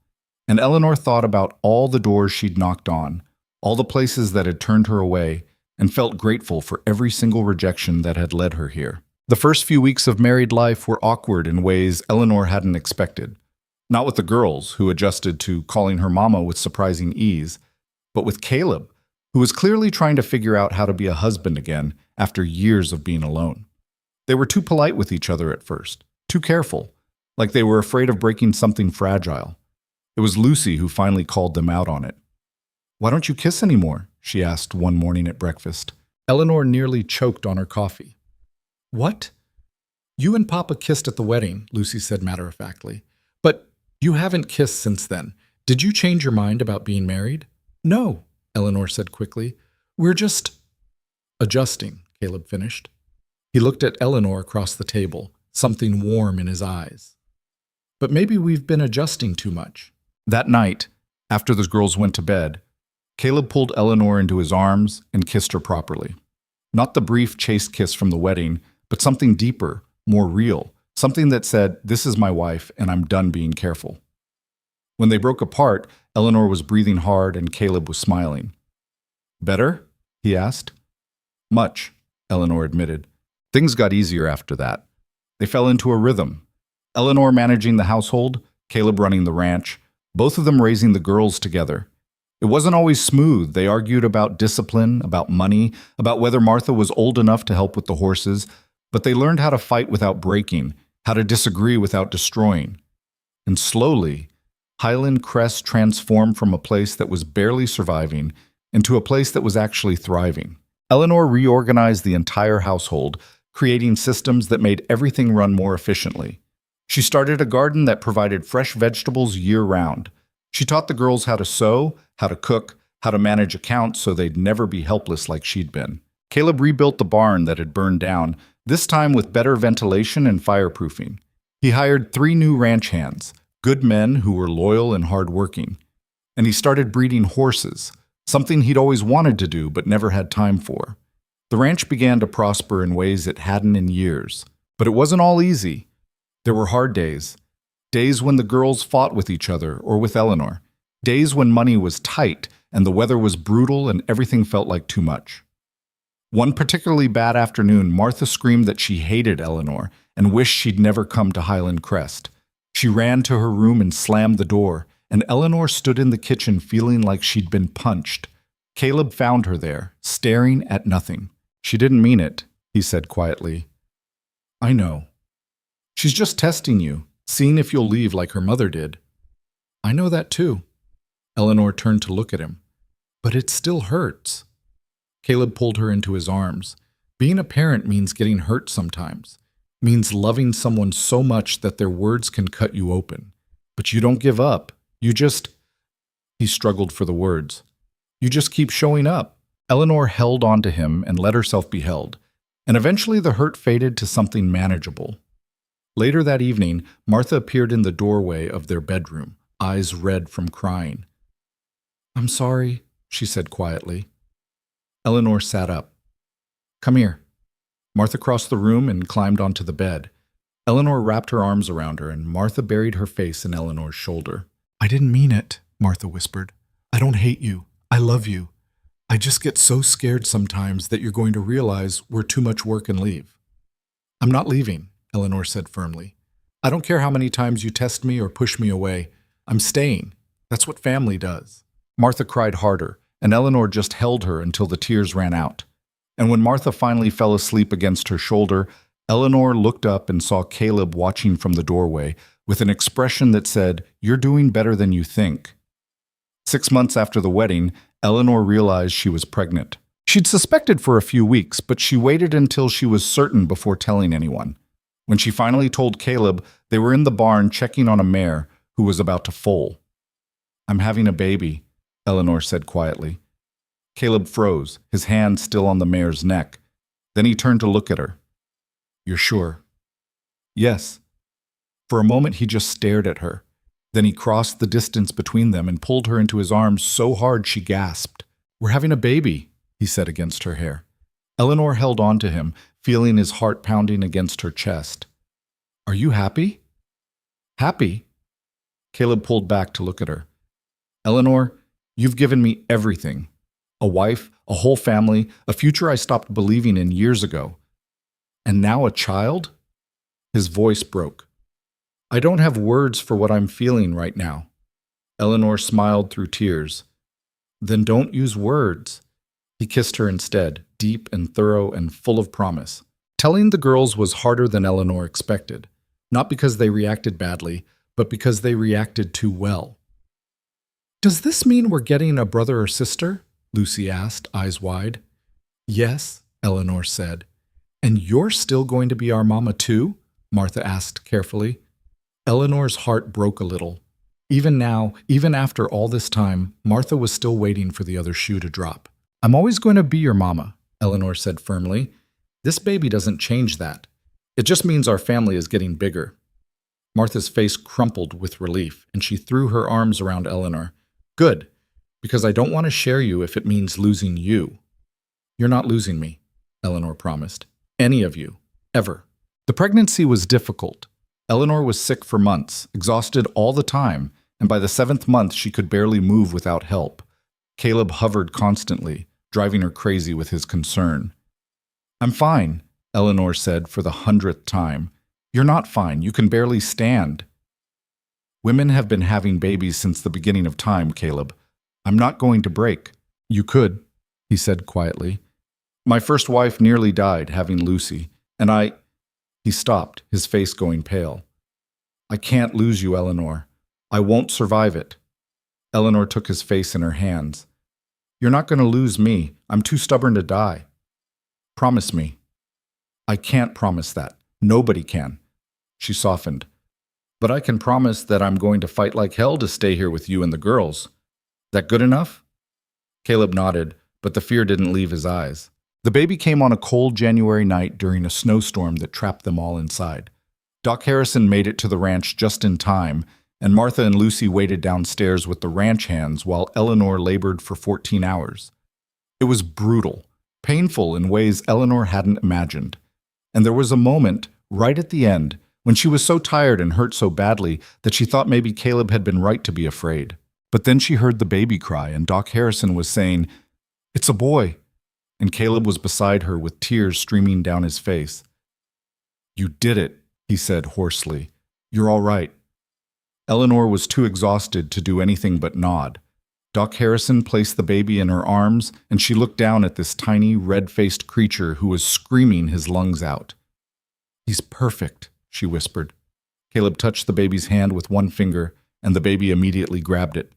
And Eleanor thought about all the doors she'd knocked on, all the places that had turned her away, and felt grateful for every single rejection that had led her here. The first few weeks of married life were awkward in ways Eleanor hadn't expected. Not with the girls, who adjusted to calling her mama with surprising ease, but with Caleb, who was clearly trying to figure out how to be a husband again after years of being alone. They were too polite with each other at first, too careful, like they were afraid of breaking something fragile. It was Lucy who finally called them out on it. Why don't you kiss anymore? She asked one morning at breakfast. Eleanor nearly choked on her coffee. What? You and Papa kissed at the wedding, Lucy said matter-of-factly. But you haven't kissed since then. Did you change your mind about being married? No, Eleanor said quickly. We're just adjusting, Caleb finished. He looked at Eleanor across the table, something warm in his eyes. But maybe we've been adjusting too much. That night, after the girls went to bed, Caleb pulled Eleanor into his arms and kissed her properly. Not the brief chaste kiss from the wedding, but something deeper, more real, something that said, this is my wife and I'm done being careful. When they broke apart, Eleanor was breathing hard and Caleb was smiling. "Better?" he asked. "Much," Eleanor admitted. Things got easier after that. They fell into a rhythm. Eleanor managing the household, Caleb running the ranch, both of them raising the girls together. It wasn't always smooth. They argued about discipline, about money, about whether Martha was old enough to help with the horses, but they learned how to fight without breaking, how to disagree without destroying. And slowly, Highland Crest transformed from a place that was barely surviving into a place that was actually thriving. Eleanor reorganized the entire household, creating systems that made everything run more efficiently. She started a garden that provided fresh vegetables year-round. She taught the girls how to sew, how to cook, how to manage accounts so they'd never be helpless like she'd been. Caleb rebuilt the barn that had burned down, this time with better ventilation and fireproofing. He hired 3 new ranch hands, good men who were loyal and hardworking. And he started breeding horses, something he'd always wanted to do but never had time for. The ranch began to prosper in ways it hadn't in years. But it wasn't all easy. There were hard days. Days when the girls fought with each other or with Eleanor. Days when money was tight and the weather was brutal and everything felt like too much. One particularly bad afternoon, Martha screamed that she hated Eleanor and wished she'd never come to Highland Crest. She ran to her room and slammed the door, and Eleanor stood in the kitchen feeling like she'd been punched. Caleb found her there, staring at nothing. "She didn't mean it," he said quietly. "I know. She's just testing you, seeing if you'll leave like her mother did." "I know that too." Eleanor turned to look at him. "But it still hurts." Caleb pulled her into his arms. Being a parent means getting hurt sometimes. Means loving someone so much that their words can cut you open. But you don't give up. You just... He struggled for the words. "You just keep showing up." Eleanor held on to him and let herself be held. And eventually the hurt faded to something manageable. Later that evening, Martha appeared in the doorway of their bedroom, eyes red from crying. "I'm sorry," she said quietly. Eleanor sat up. "Come here." Martha crossed the room and climbed onto the bed. Eleanor wrapped her arms around her, and Martha buried her face in Eleanor's shoulder. "I didn't mean it," Martha whispered. "I don't hate you. I love you. I just get so scared sometimes that you're going to realize we're too much work and leave." "I'm not leaving," Eleanor said firmly. "I don't care how many times you test me or push me away. I'm staying. That's what family does." Martha cried harder, and Eleanor just held her until the tears ran out. And when Martha finally fell asleep against her shoulder, Eleanor looked up and saw Caleb watching from the doorway with an expression that said, "You're doing better than you think." 6 months after the wedding, Eleanor realized she was pregnant. She'd suspected for a few weeks, but she waited until she was certain before telling anyone. When she finally told Caleb, they were in the barn checking on a mare who was about to foal. "I'm having a baby," Eleanor said quietly. Caleb froze, his hand still on the mare's neck. Then he turned to look at her. "You're sure?" "Yes." For a moment he just stared at her. Then he crossed the distance between them and pulled her into his arms so hard she gasped. "We're having a baby," he said against her hair. Eleanor held on to him, feeling his heart pounding against her chest. "Are you happy?" "Happy?" Caleb pulled back to look at her. "Eleanor, you've given me everything. A wife, a whole family, a future I stopped believing in years ago. And now a child?" His voice broke. "I don't have words for what I'm feeling right now." Eleanor smiled through tears. "Then don't use words." He kissed her instead, deep and thorough and full of promise. Telling the girls was harder than Eleanor expected, not because they reacted badly, but because they reacted too well. "Does this mean we're getting a brother or sister?" Lucy asked, eyes wide. "Yes," Eleanor said. "And you're still going to be our mama too?" Martha asked carefully. Eleanor's heart broke a little. Even now, even after all this time, Martha was still waiting for the other shoe to drop. "I'm always going to be your mama," Eleanor said firmly. "This baby doesn't change that. It just means our family is getting bigger." Martha's face crumpled with relief, and she threw her arms around Eleanor. "Good, because I don't want to share you if it means losing you." "You're not losing me," Eleanor promised. "Any of you. Ever." The pregnancy was difficult. Eleanor was sick for months, exhausted all the time, and by the 7th month she could barely move without help. Caleb hovered constantly, driving her crazy with his concern. "I'm fine," Eleanor said for the 100th time. "You're not fine. You can barely stand." "Women have been having babies since the beginning of time, Caleb. I'm not going to break." "You could," he said quietly. "My first wife nearly died having Lucy, and I—" He stopped, his face going pale. "I can't lose you, Eleanor. I won't survive it." Eleanor took his face in her hands. "You're not going to lose me. I'm too stubborn to die. Promise me." "I can't promise that. Nobody can." She softened. "But I can promise that I'm going to fight like hell to stay here with you and the girls. That good enough?" Caleb nodded, but the fear didn't leave his eyes. The baby came on a cold January night during a snowstorm that trapped them all inside. Doc Harrison made it to the ranch just in time, and Martha and Lucy waited downstairs with the ranch hands while Eleanor labored for 14 hours. It was brutal, painful in ways Eleanor hadn't imagined. And there was a moment, right at the end, when she was so tired and hurt so badly that she thought maybe Caleb had been right to be afraid. But then she heard the baby cry, and Doc Harrison was saying, "It's a boy." And Caleb was beside her with tears streaming down his face. "You did it," he said hoarsely. "You're all right." Eleanor was too exhausted to do anything but nod. Doc Harrison placed the baby in her arms, and she looked down at this tiny, red-faced creature who was screaming his lungs out. "He's perfect," she whispered. Caleb touched the baby's hand with one finger, and the baby immediately grabbed it.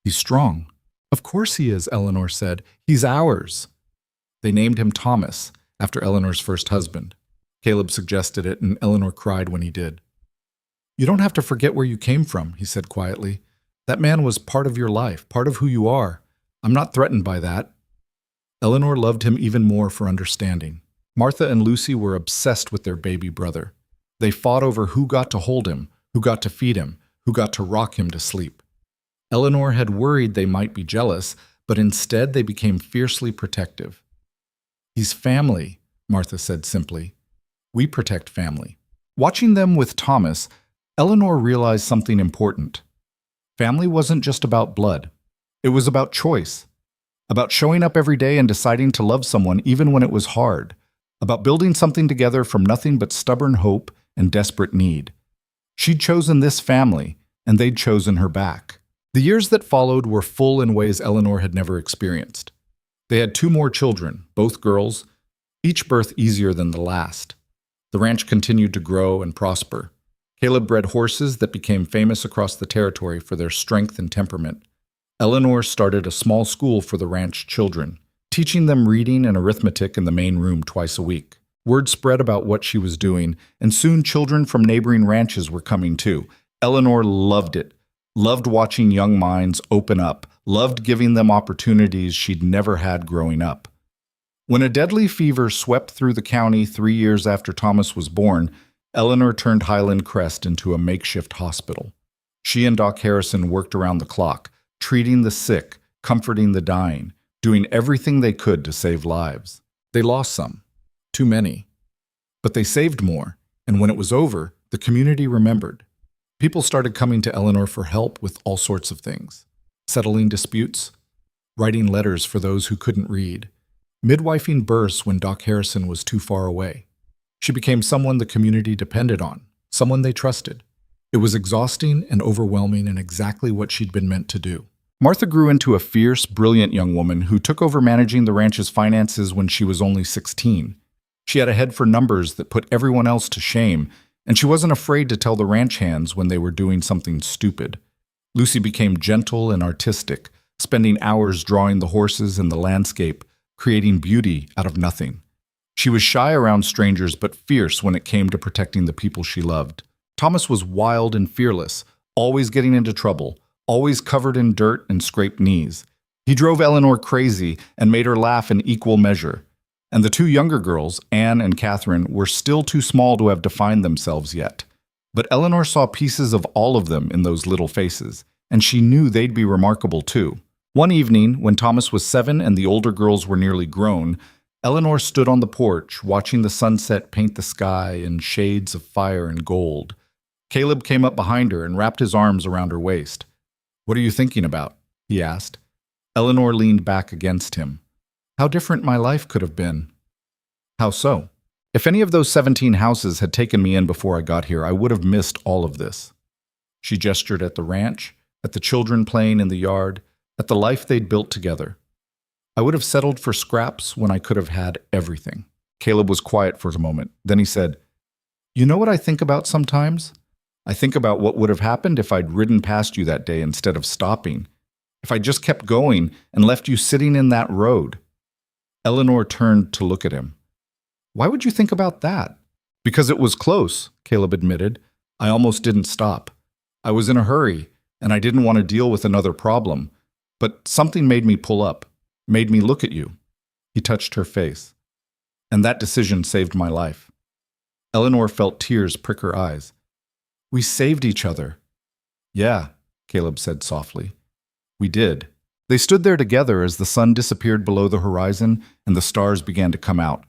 "He's strong." "Of course he is," Eleanor said. "He's ours." They named him Thomas, after Eleanor's first husband. Caleb suggested it, and Eleanor cried when he did. "You don't have to forget where you came from," he said quietly. "That man was part of your life, part of who you are. I'm not threatened by that." Eleanor loved him even more for understanding. Martha and Lucy were obsessed with their baby brother. They fought over who got to hold him, who got to feed him, who got to rock him to sleep. Eleanor had worried they might be jealous, but instead they became fiercely protective. "He's family," Martha said simply. "We protect family." Watching them with Thomas, Eleanor realized something important. Family wasn't just about blood. It was about choice, about showing up every day and deciding to love someone even when it was hard, about building something together from nothing but stubborn hope and desperate need. She'd chosen this family, and they'd chosen her back. The years that followed were full in ways Eleanor had never experienced. They had 2 more children, both girls, each birth easier than the last. The ranch continued to grow and prosper. Caleb bred horses that became famous across the territory for their strength and temperament. Eleanor started a small school for the ranch children, teaching them reading and arithmetic in the main room twice a week. Word spread about what she was doing, and soon children from neighboring ranches were coming too. Eleanor loved it, loved watching young minds open up, loved giving them opportunities she'd never had growing up. When a deadly fever swept through the county 3 years after Thomas was born, Eleanor turned Highland Crest into a makeshift hospital. She and Doc Harrison worked around the clock, treating the sick, comforting the dying, doing everything they could to save lives. They lost some, too many. But they saved more, and when it was over, the community remembered. People started coming to Eleanor for help with all sorts of things. Settling disputes, writing letters for those who couldn't read, midwifing births when Doc Harrison was too far away. She became someone the community depended on, someone they trusted. It was exhausting and overwhelming and exactly what she'd been meant to do. Martha grew into a fierce, brilliant young woman who took over managing the ranch's finances when she was only 16. She had a head for numbers that put everyone else to shame, and she wasn't afraid to tell the ranch hands when they were doing something stupid. Lucy became gentle and artistic, spending hours drawing the horses and the landscape, creating beauty out of nothing. She was shy around strangers but fierce when it came to protecting the people she loved. Thomas was wild and fearless, always getting into trouble, always covered in dirt and scraped knees. He drove Eleanor crazy and made her laugh in equal measure. And the 2 younger girls, Anne and Catherine, were still too small to have defined themselves yet. But Eleanor saw pieces of all of them in those little faces, and she knew they'd be remarkable too. One evening, when Thomas was 7 and the older girls were nearly grown, Eleanor stood on the porch, watching the sunset paint the sky in shades of fire and gold. Caleb came up behind her and wrapped his arms around her waist. "What are you thinking about?" he asked. Eleanor leaned back against him. "How different my life could have been." "How so?" "If any of those 17 houses had taken me in before I got here, I would have missed all of this." She gestured at the ranch, at the children playing in the yard, at the life they'd built together. "I would have settled for scraps when I could have had everything." Caleb was quiet for a moment. Then he said, "You know what I think about sometimes? I think about what would have happened if I'd ridden past you that day instead of stopping. If I just kept going and left you sitting in that road." Eleanor turned to look at him. "Why would you think about that?" "Because it was close," Caleb admitted. "I almost didn't stop. I was in a hurry, and I didn't want to deal with another problem. But something made me pull up, made me look at you." He touched her face. "And that decision saved my life." Eleanor felt tears prick her eyes. "We saved each other." "Yeah," Caleb said softly. "We did." They stood there together as the sun disappeared below the horizon and the stars began to come out.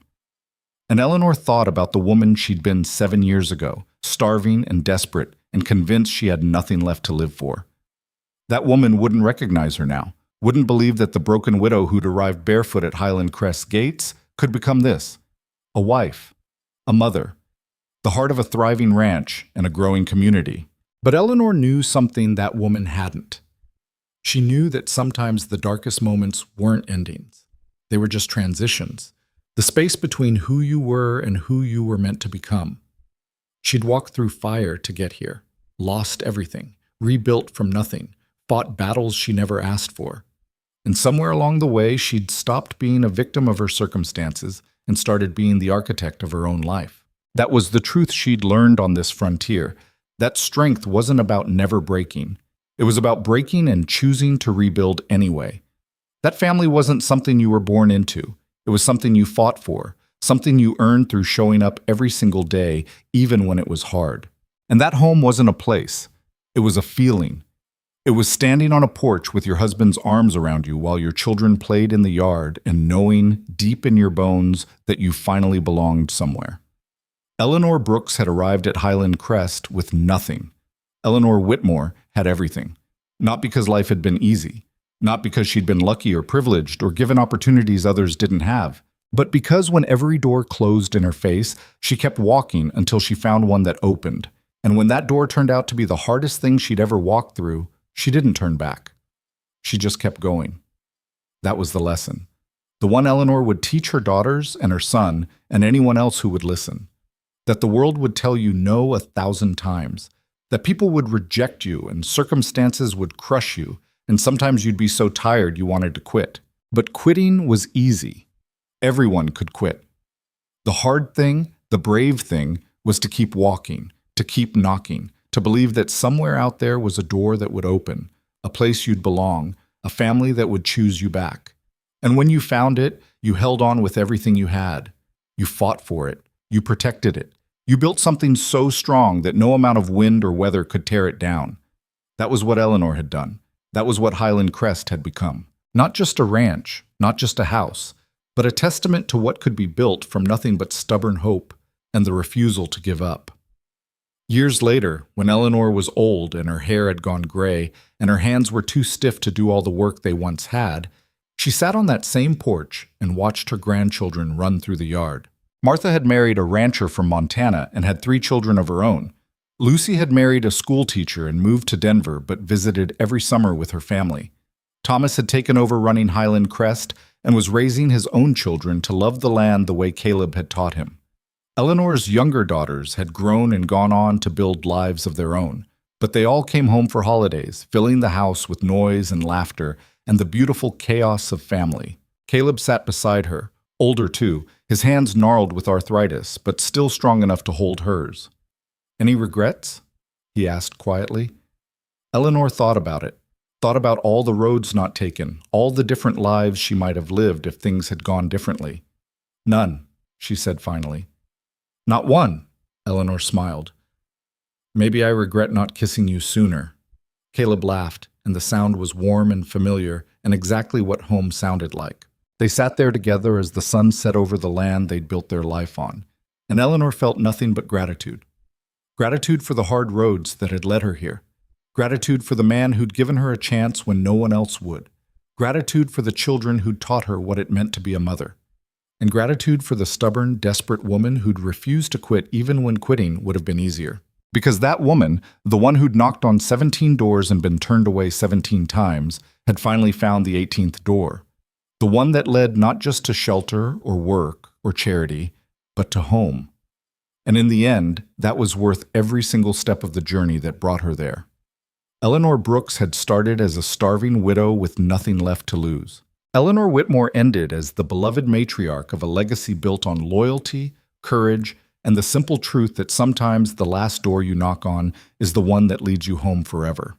And Eleanor thought about the woman she'd been 7 years ago, starving and desperate and convinced she had nothing left to live for. That woman wouldn't recognize her now, wouldn't believe that the broken widow who'd arrived barefoot at Highland Crest gates could become this: a wife, a mother, the heart of a thriving ranch and a growing community. But Eleanor knew something that woman hadn't. She knew that sometimes the darkest moments weren't endings. They were just transitions, the space between who you were and who you were meant to become. She'd walked through fire to get here, lost everything, rebuilt from nothing, fought battles she never asked for. And somewhere along the way, she'd stopped being a victim of her circumstances and started being the architect of her own life. That was the truth she'd learned on this frontier. That strength wasn't about never breaking. It was about breaking and choosing to rebuild anyway. That family wasn't something you were born into. It was something you fought for, something you earned through showing up every single day, even when it was hard. And that home wasn't a place. It was a feeling. It was standing on a porch with your husband's arms around you while your children played in the yard and knowing deep in your bones that you finally belonged somewhere. Eleanor Brooks had arrived at Highland Crest with nothing. Eleanor Whitmore had everything. Not because life had been easy, not because she'd been lucky or privileged or given opportunities others didn't have, but because when every door closed in her face, she kept walking until she found one that opened. And when that door turned out to be the hardest thing she'd ever walked through, she didn't turn back. She just kept going. That was the lesson. The one Eleanor would teach her daughters and her son and anyone else who would listen. That the world would tell you no 1,000 times. That people would reject you and circumstances would crush you, and sometimes you'd be so tired you wanted to quit. But quitting was easy. Everyone could quit. The hard thing, the brave thing, was to keep walking, to keep knocking, to believe that somewhere out there was a door that would open, a place you'd belong, a family that would choose you back. And when you found it, you held on with everything you had. You fought for it. You protected it. You built something so strong that no amount of wind or weather could tear it down. That was what Eleanor had done. That was what Highland Crest had become. Not just a ranch, not just a house, but a testament to what could be built from nothing but stubborn hope and the refusal to give up. Years later, when Eleanor was old and her hair had gone gray and her hands were too stiff to do all the work they once had, she sat on that same porch and watched her grandchildren run through the yard. Martha had married a rancher from Montana and had 3 children of her own. Lucy had married a school teacher and moved to Denver but visited every summer with her family. Thomas had taken over running Highland Crest and was raising his own children to love the land the way Caleb had taught him. Eleanor's younger daughters had grown and gone on to build lives of their own, but they all came home for holidays, filling the house with noise and laughter and the beautiful chaos of family. Caleb sat beside her, older too, his hands gnarled with arthritis, but still strong enough to hold hers. "Any regrets?" he asked quietly. Eleanor thought about it, thought about all the roads not taken, all the different lives she might have lived if things had gone differently. "None," she said finally. "Not one," Eleanor smiled. "Maybe I regret not kissing you sooner." Caleb laughed, and the sound was warm and familiar and exactly what home sounded like. They sat there together as the sun set over the land they'd built their life on, and Eleanor felt nothing but gratitude. Gratitude for the hard roads that had led her here. Gratitude for the man who'd given her a chance when no one else would. Gratitude for the children who'd taught her what it meant to be a mother. And gratitude for the stubborn, desperate woman who'd refused to quit even when quitting would have been easier. Because that woman, the one who'd knocked on 17 doors and been turned away 17 times, had finally found the 18th door. The one that led not just to shelter or work or charity, but to home. And in the end, that was worth every single step of the journey that brought her there. Eleanor Brooks had started as a starving widow with nothing left to lose. Eleanor Whitmore ended as the beloved matriarch of a legacy built on loyalty, courage, and the simple truth that sometimes the last door you knock on is the one that leads you home forever.